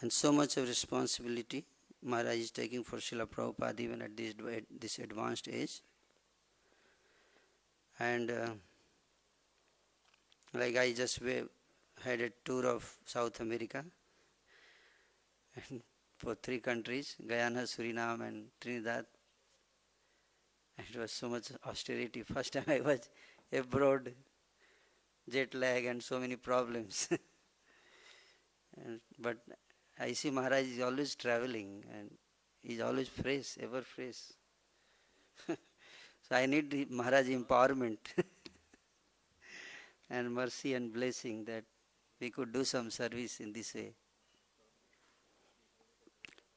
And so much of responsibility Maharaj is taking for Srila Prabhupada even at this advanced age. And like I just had a tour of South America and for 3 countries, Guyana, Suriname and Trinidad. And it was so much austerity. First time I was abroad, jet lag and so many problems. But I see Maharaj is always traveling and he is always fresh, ever fresh. So I need Maharaj empowerment and mercy and blessing that we could do some service in this way.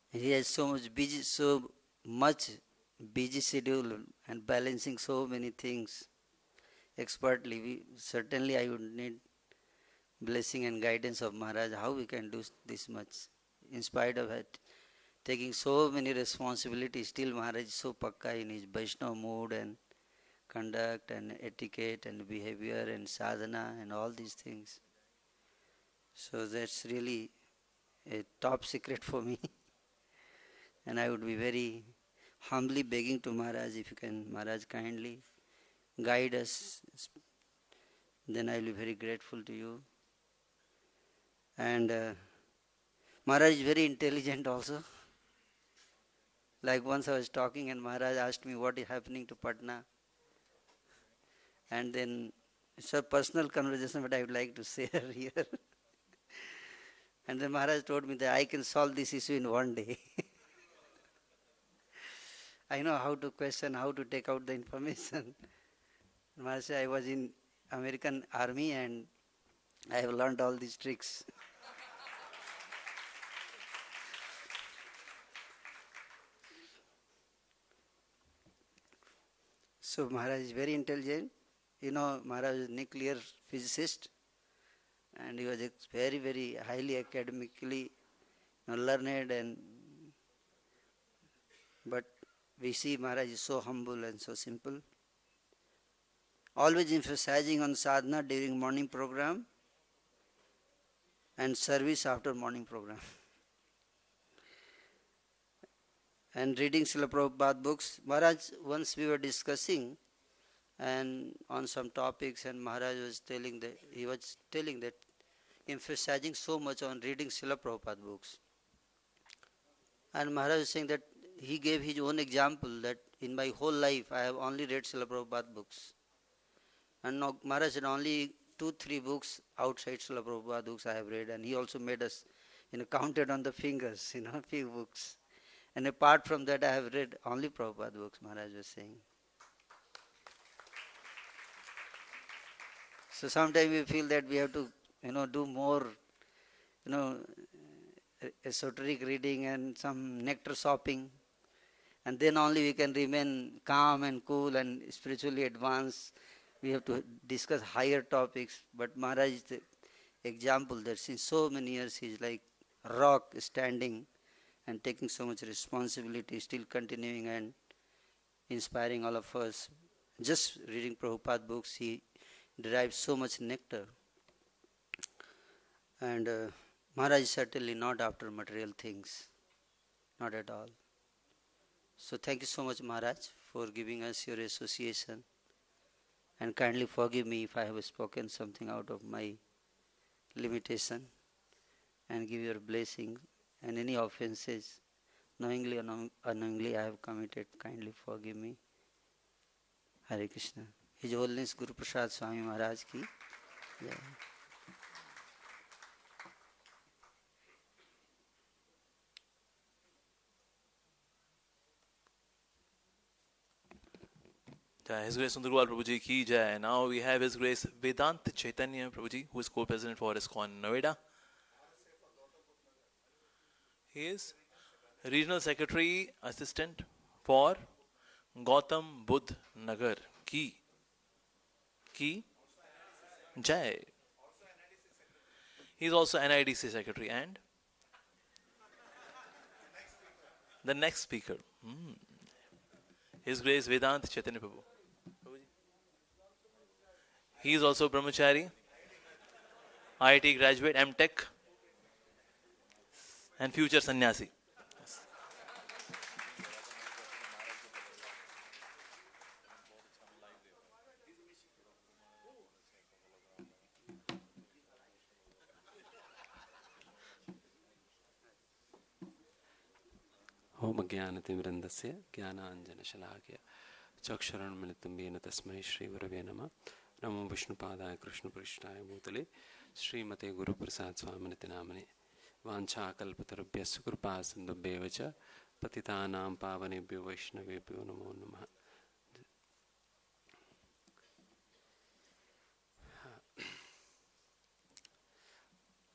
He has so much busy schedule and balancing so many things expertly. Certainly I would need blessing and guidance of Maharaj, how we can do this much. In spite of it, taking so many responsibilities, still Maharaj is so pakka in his Vaishnava mood and conduct and etiquette and behavior and sadhana and all these things. So that's really a top secret for me. And I would be very humbly begging to Maharaj, if you can, Maharaj, kindly guide us, then I will be very grateful to you. And Maharaj is very intelligent also. Like once I was talking and Maharaj asked me what is happening to Patna. And then it's a personal conversation, but I would like to share here. And then Maharaj told me that I can solve this issue in one day. I know how to question, how to take out the information. Maharaj said, American Army, and I have learned all these tricks. So Maharaj is very intelligent. You know, Maharaj is a nuclear physicist, and he was very, very highly academically learned, and but we see Maharaj is so humble and so simple. Always emphasizing on sadhana during morning program and service after morning program. And reading Srila Prabhupada books. Maharaj, once we were discussing and on some topics, and Maharaj was telling that emphasizing so much on reading Srila Prabhupada books. And Maharaj was saying that he gave his own example that in my whole life I have only read Srila Prabhupada books. And now Maharaj said only 2-3 books outside Srila Prabhupada books I have read, and he also made us counted on the fingers, few books. And apart from that, I have read only Prabhupada books, Maharaj was saying. So sometimes we feel that we have to, do more, esoteric reading and some nectar shopping. And then only we can remain calm and cool and spiritually advanced. We have to discuss higher topics. But Maharaj is the example that since so many years he is like rock standing and taking so much responsibility, still continuing and inspiring all of us. Just reading Prabhupada books, he derives so much nectar. And Maharaj is certainly not after material things, not at all. So thank you so much, Maharaj, for giving us your association. And kindly forgive me if I have spoken something out of my limitation, and give your blessing. And any offenses, knowingly or unknowingly, I have committed, kindly forgive me. Hare Krishna. His Holiness Guru Prasad Swami Maharaj ki jai.
Jai. His Grace Sundar Prabhuji ki jai. Now we have His Grace Vedant Chaitanya Prabhuji, who is co-president for ISKCON Noida. He is Regional Secretary Assistant for Gautam Buddh Nagar ki jai. He is also NIDC Secretary and the next speaker. His Grace Vedant Chaitanya Prabhu. He is also Brahmachari, IIT graduate, M.Tech, and future sannyasi. Yes.
ओम ज्ञानतिमिरन्दस्य ज्ञानाञ्जनशलाकया चक्षुरुन्मिलितं येन तस्मै श्रीगुरवे नमः. नमो विष्णुपादाय कृष्णपृष्ठाय भूतले श्रीमते गुरुप्रसाद स्वामिनिति नामने. वाञ्छाकल्पतरुभ्यश्च कृपा सिन्धुभ्येव च पतितानां पावनेभ्यो वैष्णवेभ्यो नमो नमः.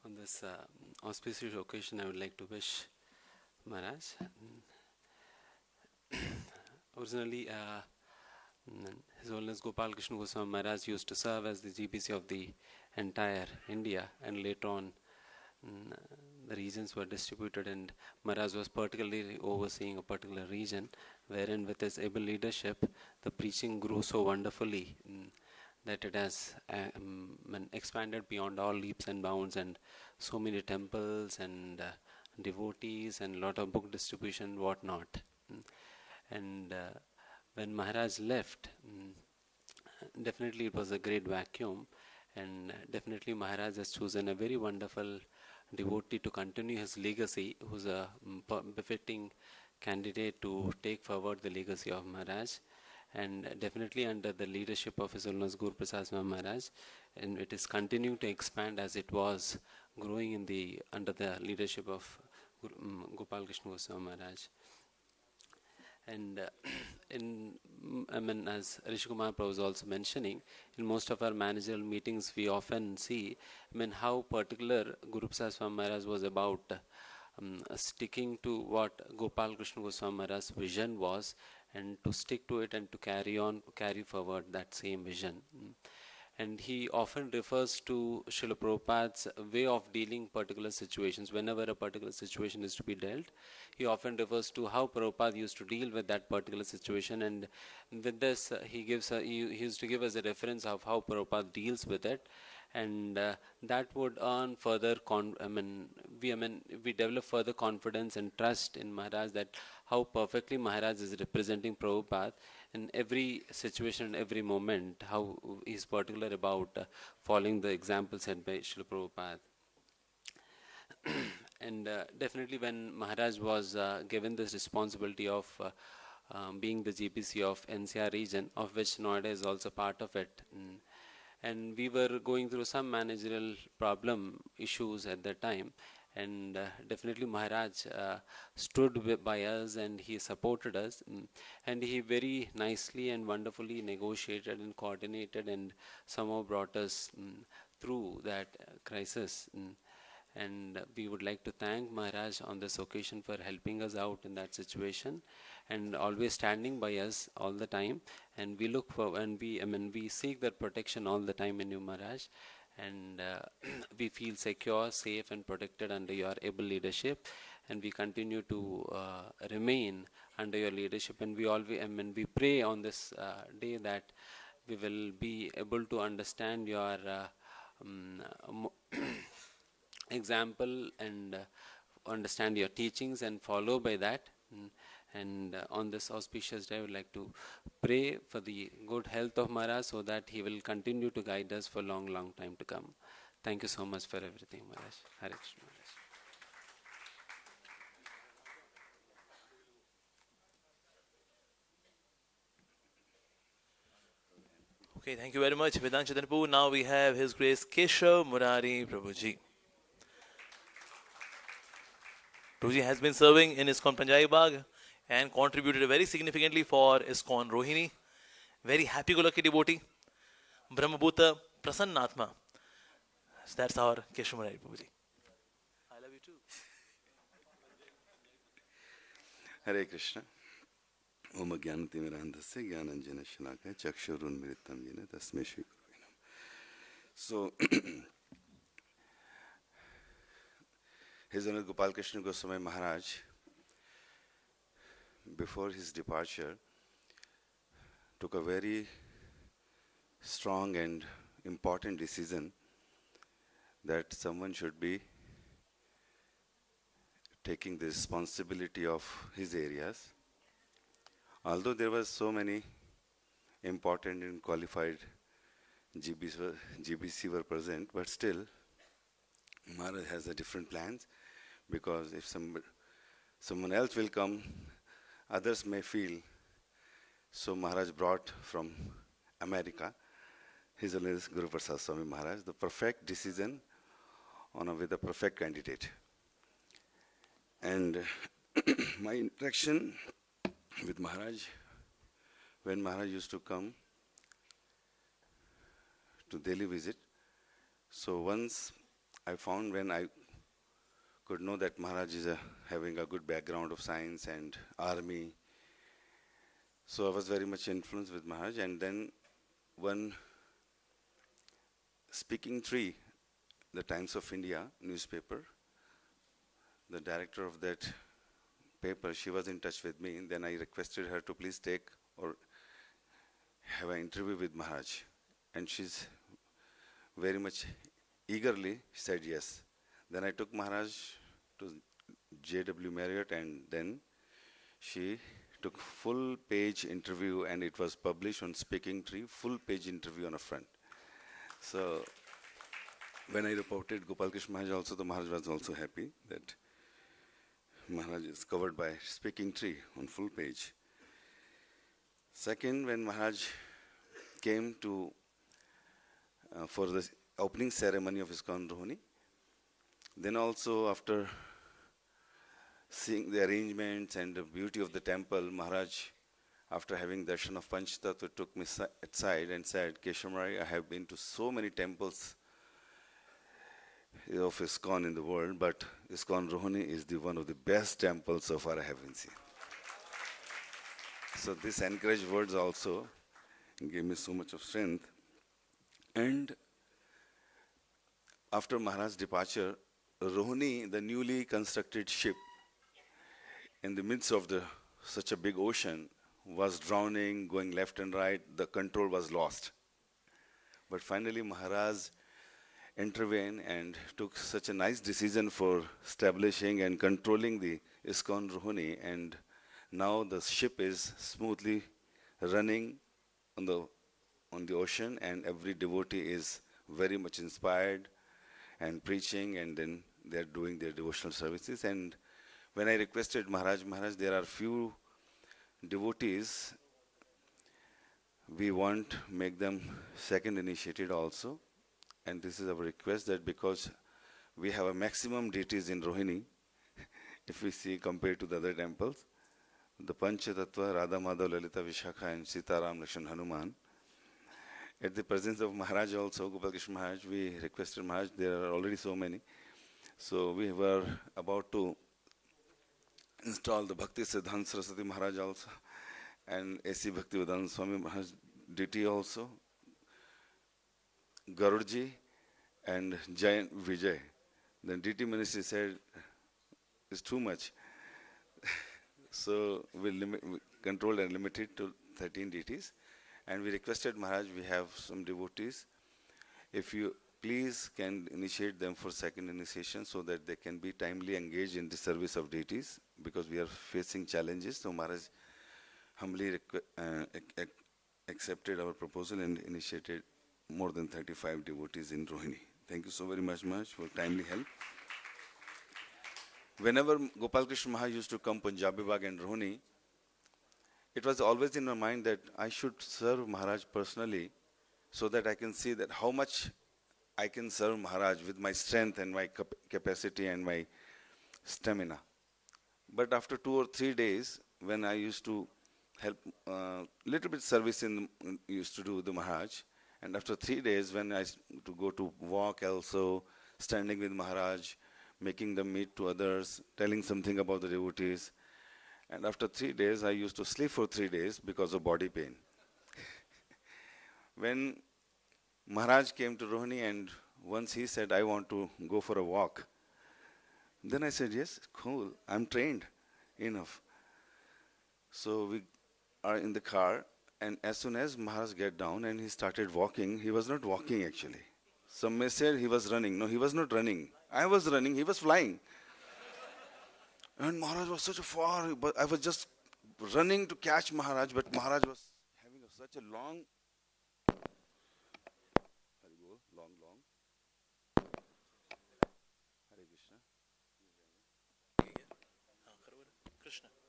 On this auspicious occasion, I would like to wish Maharaj. Originally, His Holiness Gopal Krishna Goswami Maharaj used to serve as the GBC of the entire India, and later on the regions were distributed, and Maharaj was particularly overseeing a particular region, wherein with his able leadership the preaching grew so wonderfully that it has expanded beyond all leaps and bounds, and so many temples and devotees and lot of book distribution, whatnot. And when Maharaj left, definitely it was a great vacuum, and definitely Maharaj has chosen a very wonderful devotee to continue his legacy, who's a befitting candidate to take forward the legacy of Maharaj. And definitely under the leadership of His Holiness Guru Prasad Swami Maharaj, and it is continuing to expand as it was growing in the under the leadership of Gopal Krishna Goswami Maharaj. And as Rishi Kumar Prabhu was also mentioning, in most of our managerial meetings, we often see, how particular Guru Prasad Swami Maharaj was about sticking to what Gopal Krishna Goswami Maharaj's vision was, and to stick to it and to carry forward that same vision. And he often refers to Srila Prabhupada's way of dealing particular situations. Whenever a particular situation is to be dealt, he often refers to how Prabhupada used to deal with that particular situation. And with this, he used to give us a reference of how Prabhupada deals with it. And that would earn further, we develop further confidence and trust in Maharaj, that how perfectly Maharaj is representing Prabhupada in every situation, every moment, how he is particular about following the example set by Srila Prabhupada. And definitely when Maharaj was given this responsibility of being the GPC of NCR region, of which Noida is also part of it, and we were going through some managerial issues at that time, and definitely Maharaj stood by us and he supported us, and he very nicely and wonderfully negotiated and coordinated and somehow brought us through that crisis. And we would like to thank Maharaj on this occasion for helping us out in that situation and always standing by us all the time. And we look for, and we seek that protection all the time in you, Maharaj. And we feel secure, safe and protected under your able leadership. And we continue to remain under your leadership. And we always, we pray on this day that we will be able to understand your example and understand your teachings and follow by that. And on this auspicious day, I would like to pray for the good health of Maharaj, so that he will continue to guide us for long, long time to come. Thank you so much for everything, Maharaj. Hare Krishna, Maharaj.
Okay, thank you very much, Vedant Chadanpur. Now we have His Grace Keshav Murari Prabhuji. Prabhuji has been serving in ISKCON Panjai Bagh and contributed very significantly for ISKCON Rohini. Very happy-go-lucky devotee, Brahmabhuta Prasannatma. So that's our Keshav Murari Prabhuji. I love you too.
Hare Krishna. Om Jnanatimmirandhasya Jnananjana Shalakaya Chakshurunmilitam Yena Tasmai Shri Gurave Namah. So, His Honour Gopal Krishna Goswami Maharaj, before his departure, took a very strong and important decision that someone should be taking the responsibility of his areas. Although there were so many important and qualified GBC were present, but still Maharaj has a different plans, because if someone else will come, others may feel. So Maharaj brought from America His Holiness Guru Prasad Swami Maharaj, the perfect decision with the perfect candidate. And my interaction with Maharaj, when Maharaj used to come to Delhi visit, so once I found, when I could know that Maharaj is having a good background of science and army, so I was very much influenced with Maharaj. And then one speaking tree, the Times of India newspaper, the director of that paper, she was in touch with me, and then I requested her to please take or have an interview with Maharaj. And she's very much eagerly said yes. Then I took Maharaj to J.W. Marriott, and then she took full page interview, and it was published on Speaking Tree, full page interview on a front. So when I reported Gopal Krishna Maharaj also, the Maharaj was also happy that Maharaj is covered by Speaking Tree on full page. Second, when Maharaj came to for the opening ceremony of ISKCON Rohini, then also after seeing the arrangements and the beauty of the temple, Maharaj, after having darshan of Panchatattva, took me aside and said, Keshamari, I have been to so many temples of ISKCON in the world, but ISKCON Rohini is one of the best temples so far I have been seen. So these encouraged words also gave me so much of strength. And after Maharaj's departure, Rohini, the newly constructed ship, in the midst of such a big ocean, was drowning, going left and right. The control was lost. But finally, Maharaj intervened and took such a nice decision for establishing and controlling the ISKCON Rohini, and now the ship is smoothly running on the ocean, and every devotee is very much inspired and preaching, and then they are doing their devotional services. And when I requested Maharaj, there are few devotees, we want to make them second initiated also. And this is our request, that because we have a maximum deities in Rohini, if we see compared to the other temples, the Panchatattva, Radha, Madhav, Lalita, Vishakha, and Sitaram, Lakshman, Hanuman. At the presence of Maharaj also, Gopal Krishna Maharaj, we requested Maharaj, there are already so many. So we were about to install the Bhakti Siddhanta Saraswati Maharaj also, and A.C. Bhaktivedanta Swami Maharaj deity also, Garudji and Giant Vijay. The deity ministry said, it's too much. So we controlled and limited to 13 deities. And we requested Maharaj, we have some devotees, if you please can initiate them for second initiation so that they can be timely engaged in the service of deities, because we are facing challenges. So Maharaj humbly accepted our proposal and initiated more than 35 devotees in Rohini. Thank you so very much, Maharaj, for timely help. Whenever Gopal Krishna Maharaj used to come Punjabi Bagh and Rohini, it was always in my mind that I should serve Maharaj personally, so that I can see that how much I can serve Maharaj with my strength and my capacity and my stamina. But after 2 or 3 days, when I used to help little bit service used to do the Maharaj, and after 3 days when I to go to walk also, standing with Maharaj, making them meet to others, telling something about the devotees, and after 3 days I used to sleep for 3 days because of body pain. When Maharaj came to Rohini and once he said, I want to go for a walk, then I said, yes, cool, I'm trained enough. So we are in the car, and as soon as Maharaj get down and he started walking, he was not walking actually. Some may say he was running. No, he was not running. I was running, he was flying. And Maharaj was such a far, but I was just running to catch Maharaj, but Maharaj was having such a long,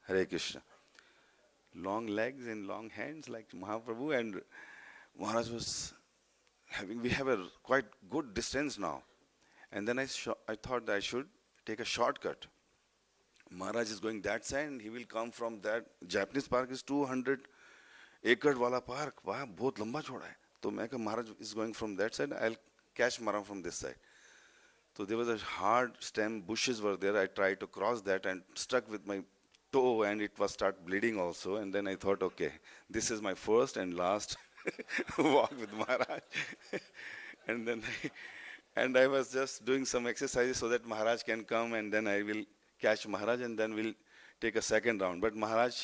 Hare Krishna. Long legs and long hands like Mahaprabhu, and Maharaj was having, we have a quite good distance now. And then I thought that I should take a shortcut. Maharaj is going that side and he will come from that. Japanese park is 200 acre wala park. Wow, बहुत लंबा छोड़ा है. तो मैं कहा Maharaj is going from that side. I'll catch Maharaj from this side. So there was a hard stem, bushes were there. I tried to cross that and stuck with my toe, and it was start bleeding also. And then I thought, okay, this is my first and last walk with Maharaj. And then I was just doing some exercises so that Maharaj can come, and then I will catch Maharaj, and then we'll take a second round. But Maharaj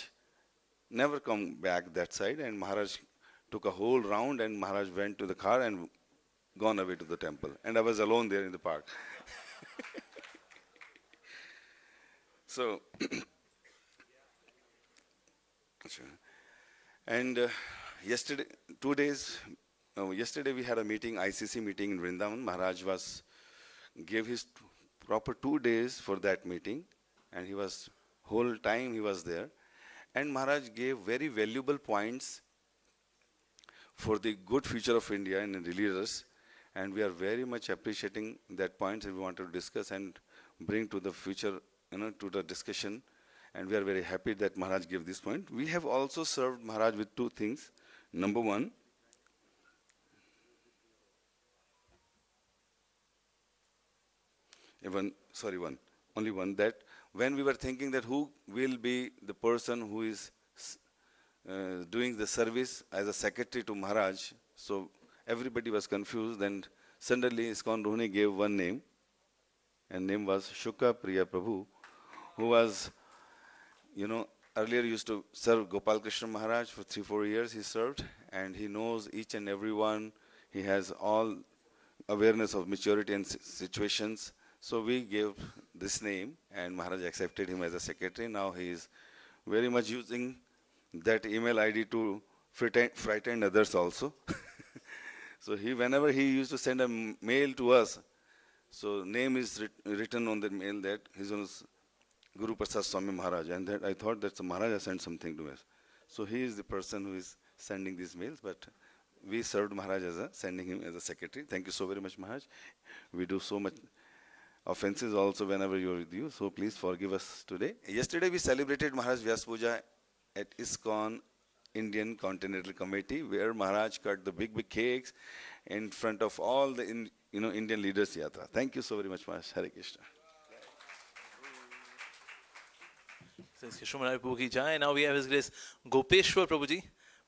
never come back that side, and Maharaj took a whole round, and Maharaj went to the car and gone away to the temple. And I was alone there in the park. So, and yesterday, 2 days, yesterday we had a meeting, ICC meeting in Vrindavan. Maharaj gave his proper 2 days for that meeting, and he was, whole time he was there. And Maharaj gave very valuable points for the good future of India and the leaders. And we are very much appreciating that points, and we want to discuss and bring to the future to the discussion, and we are very happy that Maharaj gave this point. We have also served Maharaj with two things. Number one, only one, that when we were thinking that who will be the person who is doing the service as a secretary to Maharaj, so everybody was confused, and suddenly ISKCON Rohini gave one name, and name was Shukha Priya Prabhu, who was, earlier used to serve Gopal Krishna Maharaj for 3-4 years he served, and he knows each and every one. He has all awareness of maturity and situations. So we gave this name, and Maharaj accepted him as a secretary. Now he is very much using that email ID to frighten others also. So whenever he used to send a mail to us, so name is written on the mail that his name is Guru Prasad Swami Maharaj, and that I thought that the Maharaj has sent something to us. So he is the person who is sending these mails, but we served Maharaj sending him as a secretary. Thank you so very much, Maharaj. We do so much offenses also whenever you are with you, so please forgive us today. Yesterday we celebrated Maharaj Vyas Puja at ISKCON Indian Continental Committee, where Maharaj cut the big cakes in front of all the Indian leaders yatra. Thank you so very much, Maharaj. Hare Krishna.
Now we have His Grace Gopeshwar Prabhuji,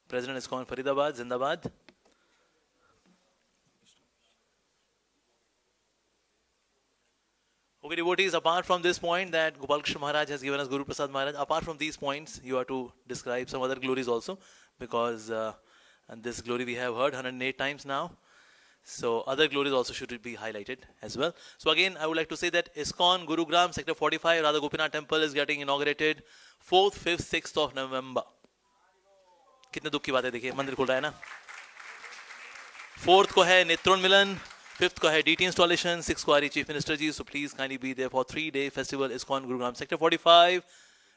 President ISKCON Faridabad, Zindabad. Okay, devotees, apart from this point that Gopal Krishna Maharaj has given us Guru Prasad Maharaj, apart from these points, you are to describe some other glories also, because and this glory we have heard 108 times now. So other glories also should be highlighted as well. So again, I would like to say that ISKCON Gurugram Sector 45 Radha Gopinath Temple is getting inaugurated 4th, 5th, 6th of November. कितने दुख की बात है, देखिए मंदिर खुल रहा है ना. 4th को है नेत्रोन मिलन, 5th को है DT installation, 6th को है Chief Minister ji. So please kindly be there for 3-day festival ISKCON Gurugram Sector 45,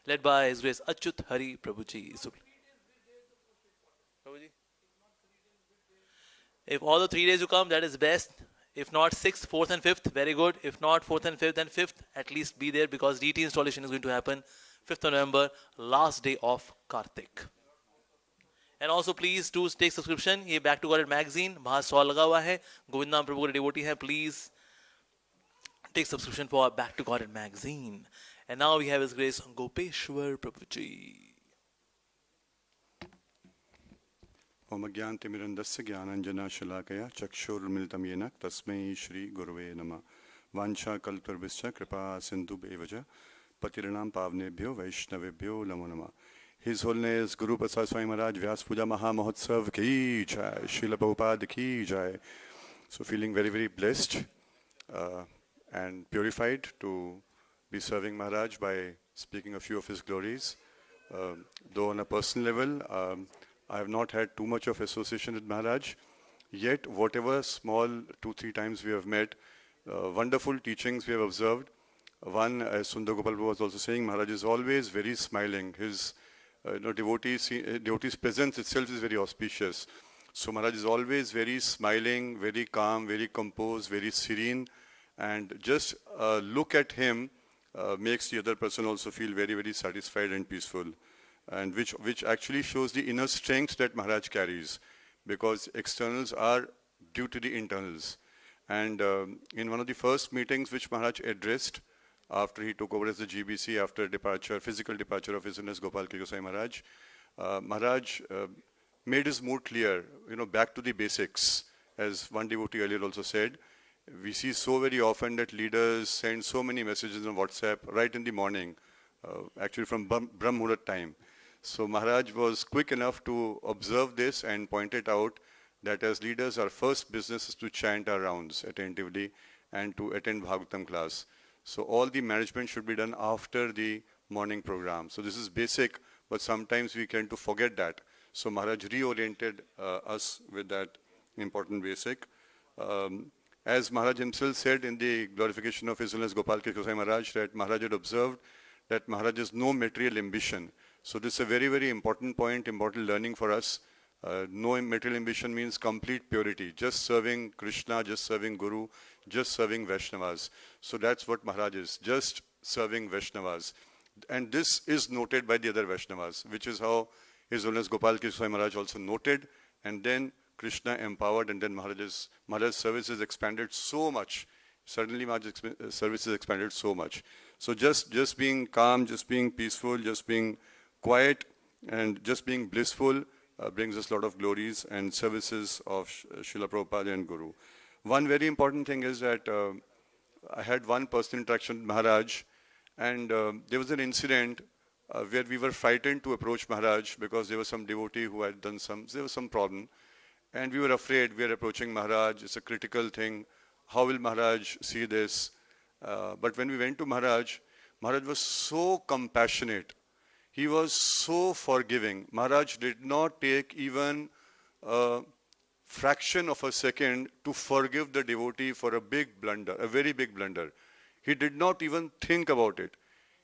led by His Grace Achyut Hari Prabhuji. So, if all the 3 days you come, that is best. If not 6th, 4th and 5th, very good. If not 4th and 5th, then 5th, at least be there, because DT installation is going to happen 5th of November, last day of Kartik. And also please do take subscription. ये Back to God magazine, बाहर stall लगा हुआ है. गोविंदा प्रभु के devotee हैं. Please take subscription for Back to God magazine. And now we have His Grace Gopeshwar Prabhuji.
ओम अज्ञानतिमिरन्दस्य ज्ञानाञ्जनशलाकया चक्षुरुन्मिलितं येन तस्मै श्री गुरवे नमः वाञ्छाकल्पतरुभ्यश्च कृपा सिन्धुभ्येव च पतिर्नां पावनेभ्यो वैष्णवेभ्यो नमो नमः. His Holiness Guru Prasad Swami Maharaj Vyas Puja Maha Mahotsav ki jai, Srila Prabhupada ki jai. So feeling very, very blessed and purified to be serving Maharaj by speaking a few of his glories. Though on a personal level, I have not had too much of association with Maharaj, yet whatever small 2-3 times we have met, wonderful teachings we have observed. One, as Sundar Gopal was also saying, Maharaj is always very smiling. His devotees' presence itself is very auspicious. So Maharaj is always very smiling, very calm, very composed, very serene, and just look at him makes the other person also feel very, very satisfied and peaceful. And which actually shows the inner strength that Maharaj carries, because externals are due to the internals. And in one of the first meetings which Maharaj addressed after he took over as the GBC, after physical departure of His Holiness Gopal Krishna Maharaj, Maharaj made his mood clear, back to the basics. As one devotee earlier also said, we see so very often that leaders send so many messages on WhatsApp right in the morning, actually from Brahm Muhurat time. So Maharaj was quick enough to observe this and pointed out that as leaders, our first business is to chant our rounds attentively and to attend Bhagavatam class. So all the management should be done after the morning program. So this is basic, but sometimes we tend to forget that. So Maharaj reoriented us with that important basic. As Maharaj himself said in the glorification of His Holiness Gopal Krishna Maharaj, that Maharaj had observed that Maharaj has no material ambition. So this is a very, very important point, important learning for us. No material ambition means complete purity, just serving Krishna, just serving Guru, just serving Vaishnavas. So that's what Maharaj is, just serving Vaishnavas. And this is noted by the other Vaishnavas, which is how His Holiness Gopal Krishna Swami Maharaj also noted, and then Krishna empowered, and then Maharaj's services expanded so much. Suddenly Maharaj's services expanded so much. So just being calm, just being peaceful, just being quiet, and just being blissful brings us a lot of glories and services of Srila Prabhupada and Guru. One very important thing is that I had one personal interaction with Maharaj, and there was an incident where we were frightened to approach Maharaj because there was some devotee who had done there was some problem. And we were afraid, we are approaching Maharaj, it's a critical thing. How will Maharaj see this? But when we went to Maharaj, Maharaj was so compassionate. He was so forgiving. Maharaj did not take even a fraction of a second to forgive the devotee for a big blunder, a very big blunder. He did not even think about it.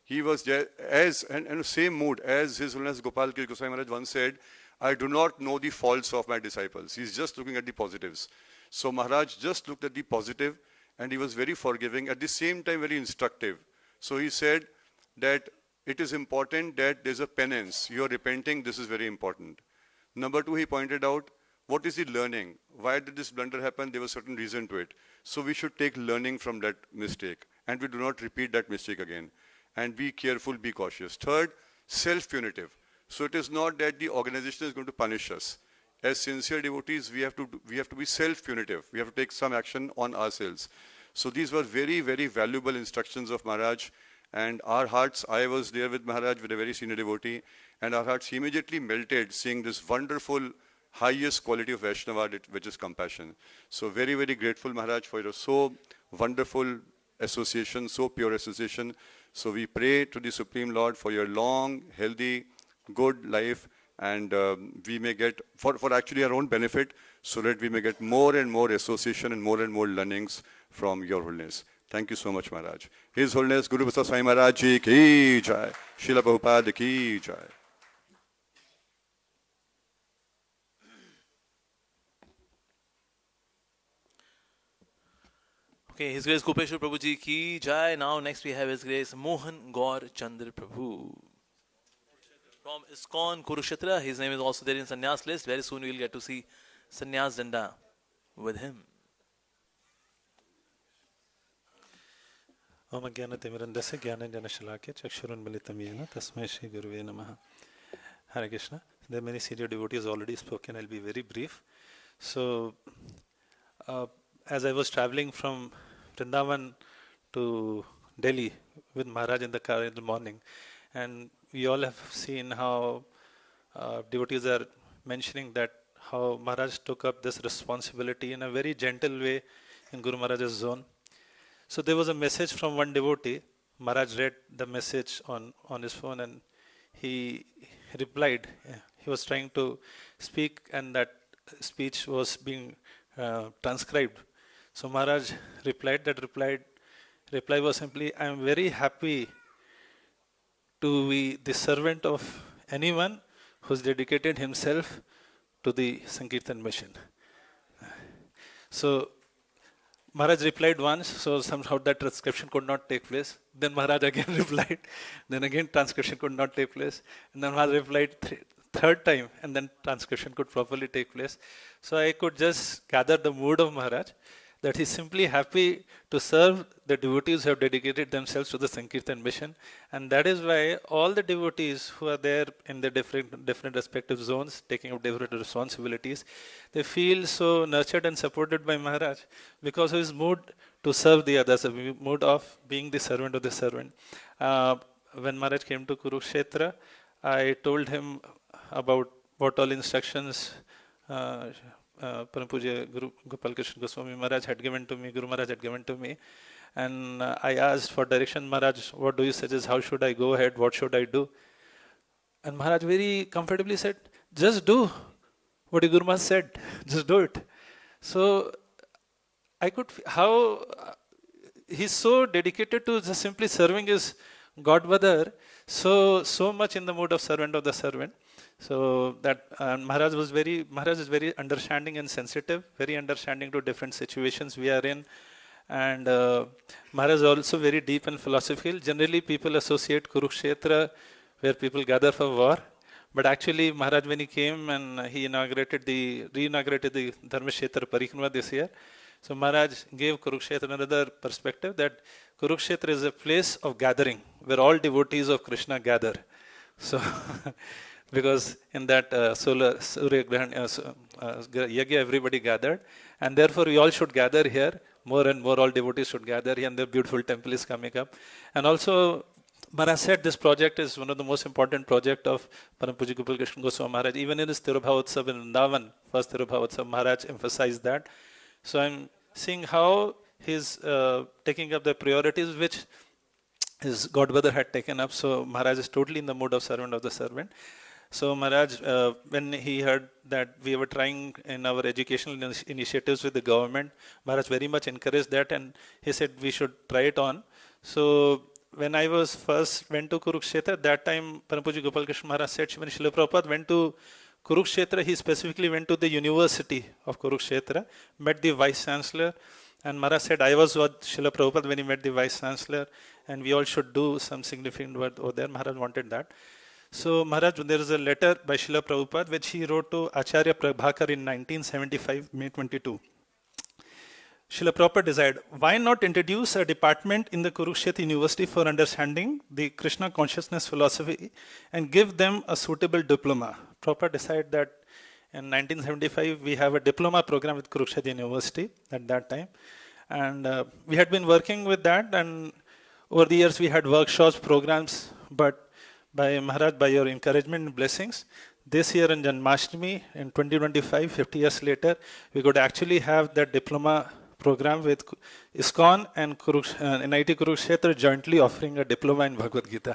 He was in the same mood as His Holiness Gopal Krishna Goswami Maharaj once said, I do not know the faults of my disciples. He's just looking at the positives. So Maharaj just looked at the positive, and he was very forgiving, at the same time very instructive. So he said that it is important that there's a penance. You are repenting, this is very important. Number two, he pointed out, what is the learning? Why did this blunder happen? There was certain reason to it. So we should take learning from that mistake, and we do not repeat that mistake again. And be careful, be cautious. Third, self-punitive. So it is not that the organization is going to punish us. As sincere devotees, we have to be self-punitive. We have to take some action on ourselves. So these were very, very valuable instructions of Maharaj. And our hearts, I was there with Maharaj with a very senior devotee, and our hearts immediately melted seeing this wonderful, highest quality of Vaishnava, which is compassion. So very, very grateful, Maharaj, for your so wonderful association, so pure association. So we pray to the Supreme Lord for your long, healthy, good life, and we may get, for actually our own benefit, so that we may get more and more association and more learnings from your Holiness. Thank you so much, Maharaj. His Holiness Guru Prasad Swami Maharaj ji ki jai. Srila Prabhupada ki jai.
Okay, His Grace Gopeshwar Prabhu ji ki jai. Now next we have His Grace Mohan Gaur Chandra Prabhu from ISKCON Kurukshetra. His name is also there in Sannyas list. Very soon we will get to see Sannyas Danda with him.
Om Ajnana-Timirandasya Jnana-Shalakya Chakshurunmilitam Yena Tasmai Shri Guruve Namaha. Hare Krishna. There are many senior devotees already spoken. I'll be very brief. So, as I was traveling from Vrindavan to Delhi with Maharaj in the car in the morning, and we all have seen how devotees are mentioning that how Maharaj took up this responsibility in a very gentle way in Guru Maharaj's zone. So there was a message from one devotee. Maharaj read the message on his phone, and he replied. He was trying to speak, and that speech was being transcribed. So Maharaj replied. That reply was simply, I am very happy to be the servant of anyone who's dedicated himself to the Sankirtan mission. So Maharaj replied once, so somehow that transcription could not take place. Then Maharaj again replied. Then again transcription could not take place. And then Maharaj replied third time, and then transcription could properly take place. So I could just gather the mood of Maharaj, that he's simply happy to serve the devotees who have dedicated themselves to the Sankirtan mission. And that is why all the devotees who are there in the different respective zones, taking up different responsibilities, they feel so nurtured and supported by Maharaj because of his mood to serve the others, a mood of being the servant of the servant. When Maharaj came to Kurukshetra, I told him about what all instructions Param Pujya Guru Gopal Krishna Goswami Maharaj had given to me, Guru Maharaj had given to me. And I asked for direction, Maharaj, what do you suggest? How should I go ahead? What should I do? And Maharaj very comfortably said, just do what the Guru Maharaj said. Just do it. So I could, how he's so dedicated to just simply serving his Godmother, so much in the mood of servant of the servant. So that Maharaj is very understanding and sensitive, very understanding to different situations we are in. And Maharaj is also very deep and philosophical. Generally, people associate Kurukshetra where people gather for war. But actually, Maharaj, when he came and he re-inaugurated the Dharmashetra Parikrama this year, so Maharaj gave Kurukshetra another perspective that Kurukshetra is a place of gathering where all devotees of Krishna gather. So, because in that Surya Yagya, everybody gathered, and therefore we all should gather here. More and more all devotees should gather here, and the beautiful temple is coming up. And also, Maharaj said this project is one of the most important projects of Param Pujya Gopal Krishna Goswami Maharaj. Even in his Tirubhavotsav in Vrindavan, first Tirubhavotsav, Maharaj emphasized that. So I'm seeing how he's taking up the priorities which his godbrother had taken up. So Maharaj is totally in the mood of servant of the servant. So Maharaj, when he heard that we were trying in our educational initiatives with the government, Maharaj very much encouraged that, and he said we should try it on. So when I was first went to Kurukshetra, that time Param Pujya Gopal Krishna Maharaj said when Srila Prabhupada went to Kurukshetra, he specifically went to the University of Kurukshetra, met the Vice Chancellor, and Maharaj said I was with Srila Prabhupada when he met the Vice Chancellor, and we all should do some significant work over there. Maharaj wanted that. So Maharaj, there is a letter by Srila Prabhupada which he wrote to Acharya Prabhakar in 1975, May 22. Srila Prabhupada desired, why not introduce a department in the Kurukshetra University for understanding the Krishna consciousness philosophy and give them a suitable diploma? Prabhupada decided that in 1975 we have a diploma program with Kurukshetra University at that time. And we had been working with that, and over the years we had workshops, programs, but by Maharaj, by your encouragement and blessings, this year in Janmashtami, in 2025, 50 years later, we could actually have that diploma program with ISKCON and NIT Kurukshetra jointly offering a diploma in Bhagavad Gita.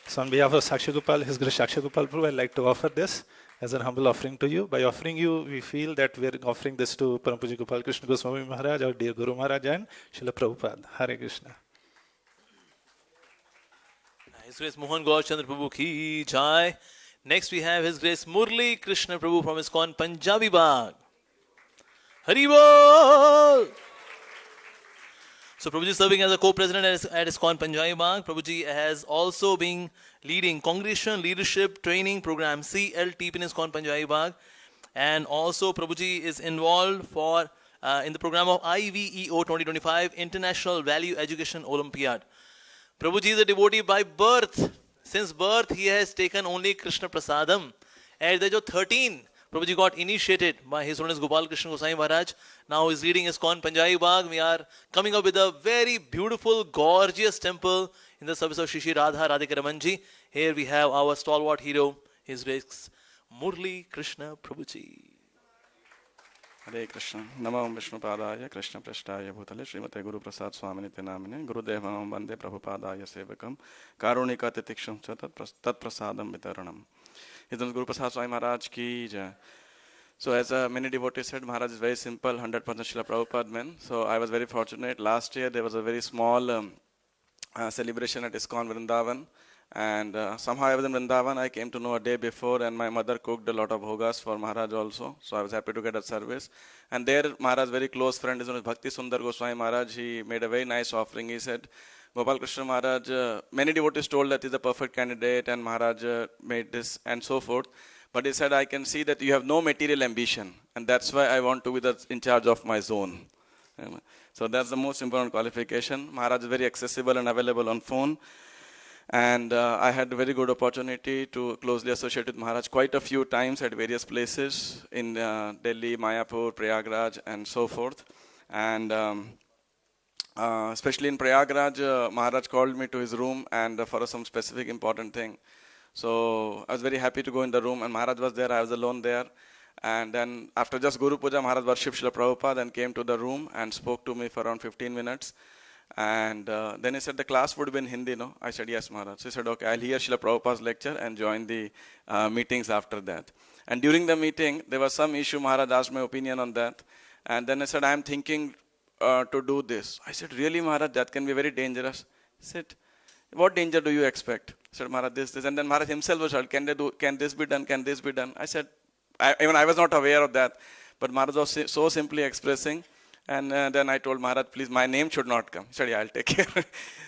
So on behalf of Sakshi Gopal, His Grace Sakshi Gopal Prabhu, I'd like to offer this as a humble offering to you. By offering you, we feel that we are offering this to Param Pujya Gopal Krishna Goswami Maharaj, our dear Guru Maharaj, and Srila Prabhupada. Hare Krishna.
His Grace Mohan Gaur Chandra Prabhu ki jai. Next we have His Grace Murli Krishna Prabhu from ISKCON Punjabi Bagh. Hari Bol! So Prabhuji is serving as a co-president at ISKCON Punjabi Bagh. Prabhuji has also been leading Congregation Leadership Training Program CLT in ISKCON Punjabi Bagh. And also Prabhuji is involved in the program of IVEO 2025 International Value Education Olympiad. Prabhuji is a devotee by birth. Since birth, he has taken only Krishna Prasadam. At the age of 13, Prabhuji got initiated by His Holiness Gopal Krishna Goswami Maharaj. Now he is leading ISKCON Punjabi Bagh. We are coming up with a very beautiful, gorgeous temple in the service of Shri Shri Radha Radhika Ramanji. Here we have our stalwart hero, His Grace Murli Krishna Prabhuji.
Hare Krishna. Namo Vishnu Padaya Krishna Prashtaya Bhutale Srimate Guru Prasad Swami Namine Guru Devam Vande Prabhupadaya Sevakam Karunika Titiksham Tat Prasadam Vitaranam. His Guru Prasad Swami Maharaj ki jai. So as many devotees said, Maharaj is very simple, 100% Srila Prabhupada man. So I was very fortunate. Last year there was a very small celebration at ISKCON Vrindavan. And somehow I was in Vrindavan. I came to know a day before, and my mother cooked a lot of bhogas for Maharaj also. So I was happy to get a service. And there, Maharaj's very close friend is Bhakti Sundar Goswami Maharaj. He made a very nice offering. He said, Gopal Krishna Maharaj, many devotees told that he's a perfect candidate, and Maharaj made this and so forth. But he said, I can see that you have no material ambition, and that's why I want to be in charge of my zone. So that's the most important qualification. Maharaj is very accessible and available on phone. And I had a very good opportunity to closely associate with Maharaj quite a few times at various places in Delhi, Mayapur, Prayagraj, and so forth. And especially in Prayagraj, Maharaj called me to his room and for some specific important thing. So I was very happy to go in the room, and Maharaj was there. I was alone there. And then after just Guru Puja, Maharaj worshipped Srila Prabhupada and came to the room and spoke to me for around 15 minutes. And then he said, the class would be in Hindi, no? I said, yes, Maharaj. So he said, okay, I'll hear Srila Prabhupada's lecture and join the meetings after that. And during the meeting, there was some issue. Maharaj asked my opinion on that. And then I said, I'm thinking to do this. I said, really, Maharaj, that can be very dangerous. He said, what danger do you expect? I said, Maharaj, this. And then Maharaj himself was asked, can this be done? Can this be done? I said, even I was not aware of that. But Maharaj was so simply expressing.
And then I told Maharaj, please, my name should not come. He said, yeah, I'll take care.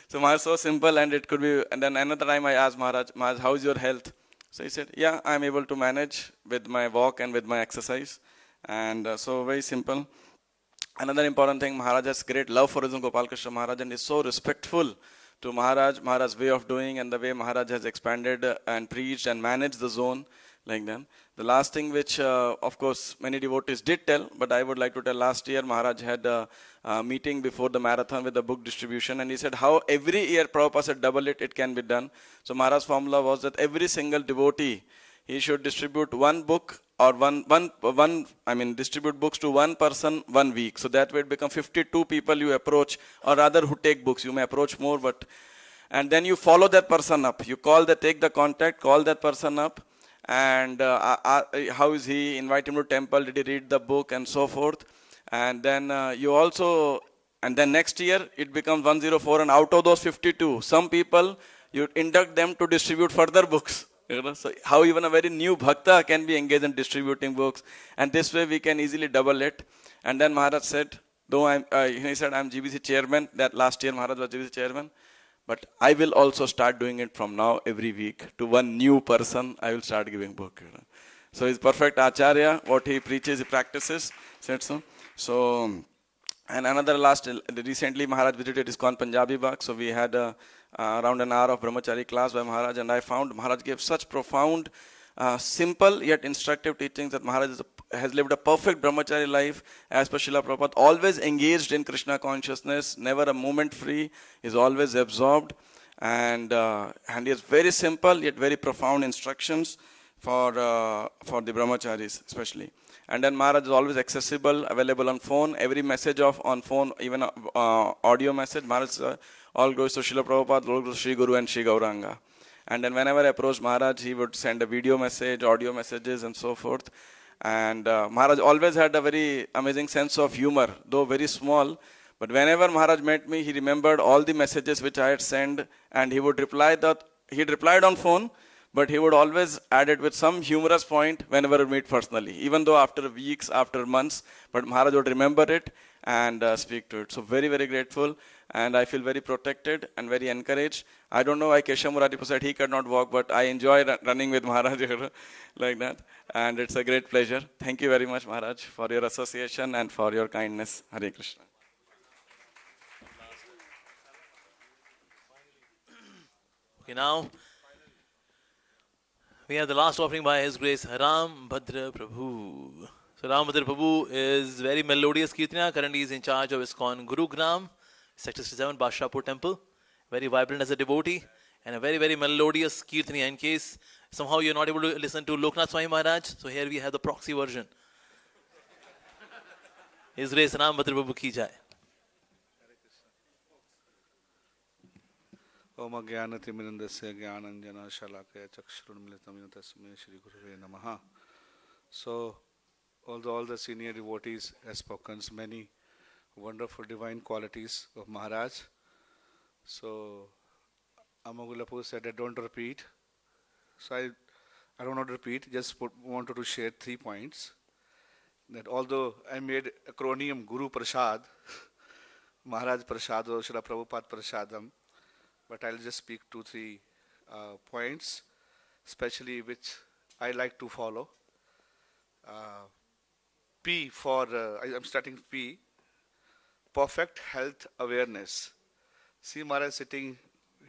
So Maharaj, so simple, and it could be. And then another time I asked Maharaj, Maharaj, how's your health? So he said, yeah, I'm able to manage with my walk and with my exercise. And so very simple. Another important thing, Maharaj has great love for His Gopal Krishna Maharaj and is so respectful to Maharaj's way of doing and the way Maharaj has expanded and preached and managed the zone like that. The last thing which, of course, many devotees did tell, but I would like to tell, last year Maharaj had a meeting before the marathon with the book distribution, and he said how every year Prabhupada said double it can be done. So Maharaj's formula was that every single devotee, he should distribute one book or distribute books to one person 1 week. So that way it become 52 people you approach, or rather who take books. You may approach more, and then you follow that person up. You take the contact, call that person up, and how is he, invite him to temple, did he read the book, and so forth. And then and then next year it becomes 104, and out of those 52, some people, you induct them to distribute further books. So how even a very new bhakta can be engaged in distributing books, and this way we can easily double it. And then Maharaj said, though he said, I'm GBC chairman, that last year Maharaj was GBC chairman, but I will also start doing it from now every week. To one new person, I will start giving book. So he's perfect acharya, what he preaches, he practices, said so. So, and another recently Maharaj visited ISKCON Punjabi Bagh, so we had around an hour of brahmachari class by Maharaj, and I found Maharaj gave such profound, simple yet instructive teachings that Maharaj has lived a perfect brahmachari life as per Srila Prabhupada, always engaged in Krishna consciousness, never a moment free, is always absorbed, and he has very simple yet very profound instructions for the brahmacharis especially. And then Maharaj is always accessible, available on phone, every message on phone, even audio message, Maharaj all goes to Srila Prabhupada, all goes to Sri Guru and Sri Gauranga. And then whenever I approached Maharaj, he would send a video message, audio messages, and so forth. And Maharaj always had a very amazing sense of humor, though very small. But whenever Maharaj met me, he remembered all the messages which I had sent, and he would reply that he'd replied on phone, but he would always add it with some humorous point whenever we meet personally, even though after weeks, after months, but Maharaj would remember it and speak to it. So very, very grateful, and I feel very protected and very encouraged. I don't know why Keshav Murari said he could not walk, but I enjoy running with Maharaj like that, and it's a great pleasure. Thank you very much, Maharaj, for your association and for your kindness. Hare Krishna.
Okay, now we have the last offering by His Grace Ram Bhadra Prabhu. So Ram Bhadra Prabhu is very melodious Kirtana. Currently he is in charge of ISKCON Gurugram, Sector 67, Bashapur Temple. Very vibrant as a devotee and a very, very melodious Kirtana. In case somehow you're not able to listen to Loknath Swami Maharaj, so here we have the proxy version. His Grace Ram Bhadra Prabhu ki jai.
Om Ajnanatimirandasya Jnananjana Shalakaya Chakshurunmilitam Yena Tasmai Shri Gurave Namaha. So, although all the senior devotees have spoken many wonderful divine qualities of Maharaj, so Amagulapu said, I don't repeat. So I don't want to repeat, just wanted to share 3 points. That although I made acronym Guru Prasad, Maharaj Prasad or Srila Prabhupada Prasadam, but I'll just speak 2-3 points, especially which I like to follow. P for, I'm starting P, perfect health awareness. See Maharaj sitting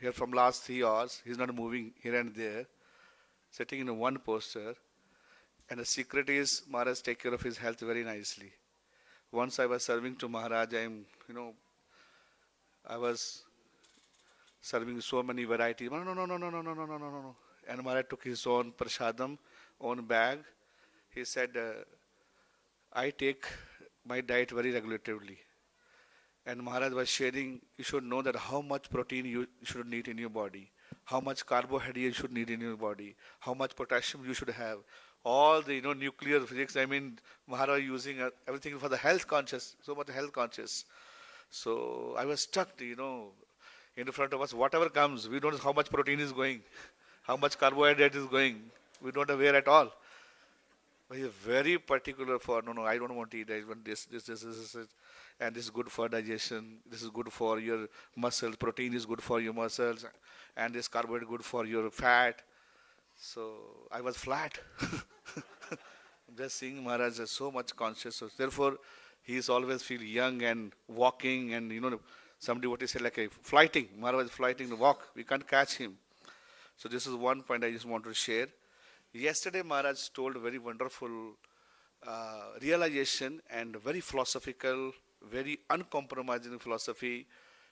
here from last 3 hours, he's not moving here and there, sitting in one posture. And the secret is Maharaj take care of his health very nicely. Once I was serving to Maharaj, I was serving so many varieties. No. And Maharaj took his own prasadam, own bag. He said, I take my diet very regulatively. And Maharaj was sharing, you should know that how much protein you should need in your body, how much carbohydrate you should need in your body, how much potassium you should have. All the nuclear physics, Maharaj using everything for the health conscious, so much health conscious. So I was stuck, in front of us, whatever comes, we don't know how much protein is going, how much carbohydrate is going. We don't aware at all. But he is very particular for, no, I don't want to eat, I want this.
and this is good for digestion, this is good for your muscles, protein is good for your muscles, and this carbohydrate good for your fat. So I was flat. Just seeing Maharaj is so much conscious. So therefore, he is always feel young and walking, and some devotees say like a flighting. Maharaj is flighting to walk. We can't catch him. So this is one point I just want to share. Yesterday, Maharaj told a very wonderful realization and very philosophical, very uncompromising philosophy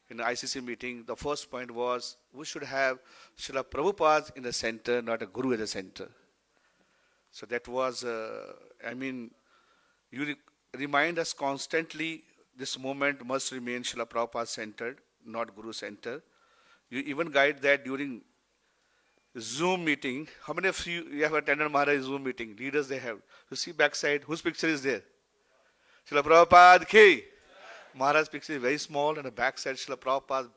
in the ICC meeting. The first point was we should have Srila Prabhupada in the center, not a guru at the center. So that was, you remind us constantly this moment must remain Srila Prabhupada centered, not guru center. You even guide that during Zoom meeting. How many of you have attended Maharaj Zoom meeting? Leaders they have. You see backside, whose picture is there? Srila Prabhupada ki. Maharaj's picture is very small, and the backside Srila Prabhupada's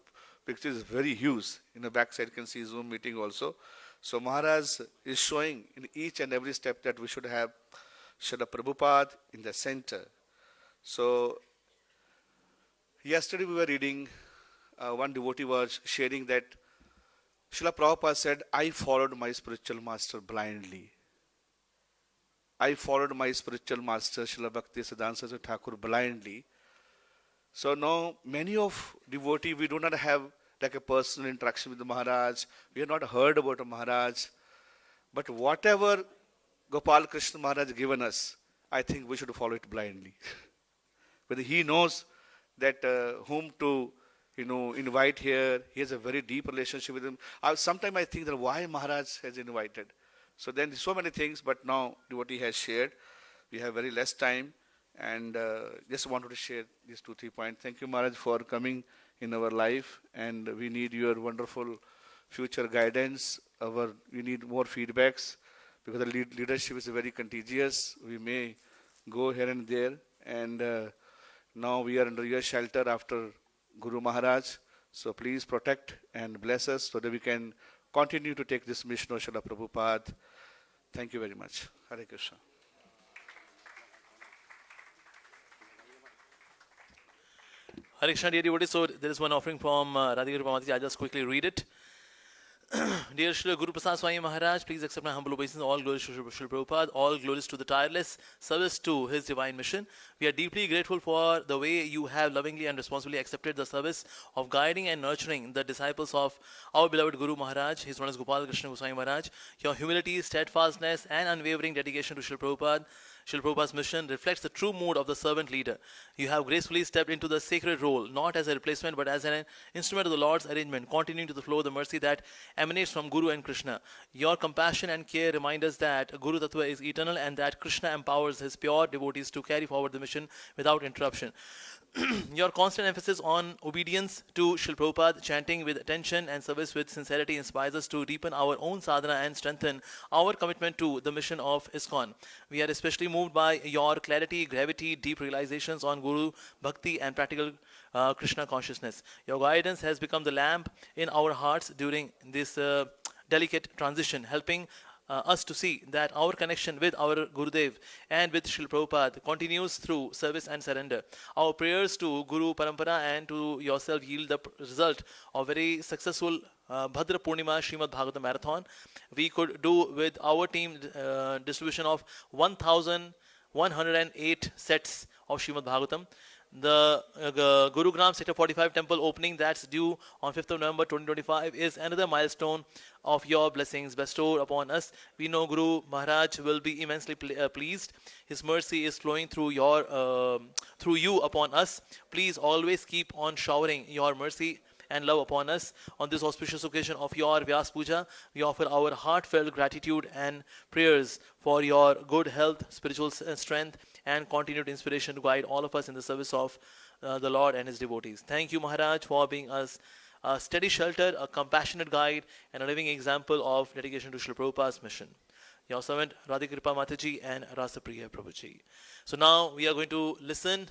picture is very huge. In the backside you can see Zoom meeting also. So Maharaj is showing in each and every step that we should have Srila Prabhupada in the center. So yesterday we were reading, one devotee was sharing that Srila Prabhupada said, I followed my spiritual master blindly. I followed my spiritual master Srila Bhakti Siddhanta Saraswati Thakur blindly. So now many of devotees, we do not have like a personal interaction with the Maharaj. We have not heard about the Maharaj. But whatever Gopal Krishna Maharaj given us, I think we should follow it blindly. Whether he knows that whom to invite here, he has a very deep relationship with him. Sometimes I think that why Maharaj has invited. So then so many things, but now devotee has shared. We have very less time, and just wanted to share these 2-3 points. Thank you, Maharaj, for coming in our life, and we need your wonderful future guidance. We need more feedbacks, because the leadership is very contagious. We may go here and there, and now we are under your shelter after Guru Maharaj. So please protect and bless us so that we can continue to take this mission of Srila Prabhupada. Thank you very much. Hare Krishna.
Hare Krishna, dear devotees. So there is one offering from Radhika Mataji. I'll just quickly read it. Dear Srila Guru Prasad Swami Maharaj, please accept my humble obeisance. All glories to Srila Prabhupada, all glories to the tireless service to his divine mission. We are deeply grateful for the way you have lovingly and responsibly accepted the service of guiding and nurturing the disciples of our beloved Guru Maharaj, his name is Gopal Krishna Goswami Maharaj. Your humility, steadfastness and unwavering dedication to Srila Prabhupada's mission reflects the true mood of the servant leader. You have gracefully stepped into the sacred role, not as a replacement but as an instrument of the Lord's arrangement, continuing to the flow of the mercy that emanates from Guru and Krishna. Your compassion and care remind us that Guru Tattva is eternal and that Krishna empowers his pure devotees to carry forward the mission without interruption. Your constant emphasis on obedience to Srila Prabhupada, chanting with attention and service with sincerity inspires us to deepen our own sadhana and strengthen our commitment to the mission of ISKCON. We are especially moved by your clarity, gravity, deep realizations on Guru, Bhakti and practical Krishna consciousness. Your guidance has become the lamp in our hearts during this delicate transition, helping us to see that our connection with our Gurudev and with Srila Prabhupada continues through service and surrender. Our prayers to Guru Parampara and to yourself yield the result of very successful Bhadra Purnima Srimad Bhagavatam Marathon. We could do with our team distribution of 1,108 sets of Srimad Bhagavatam. The Gurugram Sector 45 temple opening that's due on 5th of November 2025 is another milestone of your blessings bestowed upon us. We know Guru Maharaj will be immensely pleased. His mercy is flowing through you upon us. Please always keep on showering your mercy and love upon us. On this auspicious occasion of your Vyas Puja, we offer our heartfelt gratitude and prayers for your good health, spiritual strength, and continued inspiration to guide all of us in the service of the Lord and his devotees. Thank you, Maharaj, for being us a steady shelter, a compassionate guide, and a living example of dedication to Srila Prabhupada's mission. Your servant Radhika Mataji and Rasapriya Prabhuji. So now we are going to listen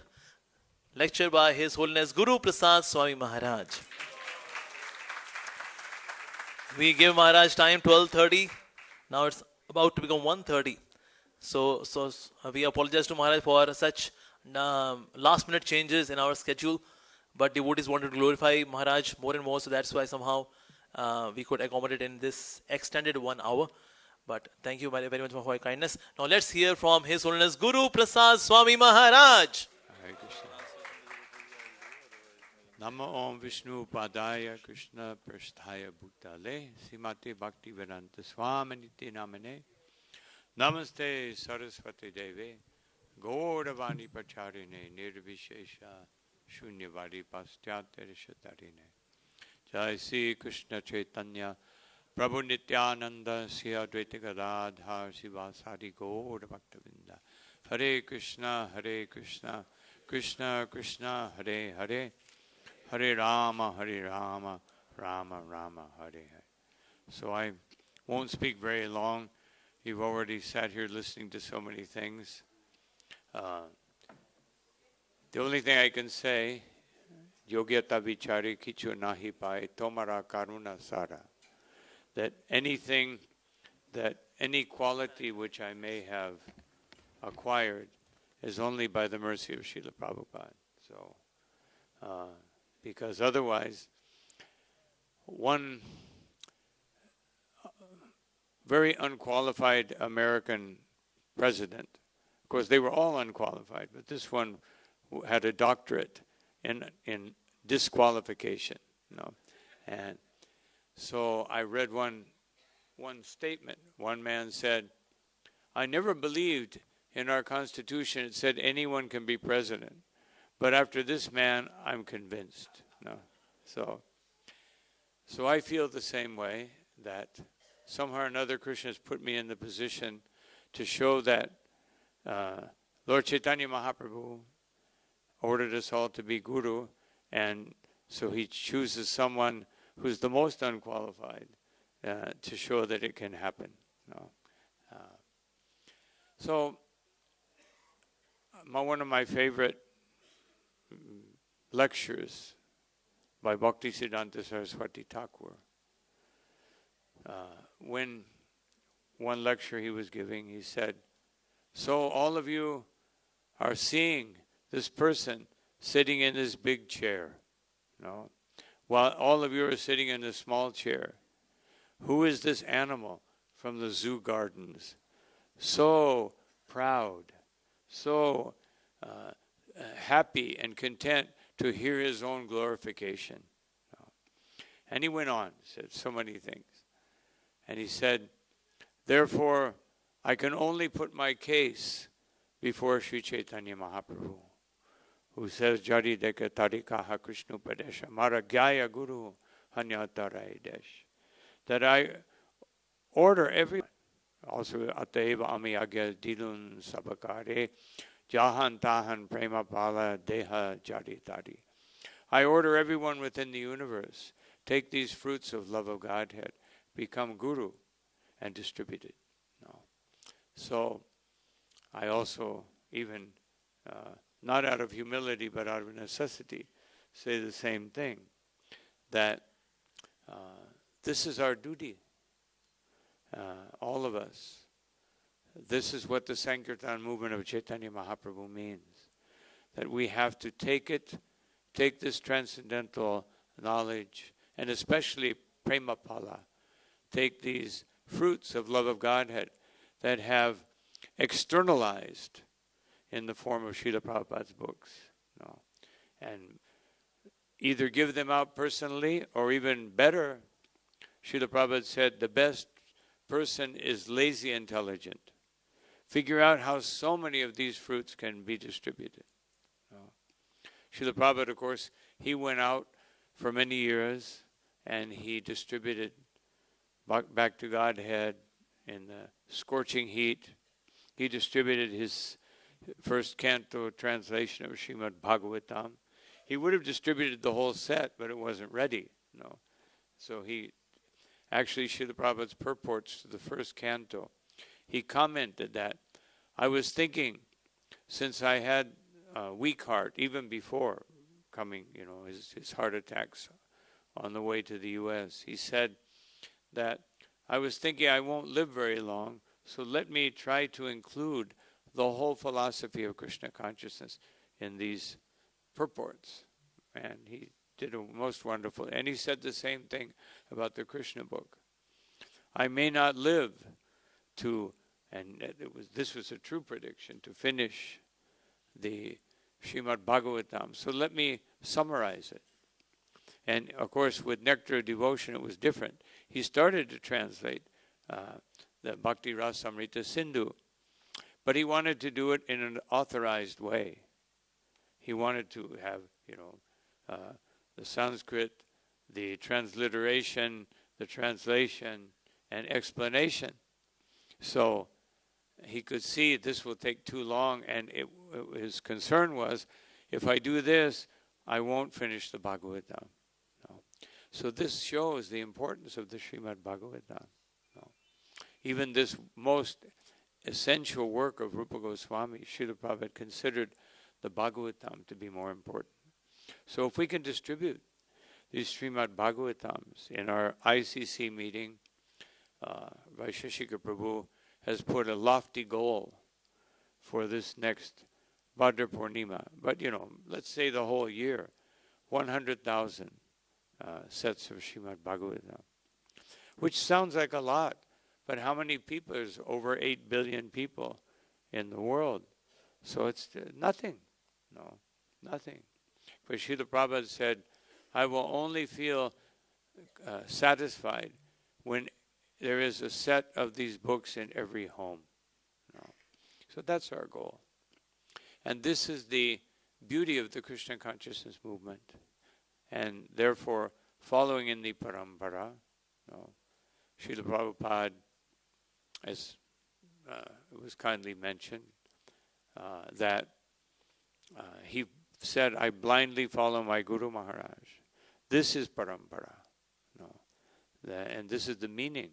lecture by His Holiness Guru Prasad Swami Maharaj. We give Maharaj time 12:30. Now it's about to become 1:30. So we apologize to Maharaj for such last minute changes in our schedule, but devotees wanted to glorify Maharaj more and more, so that's why somehow we could accommodate in this extended 1 hour. But thank you very much for your kindness. Now let's hear from His Holiness Guru Prasad Swami Maharaj.
Hare Krishna. Namo Om Vishnu Padaya Krishna Prasthaya Bhutale Simate Bhakti Vedanta Swami Niti Namane Namaste Saraswati Deve Gauravani Pacharine Nirvishesha Shunyavadi Pastyatyarishatarine Jai Sri Krishna Chaitanya Prabhu Nityananda Sri Advaita Gadadhar Sivasari Gaur Bhaktavinda Hare Krishna Krishna Krishna Hare Hare Hare Rama Rama Rama Hare Hare. So I won't speak very long. You've already sat here listening to so many things. The only thing I can say, Yogyata Vichari Kichu Nahi Pai Tomara Karuna Sara, that anything, that any quality which I may have acquired is only by the mercy of Srila Prabhupada. So, because otherwise, one very unqualified American president, of course they were all unqualified, but this one had a doctorate in disqualification, you know. And so I read one statement. One man said, I never believed in our Constitution it said anyone can be president. But after this man, I'm convinced. No. So I feel the same way, that somehow or another Krishna has put me in the position to show that Lord Chaitanya Mahaprabhu ordered us all to be guru, and so he chooses someone who's the most unqualified to show that it can happen. No. So one of my favorite lectures by Bhaktisiddhanta Saraswati Thakur. When one lecture he was giving, he said, so all of you are seeing this person sitting in this big chair, no? While all of you are sitting in a small chair. Who is this animal from the zoo gardens? So proud, so happy and content to hear his own glorification. And he went on, said so many things. And he said, therefore, I can only put my case before Sri Chaitanya Mahaprabhu, who says, Jari deka tarikaha Krishna Padesha, Mara Gyaya Guru Hanyatarai Desh. That I order everyone, also Ateva Ami Agya Dilun Sabakare, Jahan Tahan Prema Pala Deha Jari Tari. I order everyone within the universe, take these fruits of love of Godhead, become guru, and distribute it. No. So I also, even not out of humility but out of necessity, say the same thing, that this is our duty, all of us. This is what the Sankirtan movement of Chaitanya Mahaprabhu means, that we have to take this transcendental knowledge, and especially prema pala, take these fruits of love of Godhead that have externalized in the form of Srila Prabhupada's books, no, and either give them out personally, or even better, Srila Prabhupada said the best person is lazy intelligent. Figure out how so many of these fruits can be distributed. No. Srila Prabhupada, of course, he went out for many years and he distributed back to Godhead in the scorching heat. He distributed his first canto translation of Srimad Bhagavatam. He would have distributed the whole set, but it wasn't ready. No. So actually Srila Prabhupada's purports to the first canto, he commented that, I was thinking, since I had a weak heart, even before coming, his heart attacks on the way to the U.S., he said that, I was thinking I won't live very long, so let me try to include the whole philosophy of Krishna consciousness in these purports. And he did a most wonderful, and he said the same thing about the Krishna book. I may not live to, and this was a true prediction, to finish the Srimad Bhagavatam. So let me summarize it. And of course, with Nectar of Devotion, it was different. He started to translate the Bhakti Rasamrita Sindhu, but he wanted to do it in an authorized way. He wanted to have, the Sanskrit, the transliteration, the translation, and explanation. So he could see this will take too long, and his concern was, if I do this, I won't finish the Bhagavatam. No. So this shows the importance of the Srimad Bhagavatam. No. Even this most essential work of Rupa Goswami, Srila Prabhupada considered the Bhagavatam to be more important. So if we can distribute these Srimad Bhagavatams in our ICC meeting, Vaisheshika Prabhu has put a lofty goal for this next Bhadra Purnima. But, let's say the whole year, 100,000 sets of Srimad Bhagavatam, which sounds like a lot, but how many people? There's over 8 billion people in the world. So it's nothing. No, nothing. But Srila Prabhupada said, I will only feel satisfied when there is a set of these books in every home. No. So that's our goal. And this is the beauty of the Krishna consciousness movement. And therefore, following in the parampara, Srila Prabhupada, as it was kindly mentioned, that he said, I blindly follow my Guru Maharaj. This is parampara. And this is the meaning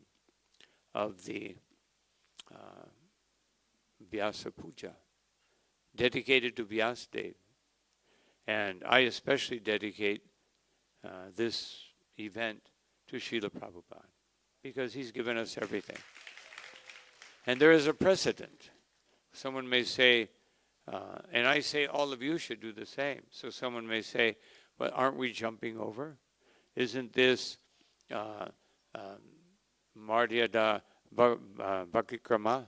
of the Vyasa Puja, dedicated to Vyasadeva. And I especially dedicate this event to Srila Prabhupada, because he's given us everything. And there is a precedent. Someone may say, and I say all of you should do the same. So someone may say, well, aren't we jumping over? Isn't this Maryada Bhakikrama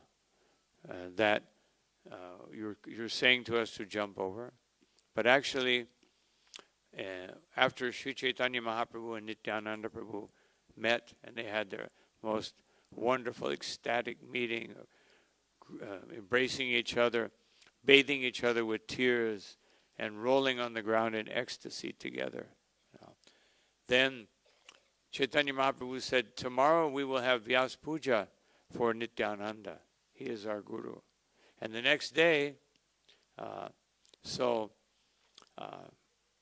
that you're saying to us to jump over? But actually, after Sri Chaitanya Mahaprabhu and Nityananda Prabhu met, and they had their most wonderful, ecstatic meeting, embracing each other, bathing each other with tears, and rolling on the ground in ecstasy together. Then Chaitanya Mahaprabhu said, tomorrow we will have Vyas Puja for Nityananda. He is our Guru. And the next day,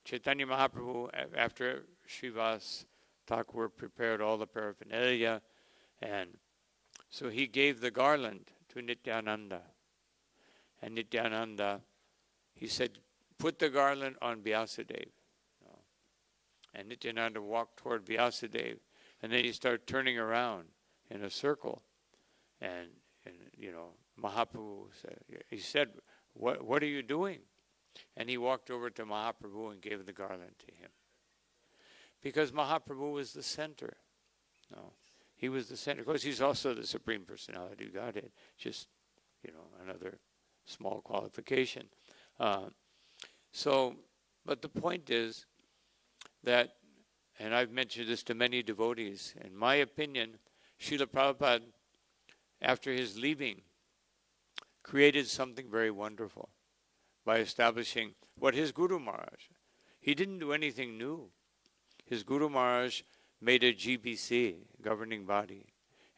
Chaitanya Mahaprabhu, after Srivas Thakur prepared all the paraphernalia, and so he gave the garland to Nityananda. And Nityananda, he said, put the garland on Vyasadeva. And Nityananda walked toward Vyasadeva, and then he started turning around in a circle. And Mahaprabhu said, what are you doing? And he walked over to Mahaprabhu and gave the garland to him. Because Mahaprabhu was the center. He was the center. Of course, he's also the Supreme Personality of Godhead. Just, another small qualification. But the point is that, and I've mentioned this to many devotees, in my opinion, Srila Prabhupada, after his leaving, created something very wonderful by establishing what his Guru Maharaj, he didn't do anything new. His Guru Maharaj made a GBC, governing body,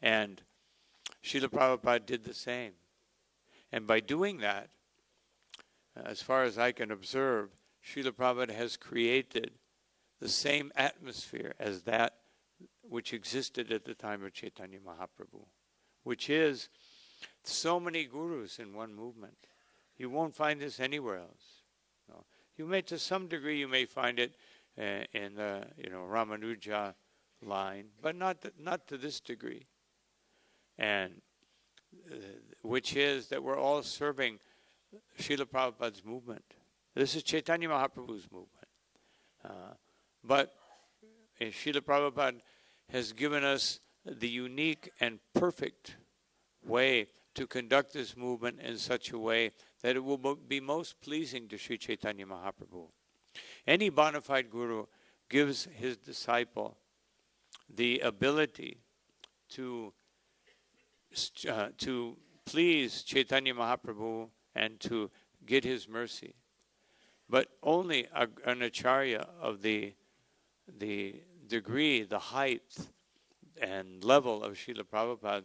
and Srila Prabhupada did the same. And by doing that, as far as I can observe, Srila Prabhupada has created the same atmosphere as that which existed at the time of Chaitanya Mahaprabhu, which is so many gurus in one movement. You won't find this anywhere else. You may, to some degree, you may find it in the Ramanuja line, but not to this degree. And which is that we're all serving Srila Prabhupada's movement. This is Chaitanya Mahaprabhu's movement. But Srila Prabhupada has given us the unique and perfect way to conduct this movement in such a way that it will be most pleasing to Sri Chaitanya Mahaprabhu. Any bona fide guru gives his disciple the ability to please Chaitanya Mahaprabhu and to get his mercy. But only an acharya of the degree, the height, and level of Srila Prabhupada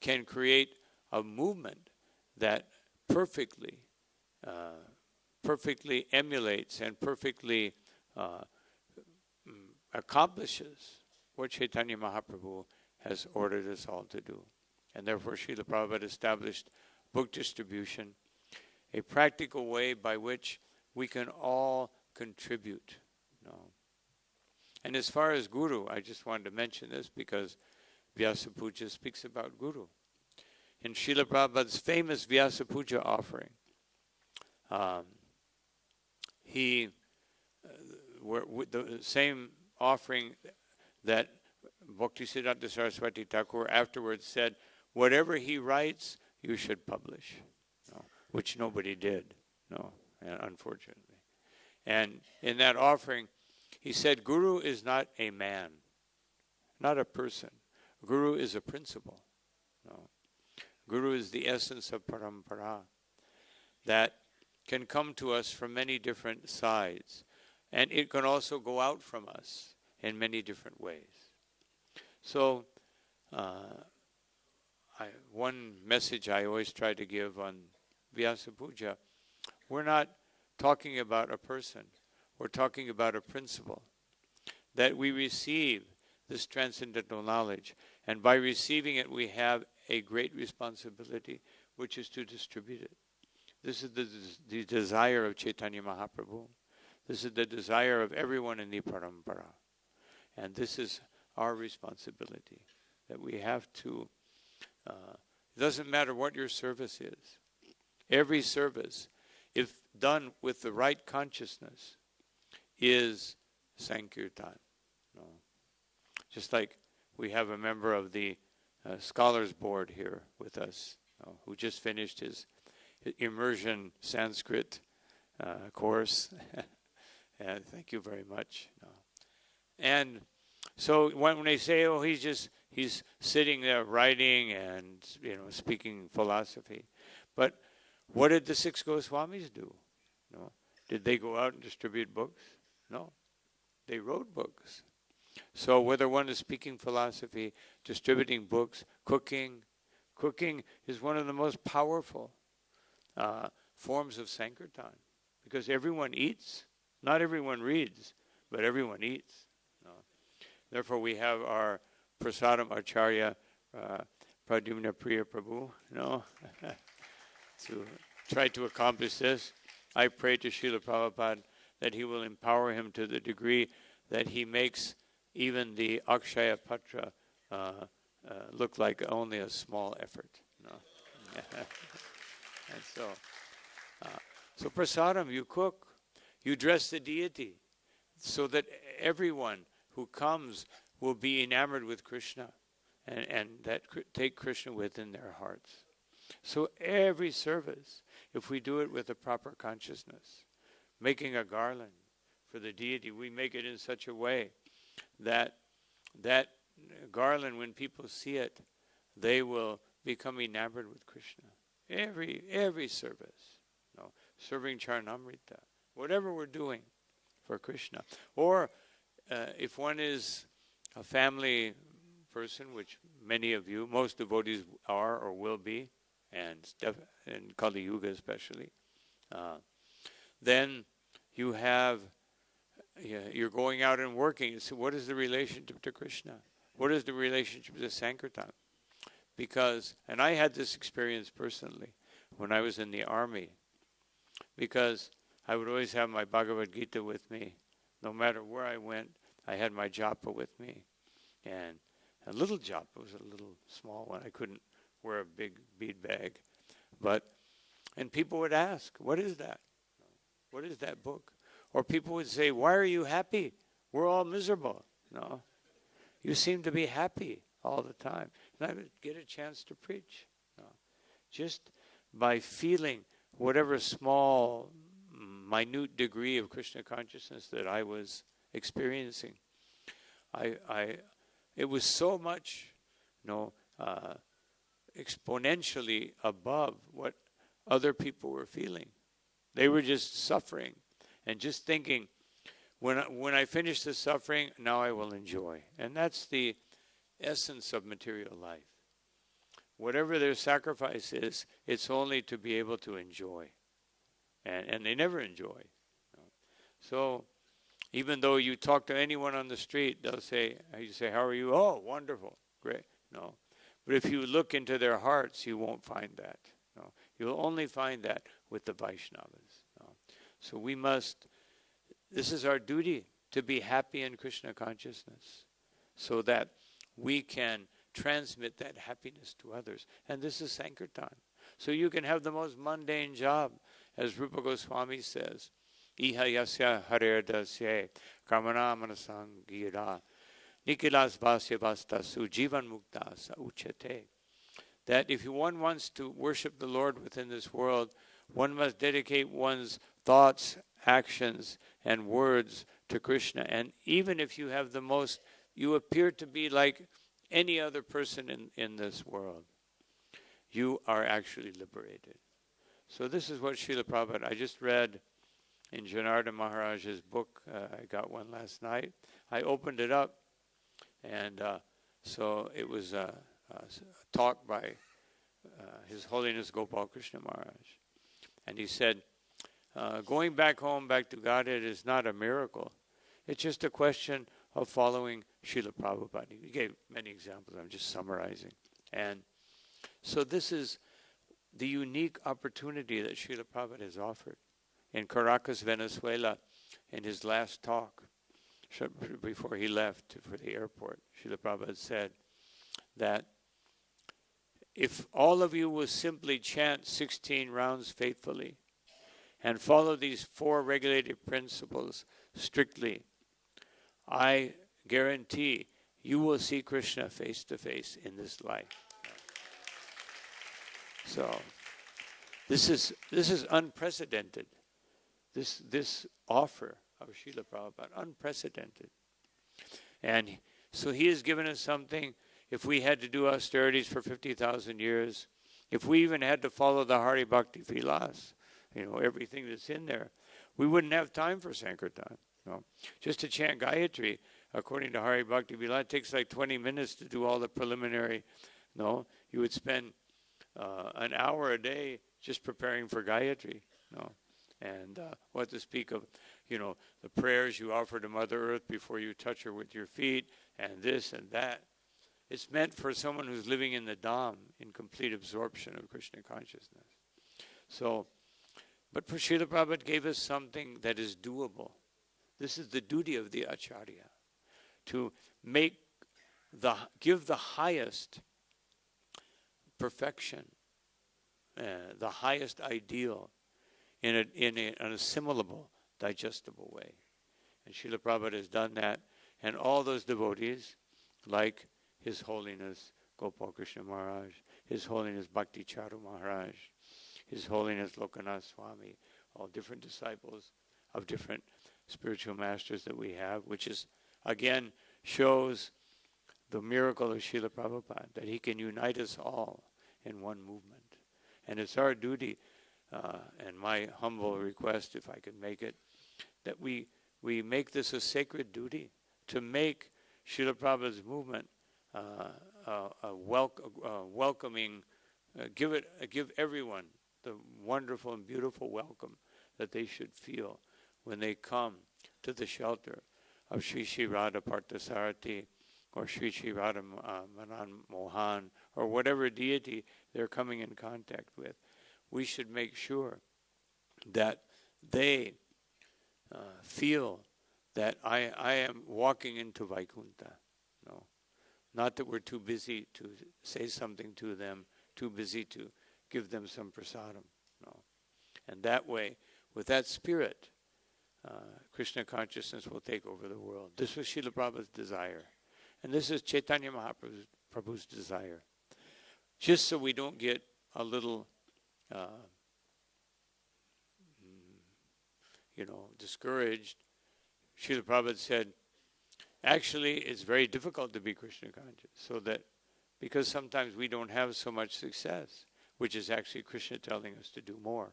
can create a movement that perfectly emulates and perfectly accomplishes what Chaitanya Mahaprabhu has ordered us all to do. And therefore Srila Prabhupada established book distribution, a practical way by which we can all contribute. And as far as Guru, I just wanted to mention this because Vyasa Puja speaks about Guru. In Srila Prabhupada's famous Vyasa Puja offering, the same offering that Bhaktisiddhanta Saraswati Thakur afterwards said, whatever he writes, you should publish, which nobody did, unfortunately. And in that offering, he said, Guru is not a man, not a person. Guru is a principle. Guru is the essence of parampara that can come to us from many different sides. And it can also go out from us in many different ways. So, one message I always try to give on Vyasa Puja, we're not talking about a person. We're talking about a principle. That we receive this transcendental knowledge. And by receiving it, we have a great responsibility, which is to distribute it. This is the desire of Chaitanya Mahaprabhu. This is the desire of everyone in the parampara. And this is our responsibility, that we have to, it doesn't matter what your service is. Every service, if done with the right consciousness, is Sankirtan. Just like we have a member of the Scholars Board here with us, who just finished his immersion Sanskrit course. And thank you very much. And so when they say, oh, he's sitting there writing and speaking philosophy, but what did the 6 Goswamis do? Did they go out and distribute books? No, they wrote books. So whether one is speaking philosophy, distributing books, cooking is one of the most powerful forms of Sankirtan, because everyone eats. Not everyone reads, but everyone eats. Therefore, we have our prasadam acharya, Pradyumna Priya Prabhu, to try to accomplish this. I pray to Srila Prabhupada that he will empower him to the degree that he makes even the Akshaya Patra look like only a small effort. And so prasadam, you cook, you dress the deity, so that everyone who comes will be enamored with Krishna and that take Krishna within their hearts. So every service, if we do it with a proper consciousness, making a garland for the deity, we make it in such a way that that garland, when people see it, they will become enamored with Krishna. Every service, serving Charnamrita, whatever we're doing for Krishna. Or if one is a family person, which many of you, most devotees are or will be, and in Kali Yuga especially, then you're going out and working. So what is the relationship to Krishna? What is the relationship to Sankirtan? Because, and I had this experience personally when I was in the army, because I would always have my Bhagavad Gita with me. No matter where I went, I had my japa with me. And a little japa was a little small one. I couldn't wear a big bead bag. And people would ask, what is that? What is that book? Or people would say, why are you happy? We're all miserable. No, you seem to be happy all the time. And I would get a chance to preach. No. Just by feeling whatever small, minute degree of Krishna consciousness that I was experiencing, it was so much, exponentially above what other people were feeling. They were just suffering and just thinking, when I finish the suffering, now I will enjoy. And that's the essence of material life. Whatever their sacrifice is, it's only to be able to enjoy. And they never enjoy. So even though you talk to anyone on the street, they'll say, you say, how are you? Oh, wonderful, great. No. But if you look into their hearts, you won't find that. No. You'll only find that with the Vaishnavas. No. So we must, this is our duty, to be happy in Krishna consciousness, so that we can transmit that happiness to others. And this is Sankirtan. So you can have the most mundane job, as Rupa Goswami says, Iha yasya harer dasya karmana manasang gira nikilas vasya vastasu jivan mukta sa uchate. That if one wants to worship the Lord within this world, one must dedicate one's thoughts, actions, and words to Krishna. And even if you have the most, you appear to be like any other person in this world, you are actually liberated. So this is what Srila Prabhupada, I just read in Janardhan Maharaj's book, I got one last night. I opened it up, and so it was a talk by His Holiness Gopal Krishna Maharaj. And he said, going back home, back to Godhead is not a miracle. It's just a question of following Srila Prabhupada. He gave many examples. I'm just summarizing. And so this is the unique opportunity that Srila Prabhupada has offered. In Caracas, Venezuela, in his last talk, before he left for the airport, Srila Prabhupada said that if all of you will simply chant 16 rounds faithfully and follow these 4 regulated principles strictly, I guarantee you will see Krishna face to face in this life. So this is unprecedented. This offer of Srila Prabhupada, unprecedented. And so he has given us something. If we had to do austerities for 50,000 years, if we even had to follow the Hari Bhakti Vilas, everything that's in there, we wouldn't have time for Sankirtan. Just to chant Gayatri, according to Hari Bhakti Vilas, it takes like 20 minutes to do all the preliminary. You would spend an hour a day just preparing for Gayatri. And what to speak of, the prayers you offer to Mother Earth before you touch her with your feet, and this and that. It's meant for someone who's living in the Dham, in complete absorption of Krishna consciousness. So, but Srila Prabhupada gave us something that is doable. This is the duty of the Acharya, to give the highest perfection, the highest ideal, in an assimilable, digestible way. And Srila Prabhupada has done that, and all those devotees, like His Holiness Gopal Krishna Maharaj, His Holiness Bhakti Charu Maharaj, His Holiness Lokanath Swami, all different disciples of different spiritual masters that we have, which is, again, shows the miracle of Srila Prabhupada, that he can unite us all in one movement. And it's our duty, and my humble request, if I can make it, that we make this a sacred duty, to make Srila Prabhupada's movement welcoming, give everyone the wonderful and beautiful welcome that they should feel when they come to the shelter of Sri Sri Radha Parthasarathi or Sri Sri Radha Manan Mohan, or whatever deity they're coming in contact with. We should make sure that they feel that I am walking into Vaikuntha. Not that we're too busy to say something to them too busy to give them some prasadam. No. And that way, with that spirit, Krishna consciousness will take over the world. This was Srila Prabhupada's desire. And this is Chaitanya Mahaprabhu's desire. Just so we don't get a little, discouraged, Srila Prabhupada said, actually, it's very difficult to be Krishna conscious. So that, because sometimes we don't have so much success, which is actually Krishna telling us to do more.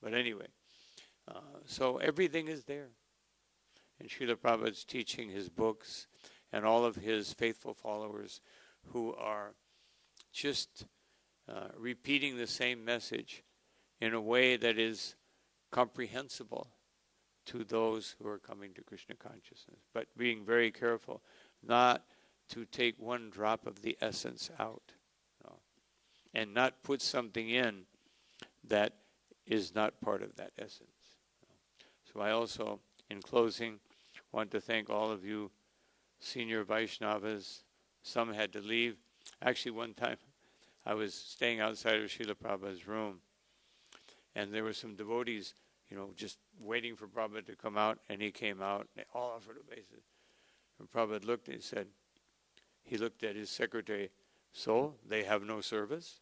But anyway, so everything is there. And Srila Prabhupada's teaching, his books, and all of his faithful followers who are just repeating the same message in a way that is comprehensible to those who are coming to Krishna consciousness, but being very careful not to take one drop of the essence out, and not put something in that is not part of that essence. So I also, in closing, want to thank all of you senior Vaishnavas. Some had to leave. Actually, one time I was staying outside of Srila Prabhupada's room, and there were some devotees, just waiting for Prabhupada to come out, and he came out, and they all offered obeisance. And Prabhupada looked and he looked at his secretary, so they have no service?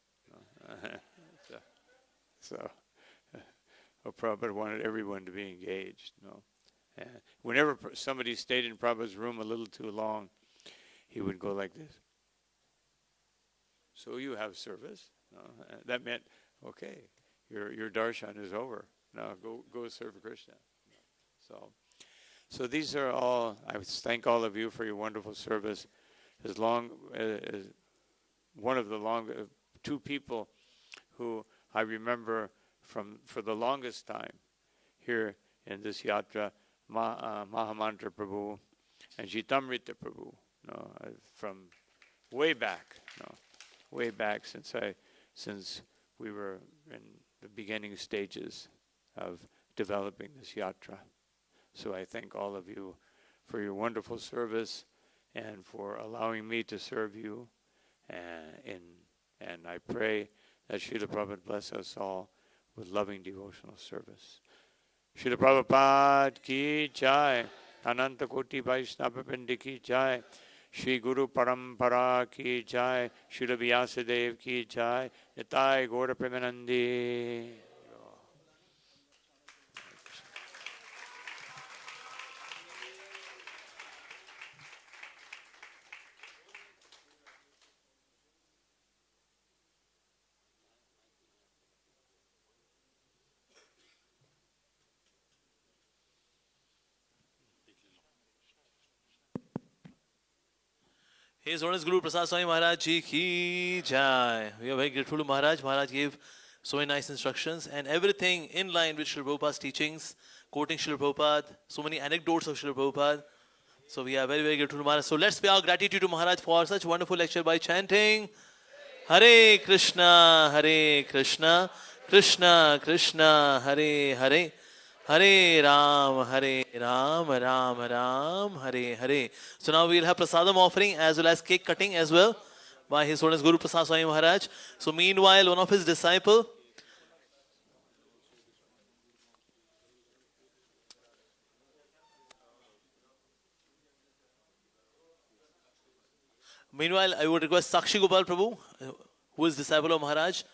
Prabhupada wanted everyone to be engaged. Whenever somebody stayed in Prabhupada's room a little too long, he would go like this. So you have service? That meant, okay, your darshan is over. Now go serve Krishna. So these are all, I thank all of you for your wonderful service. As long as one of the two people who I remember for the longest time here in this yatra, Mahamantra Prabhu and Jitamrita Prabhu, from way back since we were in the beginning stages of developing this yatra. So I thank all of you for your wonderful service and for allowing me to serve you. And I pray that Srila Prabhupada bless us all with loving devotional service. Srila Prabhupada ki jai, Ananta Koti Vaishnava Pindi ki jai, Shri Guru Parampara ki jai, Srila Vyasadeva ki jai, Nitai Gaura Premanandi.
His Holiness Guru Prasad Swami Maharaj Ji ki jai. We are very grateful to Maharaj. Maharaj gave so many nice instructions and everything in line with Srila Prabhupada's teachings, quoting Srila Prabhupada, so many anecdotes of Srila Prabhupada. So we are very, very grateful to Maharaj. So let's pay our gratitude to Maharaj for such wonderful lecture by chanting Hare Krishna, Krishna Krishna, Hare Hare. Hare Ram, Ram Ram, Hare Hare. So now we will have prasadam offering as well as cake cutting as well by His Holiness Guru Prasad Swami Maharaj. So meanwhile, one of his disciple, I would request Sakshi Gopal Prabhu, who is disciple of Maharaj,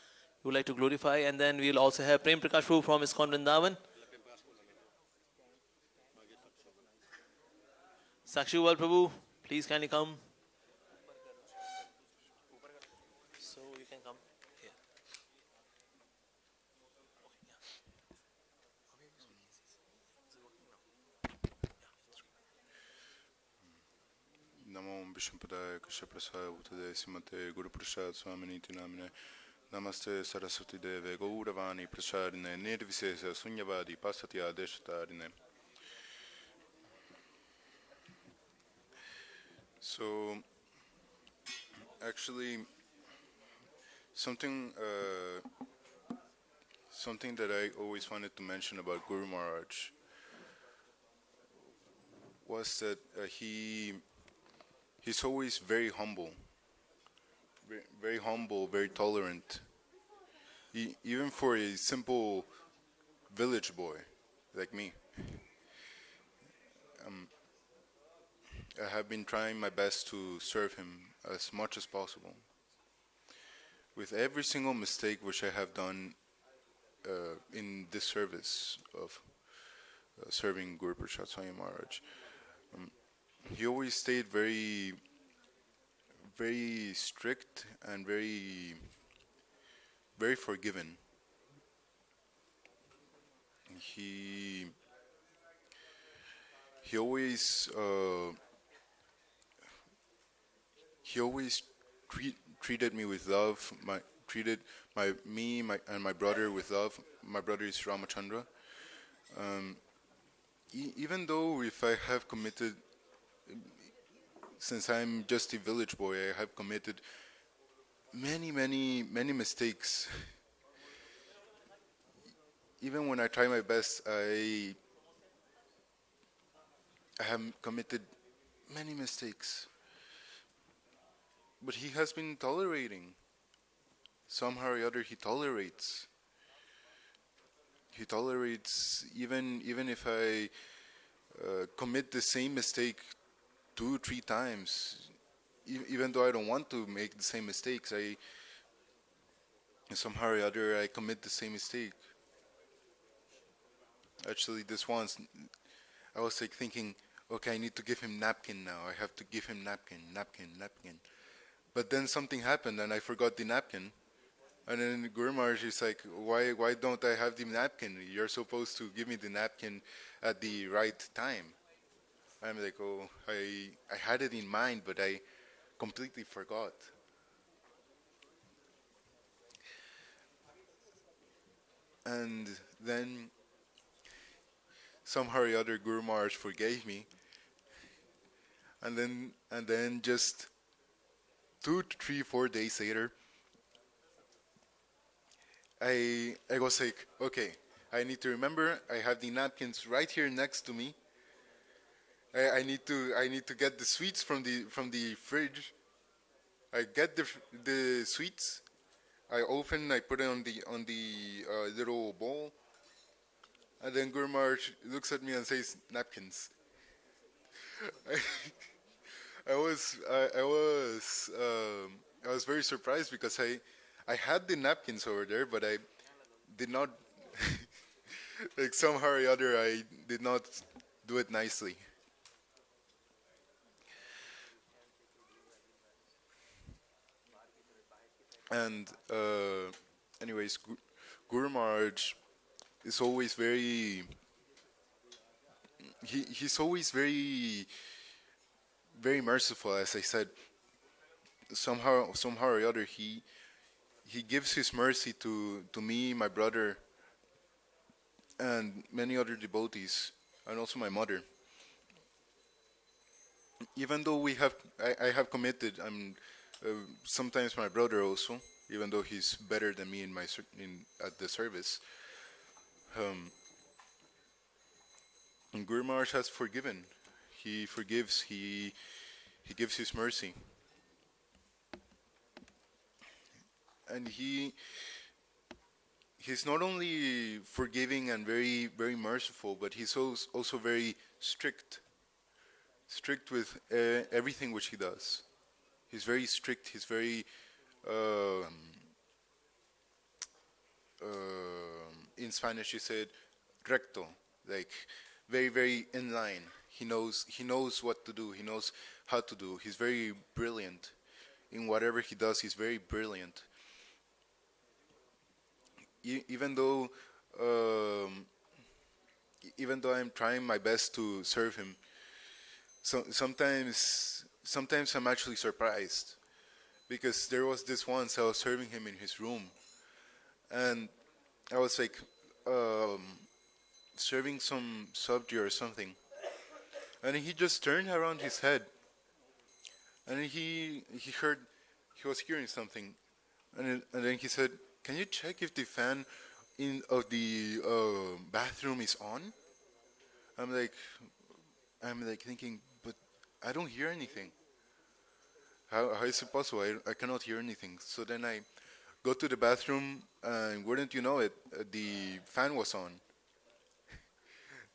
who would like to glorify, and then we will also have Prem Prakash Prabhu from ISKCON Vrindavan. Sakshi Gopal Prabhu, please kindly come. So you can come here.
Namo Vishnupadaya Krishna Prasad Utade Simate Guru Prasad Swami Niti Namine Namaste Saraswati Deve Gauravani Prasarine Nirvisesa Sunyavadi Pasatya Deshatarine. So, actually, something that I always wanted to mention about Guru Maharaj was that he's always very humble, very humble, very tolerant. Even for a simple village boy like me. I have been trying my best to serve him as much as possible. With every single mistake which I have done in this service of serving Guru Prasad Swami Maharaj, he always stayed very, very strict and very, very forgiving. He always treated me with love. Treated me and my brother with love. My brother is Ramachandra. Even though if I have committed, since I'm just a village boy, I have committed many mistakes. Even when I try my best, I have committed many mistakes. But he has been tolerating. Somehow or other he tolerates. He tolerates even if I commit the same mistake 2-3 times. Even though I don't want to make the same mistakes, somehow or other I commit the same mistake. Actually, this once, I was like thinking, okay, I need to give him napkin now. I have to give him napkin. But then something happened and I forgot the napkin. And then Guru Maharaj is like, why don't I have the napkin? You're supposed to give me the napkin at the right time. I'm like, oh, I had it in mind, but I completely forgot. And then somehow or other Guru Maharaj forgave me. And then just 2 to 3, 4 days later, I was like, okay, I need to remember I have the napkins right here next to me. I need to get the sweets from the fridge. I get the sweets. I open. I put it on the little bowl. And then Guru Maharaj looks at me and says, napkins. I was very surprised because I had the napkins over there, but I did not, like somehow or other, I did not do it nicely. And anyways, Guru Maharaj is always very, he's always very, very merciful, as I said. Somehow or other, he gives his mercy to me, my brother, and many other devotees, and also my mother. Even though I have committed, sometimes my brother also, even though he's better than me at the service. And Guru Maharaj has forgiven. He forgives. He gives his mercy. And he's not only forgiving and very, very merciful, but he's also very strict with everything which he does. He's very strict. He's very in Spanish you said recto, like very, very in line. He knows what to do. He knows how to do. He's very brilliant in whatever he does. He's very brilliant. Even though I'm trying my best to serve him, sometimes I'm actually surprised, because there was this once I was serving him in his room, and I was like serving some sabji or something, and he just turned around his head, and he was hearing something, and then he said, "Can you check if the fan of the bathroom is on?" I'm like thinking, but I don't hear anything. how is it possible? I cannot hear anything. So then I go to the bathroom, and wouldn't you know it, the fan was on.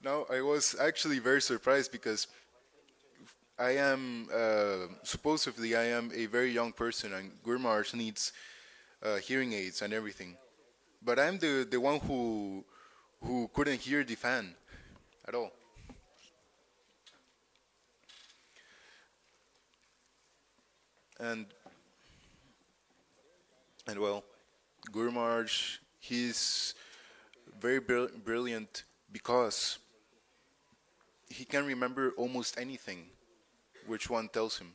Now, I was actually very surprised because I am, supposedly, I am a very young person, and Guru Maharaj needs hearing aids and everything. But I'm the one who couldn't hear the fan at all. And well, Guru Maharaj, he's very brilliant because he can remember almost anything which one tells him.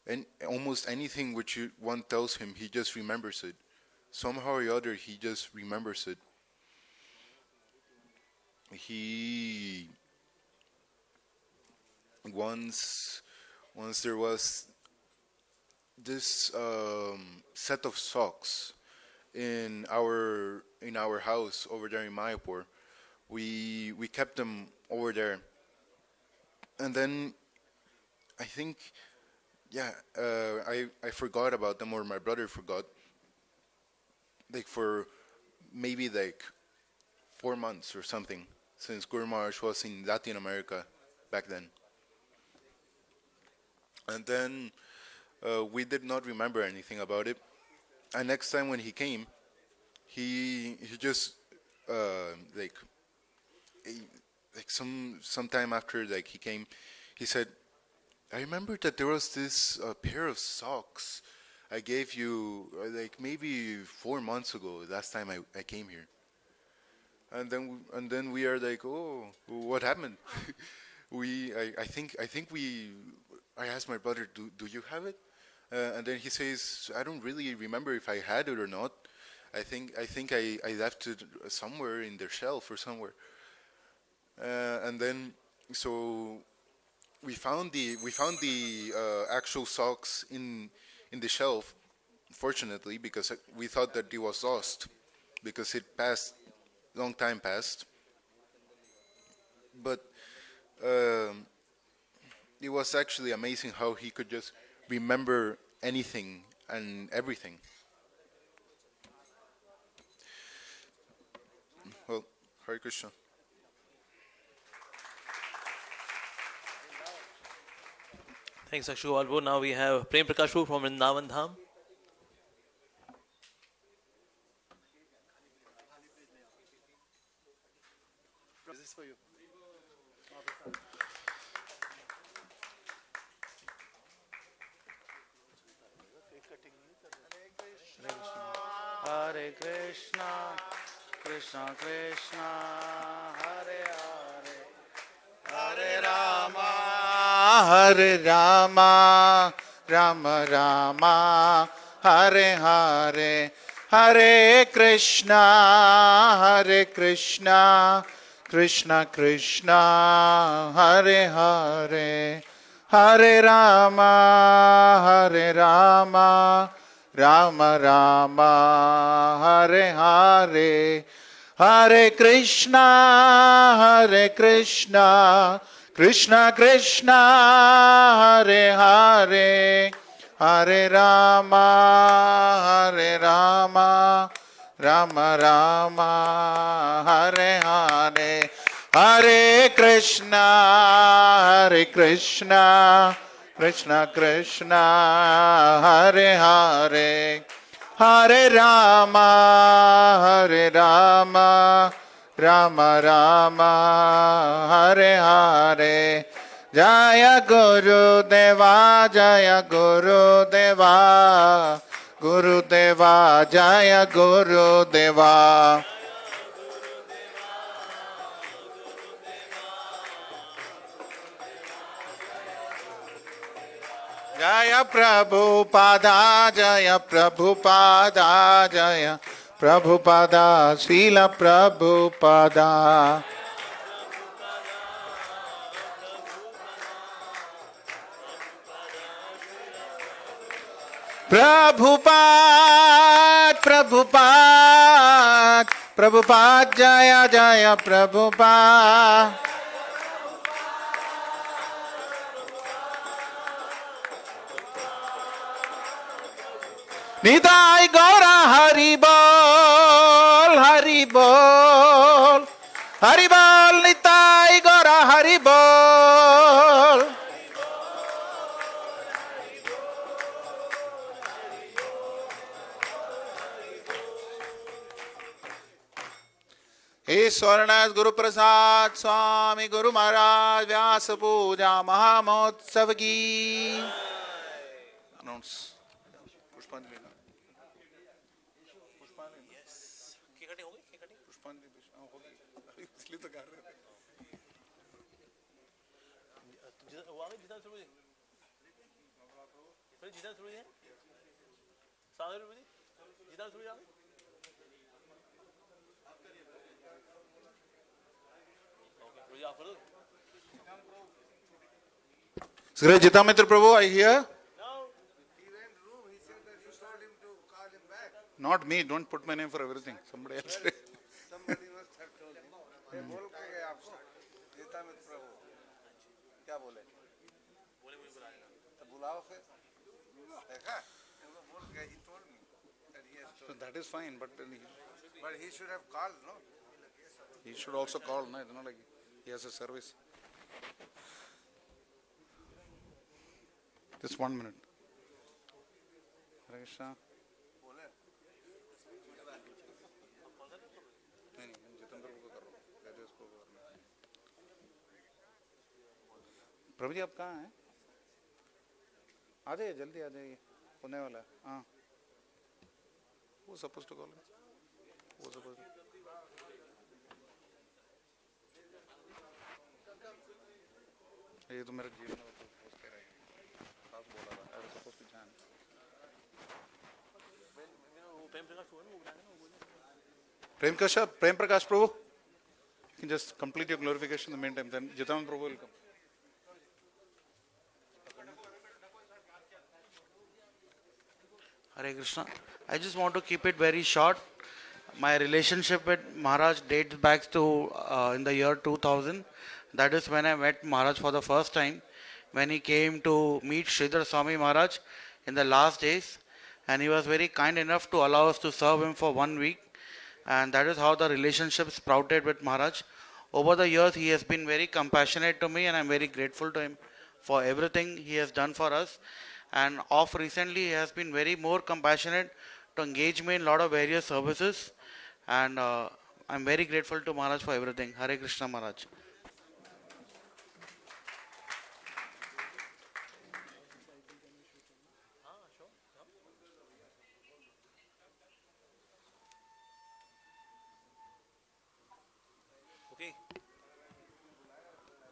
And almost anything which one tells him, he just remembers it. Somehow or other, he just remembers it. He once there was this set of socks in our house over there in Mayapur. We kept them over there, and then I think, I forgot about them, or my brother forgot. Like for maybe like 4 months or something, since Guru Maharaj was in Latin America back then. And then we did not remember anything about it. And next time when he came, he just some time after he came, he said, I remember that there was this pair of socks I gave you maybe 4 months ago, last time I came here. And then we are like, oh, what happened? I asked my brother, do you have it? And then he says, I don't really remember if I had it or not. I think I left it somewhere in their shelf or somewhere. And then so we found the actual socks in the shelf, fortunately, because we thought that it was lost, because long time passed. But it was actually amazing how he could just remember anything and everything. Well, Hare Krishna.
Thanks, Akshu Alvo. Now we have Prem Prakash Prabhu from Vrindavan Dham.
This is for you.
Hare Krishna, Krishna Krishna, Hare Hare, Hare Rama, Hare Rama, Rama Rama, Hare Hare, Hare Krishna, Krishna Krishna, Hare Hare, Hare Rama, Rama Rama, Hare Hare, Hare Krishna, Krishna Krishna, Hare Hare, Hare Rama, Rama Rama, Hare Hare, Hare Krishna, Krishna Krishna, Hare Hare, Hare Rama, Rama Rama, Hare Hare. Jaya Guru Deva, Jaya Guru Deva, Guru Deva, Jaya Guru Deva. Jaya Prabhupada, Jaya Prabhupada, Jaya Prabhupada, Srila Prabhupada. Prabhupada, Prabhupada, Prabhupada, Jaya Jaya Prabhupada. Nitai Gaura Hari बोल, हरि बोल, हरि बोल, निताय गौरा हरि बोल। ईश्वरनाथ गुरु प्रसाद स्वामी गुरु महाराज व्यास पूजा महामहोत्सव की announce पुष्पांजलि इसलिए तो कर रहे थे। Jita Mitra Prabhu, I hear. Not me, don't put my name for everything. Somebody else.
Somebody must have told him. मैं बोल के गया आपको गीता मित्र प्रभु क्या बोले तो बुलाओ फिर देखा वो बोल गया he told me that he has told.
So that is fine, but
he should have called, no?
He should also call, no? It's not like he has a service. Just 1 minute. Hare Krishna. प्रभु जी आप कहाँ हैं? आ जाइए जल्दी आ जाइए होने वाला है। हाँ वो सपोज टू कॉल वो सपोज ये तो मेरे जीवन में साथ बोला था आई सपोज टू जान प्रेम प्रकाश प्रभु you can just complete your glorification in the meantime, then Jitam Prabhu will come.
Hare Krishna. I just want to keep it very short. My relationship with Maharaj dates back to in the year 2000. That is when I met Maharaj for the first time, when he came to meet Sridhar Swami Maharaj in the last days, and he was very kind enough to allow us to serve him for 1 week, and that is how the relationship sprouted with Maharaj. Over the years, he has been very compassionate to me, and I'm very grateful to him for everything he has done for us. And of recently, he has been very more compassionate to engage me in a lot of various services, and I'm very grateful to Maharaj for everything. Hare Krishna Maharaj.
Okay.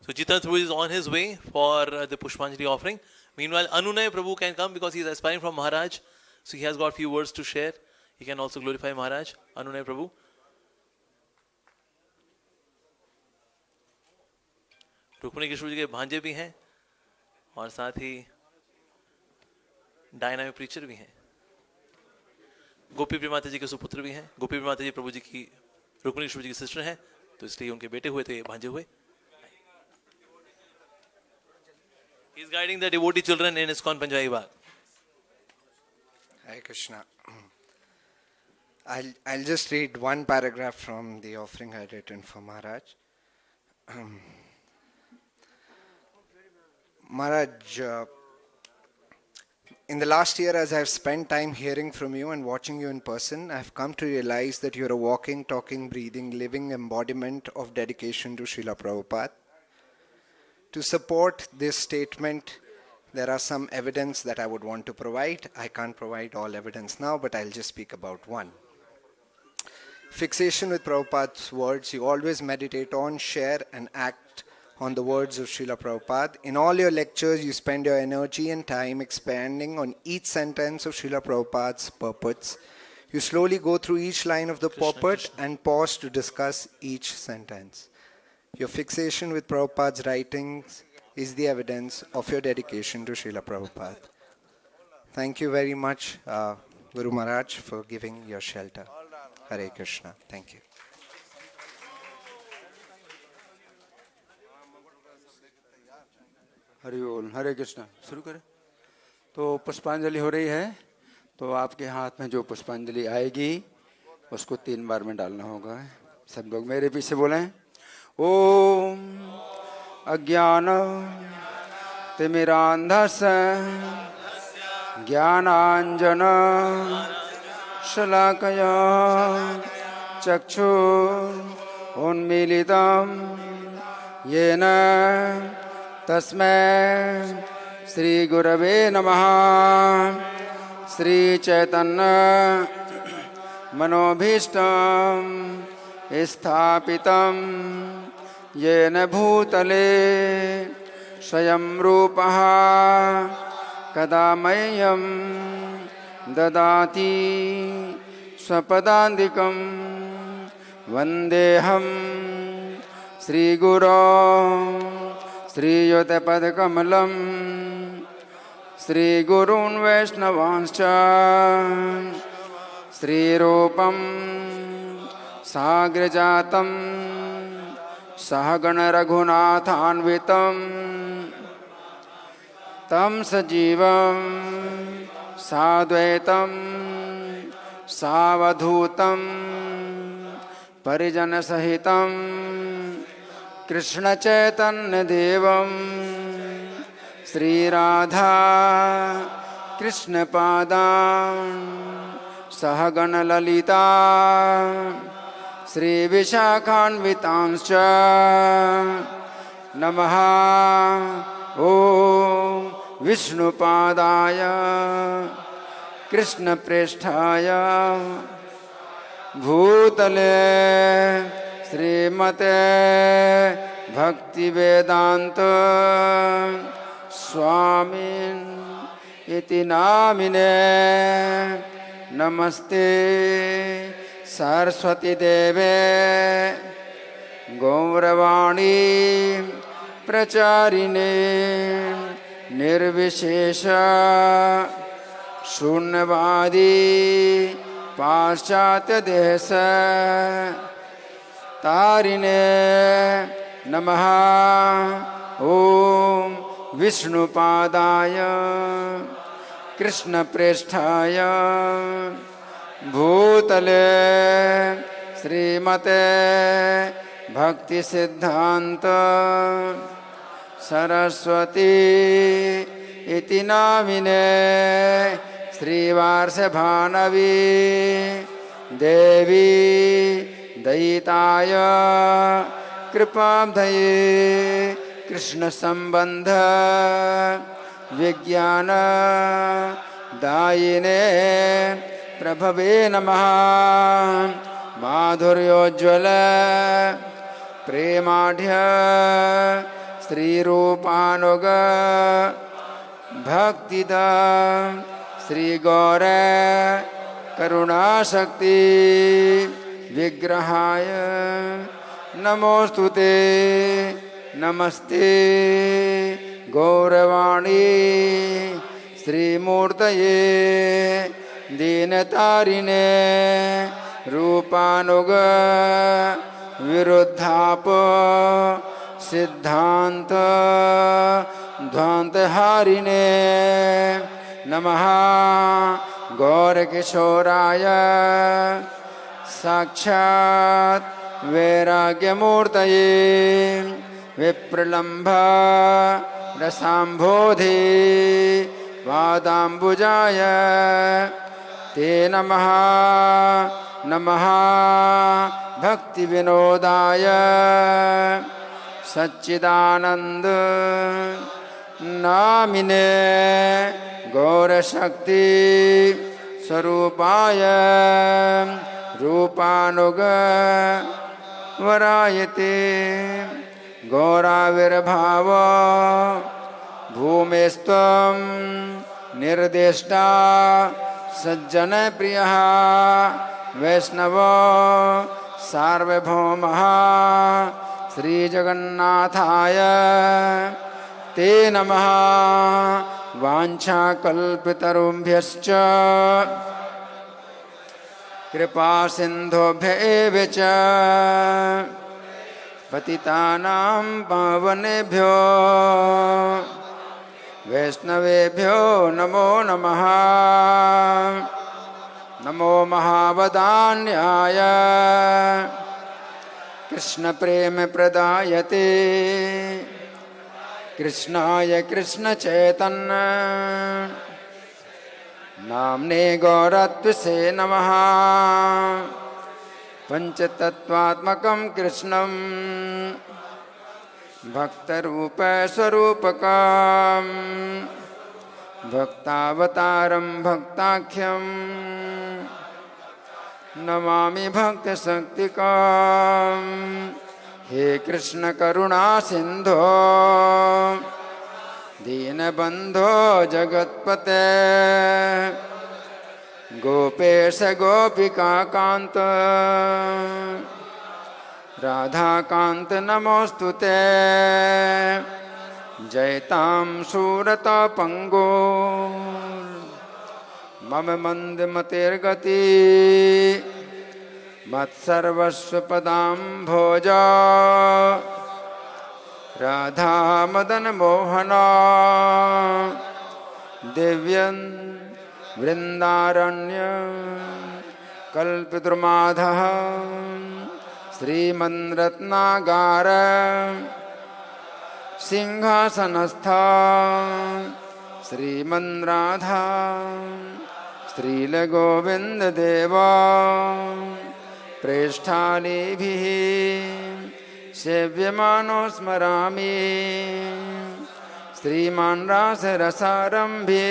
So Jitan Prabhu is on his way for the Pushpanjali offering. Meanwhile, Anunay Prabhu can come because he is aspiring from Maharaj. So he has got few words to share. He can also glorify Maharaj. Anunay Prabhu. Rukmini Krishna ji के भांजे भी हैं और साथ ही dynamic preacher भी हैं। गोपी प्रिय माता जी के सुपुत्र भी हैं। गोपी प्रिय माता जी प्रभु जी की रुक्मिणी कृष्ण जी की सिस्टर हैं, तो इसलिए उनके बेटे हुए थे, भांजे हुए। He is guiding the devotee children in ISKCON Panjabi Bagh.
Hare Krishna. I'll just read one paragraph from the offering I had written for Maharaj. Maharaj, in the last year, as I've spent time hearing from you and watching you in person, I've come to realize that you're a walking, talking, breathing, living embodiment of dedication to Srila Prabhupada. To support this statement, there are some evidence that I would want to provide. I can't provide all evidence now, but I'll just speak about one. Fixation with Prabhupada's words. You always meditate on, share, and act on the words of Srila Prabhupada. In all your lectures, you spend your energy and time expanding on each sentence of Srila Prabhupada's purports. You slowly go through each line of the purport and pause to discuss each sentence. Your fixation with Prabhupada's writings is the evidence of your dedication to Srila Prabhupada. Thank you very much, Guru Maharaj, for giving your shelter. Hare Krishna. Thank you.
Hari बोल, हरे कृष्ण। शुरू करें। तो पुष्पांजलि हो रही है। तो आपके हाथ में जो पुष्पांजलि आएगी उसको 3 बार में डालना होगा। सब लोग मेरे पीछे बोलें, ओम अज्ञान तिमिरांधस्य ज्ञानांजन शलाकया चक्षुरुन्मीलितं येन तस्मै श्रीगुरवे नमः। श्रीचैतन्य मनोभीष्टं स्थापितं येन भूतले स्वयं रूपः कदा मह्यं ददाति स्वपदान्तिकं वन्देऽहं श्रीगुरो श्रीयुतपदकमलं श्रीगुरून् वैष्णवांश्च श्रीरूपं साग्रजातं सहगणरघुनाथान्वितं तं सजीवं साद्वैतं सावधूतं परिजनसहितं कृष्णचैतन्यदेवं श्रीराधा कृष्णपादान् सहगणललिता श्रीविशाखान्वितांश्च नमः। ॐ विष्णुपादाय कृष्णप्रेष्ठाय भूतले श्रीमते भक्तिवेदान्त स्वामिन् इति नामिने नमस्ते सरस्वती देवे गौरवाणी प्रचारिणे निर्विशेष शून्यवादी पाश्चात्य देश तारिणे नमः। ॐ विष्णुपादाय कृष्णप्रेष्ठाय भूतले श्रीमते भक्तिसिद्धान्त सरस्वती इति नामिने श्रीवार्षभानवी देवी दयिताय कृपाब्धये कृष्णसम्बन्ध विज्ञान दायिने प्रभवे नमः। माधुर्योज्ज्वल प्रेमाढ्य श्रीरूपानुग भक्तिदा श्रीगौर करुणाशक्ति विग्रहाय नमोस्तुते नमस्ते गौरवाणी श्रीमूर्तये दीनतारिणे रूपानुग विरुद्धाप सिद्धांत ध्वांतहारिणे नमः। गौरकिशोराय साक्षात् वैराग्यमूर्तये विप्रलम्भ रसाम्भोधि पादाम्बुजाय ते नमः। नमः भक्तिविनोदाय सच्चिदानंद नामिने गौरशक्ति स्वरूपाय रूपानुग वरायते गौराविर्भाव भूमेस्त्वं निर्देष्टा सज्जन प्रियः वैष्णव सार्वभौमः श्रीजगन्नाथाय ते नमः। वाञ्छाकल्पतरुभ्यश्च कृपा सिन्धुभ्य एव च पतितानां पावनेभ्यो वैष्णवेभ्यो नमो नमः। नमो महावदान्याय कृष्ण प्रेम प्रदायते कृष्णाय कृष्ण चैतन्य नाम्ने गौरत्वसे नमः। पंचतत्वात्मकं कृष्णं भक्तरूप स्वरूपकं भक्तावतारं भक्ताख्यं नमामि भक्तशक्तिकं। हे कृष्ण करुणा सिंधो दीनबंधो जगत्पते गोपेश गोपिका कांत राधाकांत नमोस्तुते। जयतां सूरतापंगो मम मंद मतिर्गति मत्सर्वस्व पदाम्भोजा राधा मदन मोहना दिव्यं वृंदारण्य कल्पद्रुमाधः श्रीमन्रत्नागार सिंहासनस्था श्रीमन्राधा श्रीलगोविन्ददेवा प्रेष्ठालीभिः सेव्यमानो स्मरामि। श्रीमान् रासरसारम्भे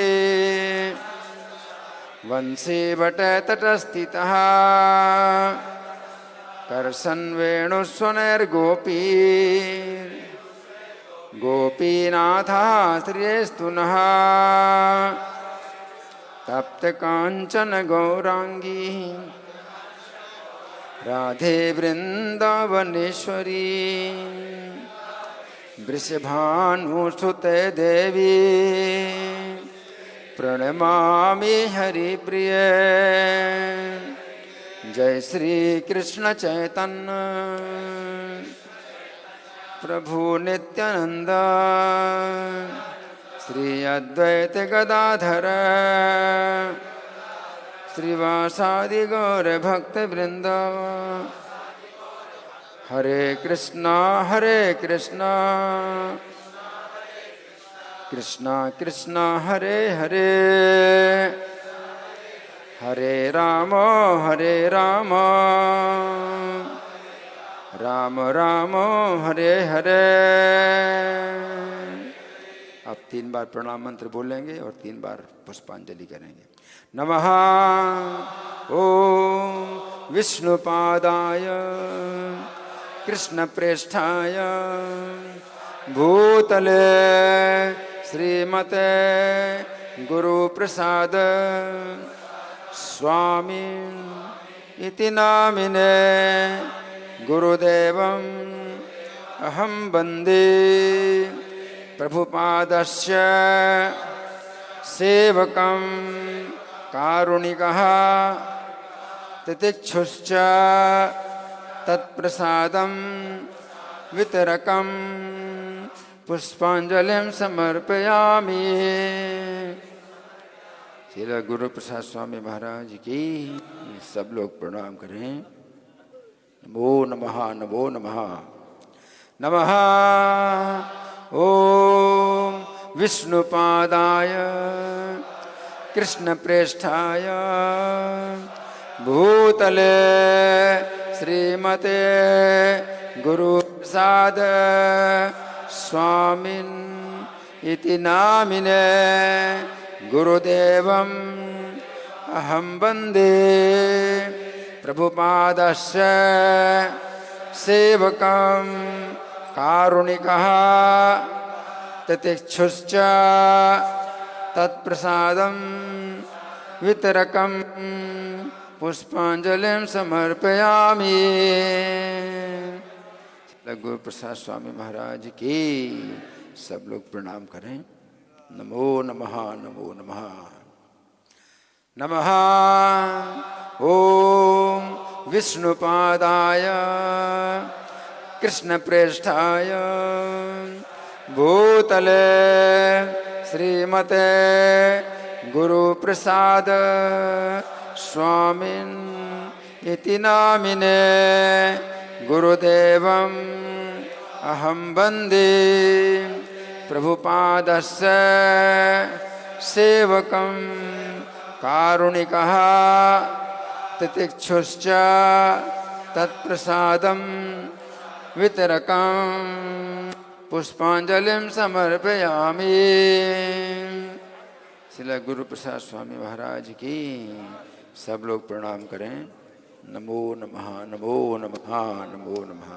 वंशे वटतटस्थितः कर्षन् वेणुस्वनैर्गोपी गोपीनाथः श्रियस्तु नः। तप्तकाञ्चन गौराङ्गी राधे वृन्दावनेश्वरी वृषभानुसुते देवी प्रणमामि हरिप्रिये। जय श्री कृष्ण चैतन्य प्रभु नित्यानंद श्री अद्वैत गदाधर श्रीवासादि गौर भक्त वृंद। हरे कृष्णा कृष्णा कृष्णा हरे हरे हरे राम राम राम हरे हरे। अब 3 बार प्रणाम मंत्र बोलेंगे और 3 बार पुष्पांजलि करेंगे। नमः ओम विष्णुपादाय कृष्णप्रेष्ठाय भूतले श्रीमते गुरुप्रसाद स्वामी इति नामिने गुरुदेवम् अहं वन्दे प्रभुपादस्य सेवकं कारुणिकः तितिक्षुश्च तत्प्रसादं वितरकं पुष्पांजलिं समर्पयामि। श्री गुरु प्रसाद स्वामी महाराज की सब लोग प्रणाम करें। नमो नमः नमो नमः। नमः ओम विष्णुपादाय कृष्णप्रेष्ठाय भूतले श्रीमते गुरुप्रसाद स्वामिन् इति नामिने गुरुदेवम् अहं वन्दे प्रभुपादस्य सेवकं कारुणिकः तितिक्षुश्च तत्प्रसादं वितरकं पुष्पांजलिं समर्पयामि। गुरु प्रसाद स्वामी महाराज की सब लोग प्रणाम करें। नमो नमः नमो नमः। नमः ओम विष्णुपादाय कृष्णप्रेष्ठाय भूतले श्रीमते गुरु प्रसाद स्वामी इति नामिने गुरुदेवम् अहं वन्दे प्रभुपादस्य सेवकं कारुणिकः तितिक्षुश्च तत्प्रसादं वितरकं पुष्पांजलिं समर्पयामि। श्रील गुरु प्रसाद स्वामी महाराज की सब लोग प्रणाम करें। नमो नमः, नमो नमः, नमो नमः।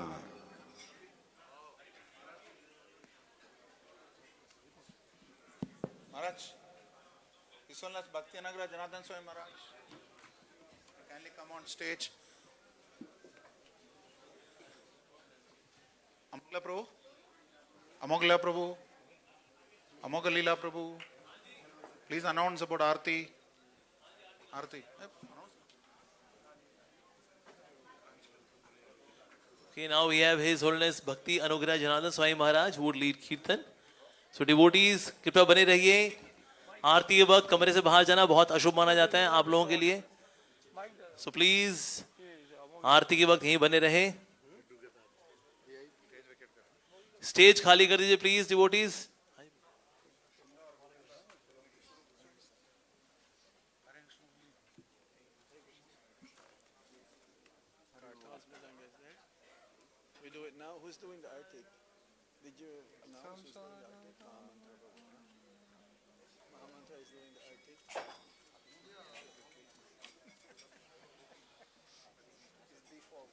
Maharaj, His Holiness Bhakti Anagra Janardhan Swami Maharaj, kindly come on stage. Amogla Prabhu, Amogla Prabhu, Amogla Leela Prabhu, please announce about Aarti. Aarti.
Okay, now we have His Holiness Bhakti Anugrah Janardhan Swami Maharaj who would lead Kirtan. So devotees, कृपया बने रहिए। आरती के वक्त कमरे से बाहर जाना बहुत अशुभ माना जाता है आप लोगों के लिए। So please, आरती के वक्त यहीं बने रहे। स्टेज खाली कर दीजिए please devotees.
We do it now. Who's doing the artik? Did you announce who's doing the artik? Mahamantra is doing the artik. It's default.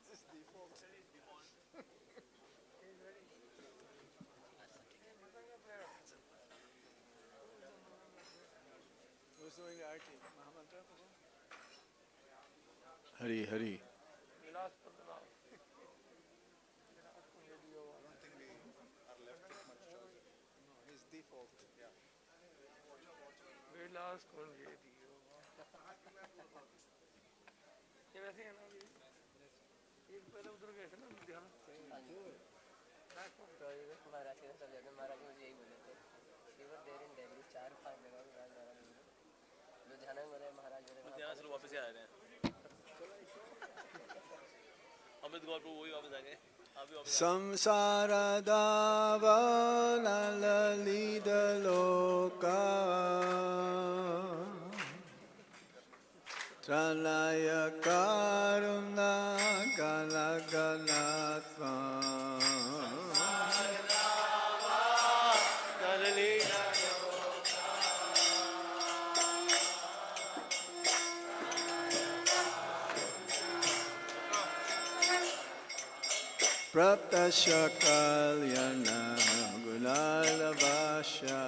This is default. Who's doing the artik? Mahamantra?
Hari Hari.
His default. Yeah.
वापस आ रहे हैं। अमित गौर प्रभु वही वापस आ गए।
Samsara davana lalida loka Tranaya karuna galaganatva Praptasya kalyana gunalavasya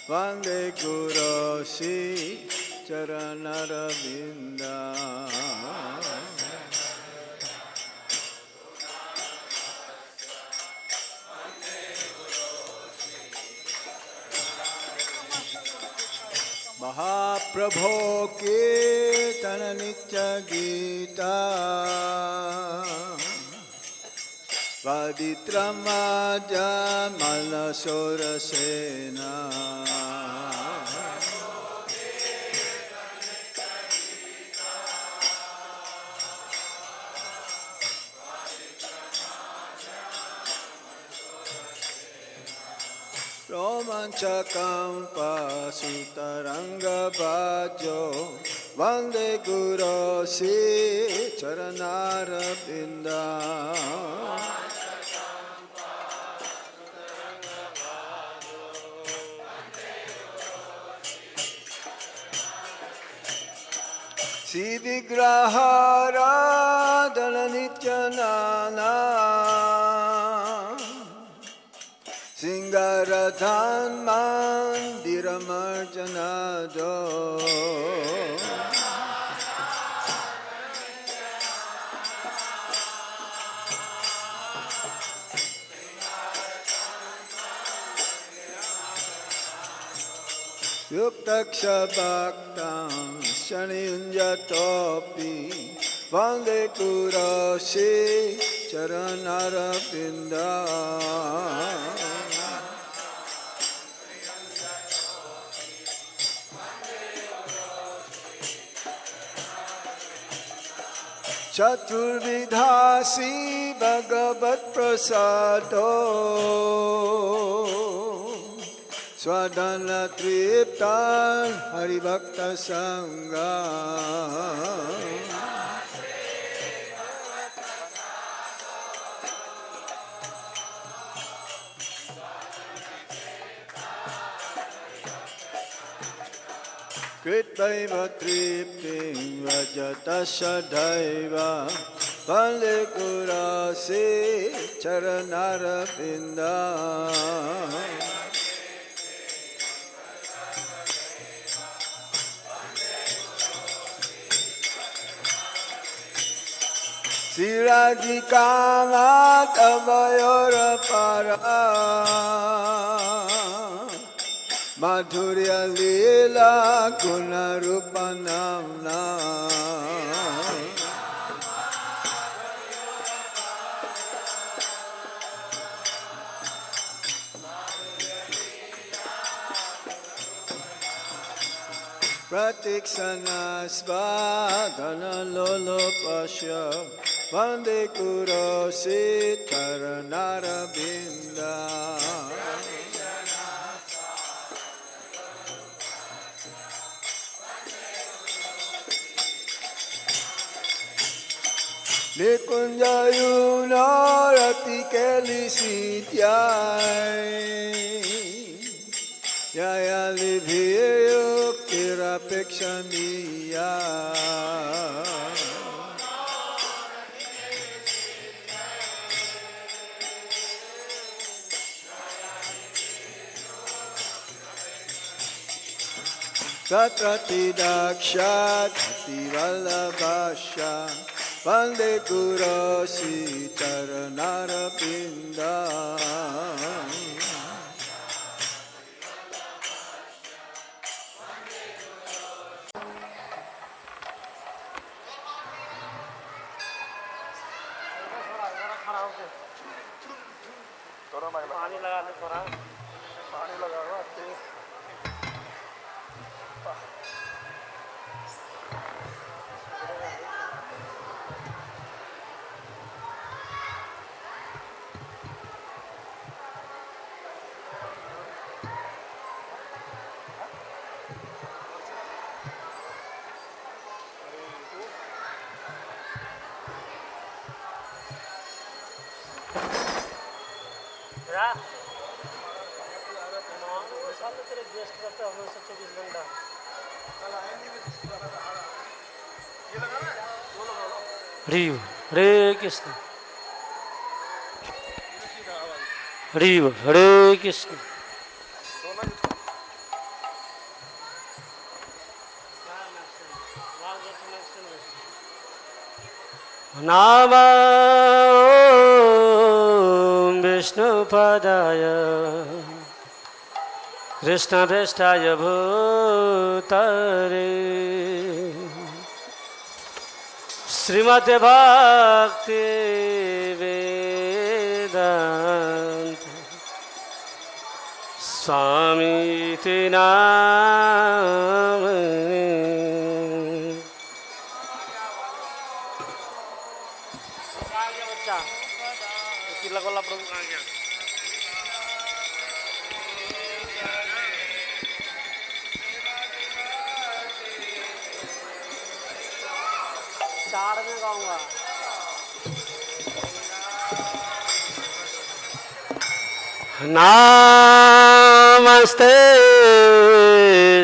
Vande Gurosi charanaravinda Mahaprabho Kirtana Nitya Gita Vaditramaja Malasura Sena Romanchakam Pasutaranga Bhajo Vande Guru Si Charanara Binda Sivigrahara Dalanityanana Singaradhan Mandiramarjanado Yuktaksha Bhaktam Shaniyunjatopi Vande Kurasi Charanarapinda. Chaturvidhasi Bhagavat Prasado Swadhana Triptan Haribhakta Sangha. Kritaiva triptim vajata sadhaiva Vande Kurasi Charanarapinda. Siradhikama Tavayora Para Madhurya Lila Guna Rupanamna. Pratiksanasva Dhana Lolo Pasya Vande Kurasi Charanarabinda. Nikunjayuna Rati Kelisityai Yaya Libhiyo Kirapekshaniya. Satrati Dakshat Vallabhasha Vande Kurasi Charanarapinda.
पानी लगा दे थोड़ा, पानी लगा तेज। तेरे guest करते हैं हमें 24 घंटा हरे कृष्ण हरे कृष्ण नाम विष्णुपदाय कृष्णपृष्ठाय भूतले श्रीमते भक्ति वेदांत स्वामी नामने। चार में गाऊंगा। नमस्ते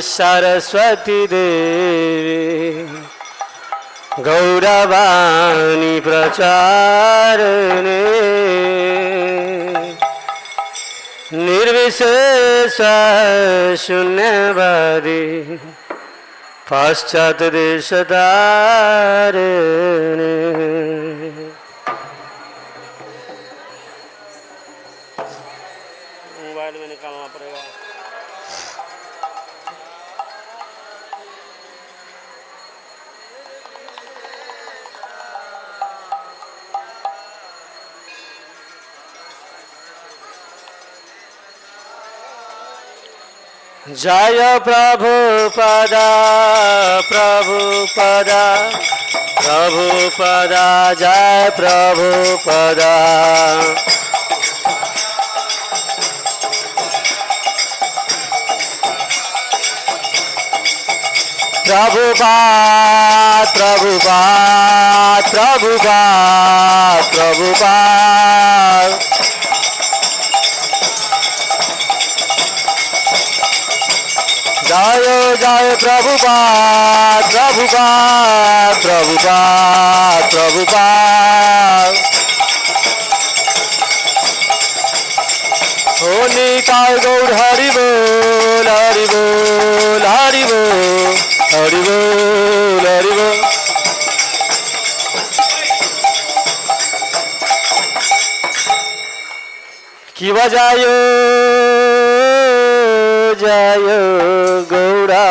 सरस्वती देवी गौरवाणी प्रचारणे निर्विशेष शून्यवादी पाश्चात देश धारणे। मोबाइल में निकालना पड़ेगा। जय प्रभुपदा प्रभुपदा प्रभुपदा जय प्रभुपदा प्रभुपाद प्रभुपाद प्रभुपाद प्रभुपाद जय जय प्रभुपाद प्रभुपाद प्रभुपाद प्रभुपाद ओ निताय गौर हरि बोल हरि बोल हरि बोल हरि बोल हरि बोल की बजायो जय गौरा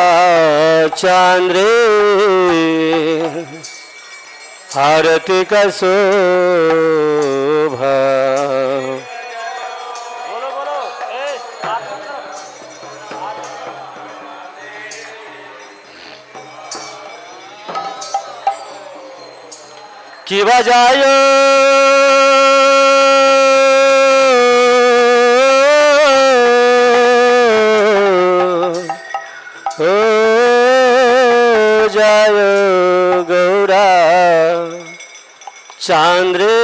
चांद्रे आरती का शोभा की बजायो जय गौरा चांद्रे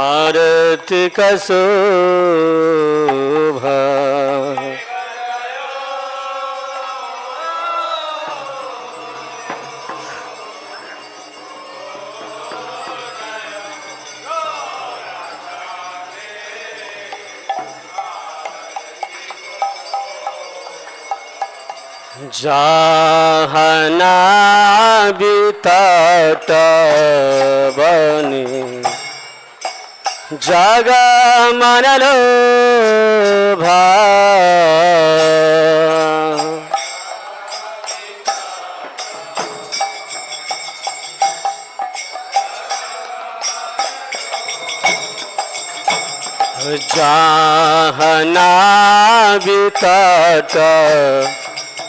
आरती का शोभा जहना बितट बनी जग मनलो भा जहना बितट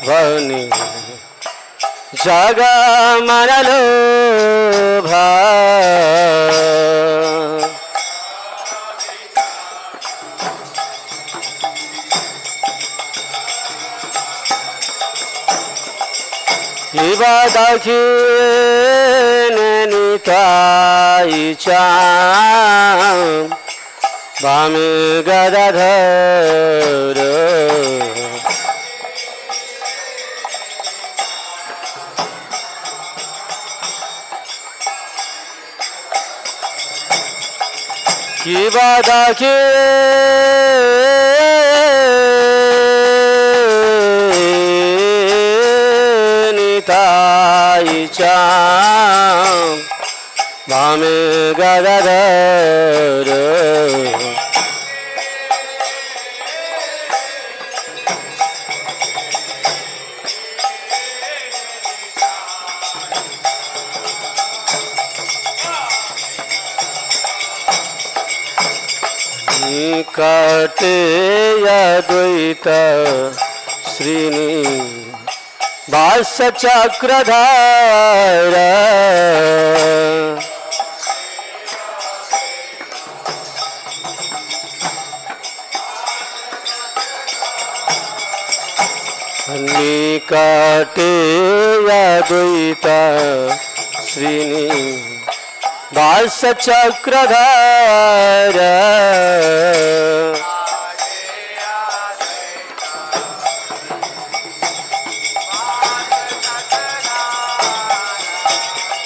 बनी जग मनलो भा दखिन निताई चाम वामे गदाधर की बादाके निताई चाम वामे गदाधर निकटे अद्वैत श्रीनि वास चक्रधार निकटे अद्वैत श्रीनि वास चक्रधार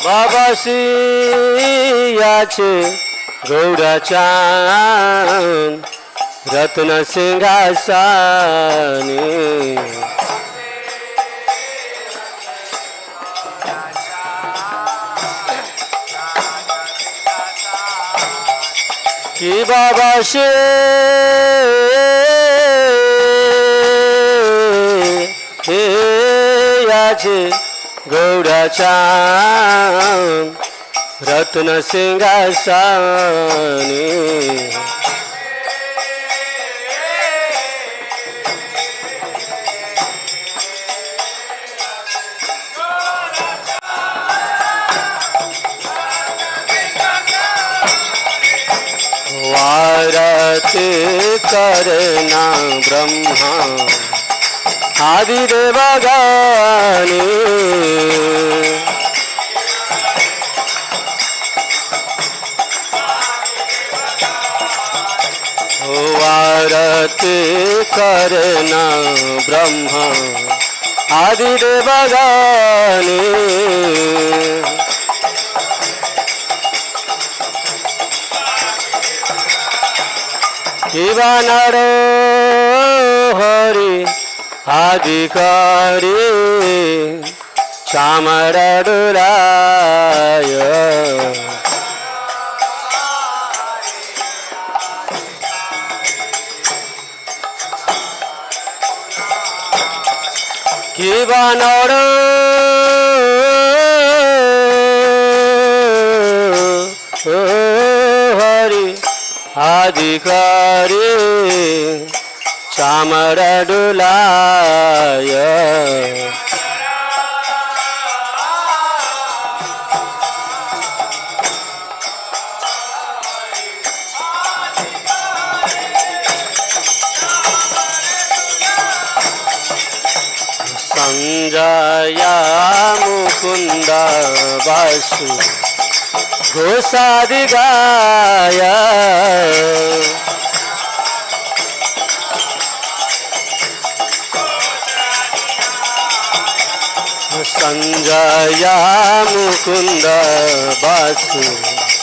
बाबा सियाचे गौराचान रत्न सिंहासनी की बाबा से याचे गौराचान रत्न सिंहासनी आरती करना ब्रह्मा आदिदेव गाने आरती करना ब्रह्मा आदिदेव गाने शिवानर हरि अधिकारी चामरडुलाय शिवानर हरि अधिकारी चामरडुलाय संजय मुकुंद वासु घोषादि गाय संजय मुकुंद वासु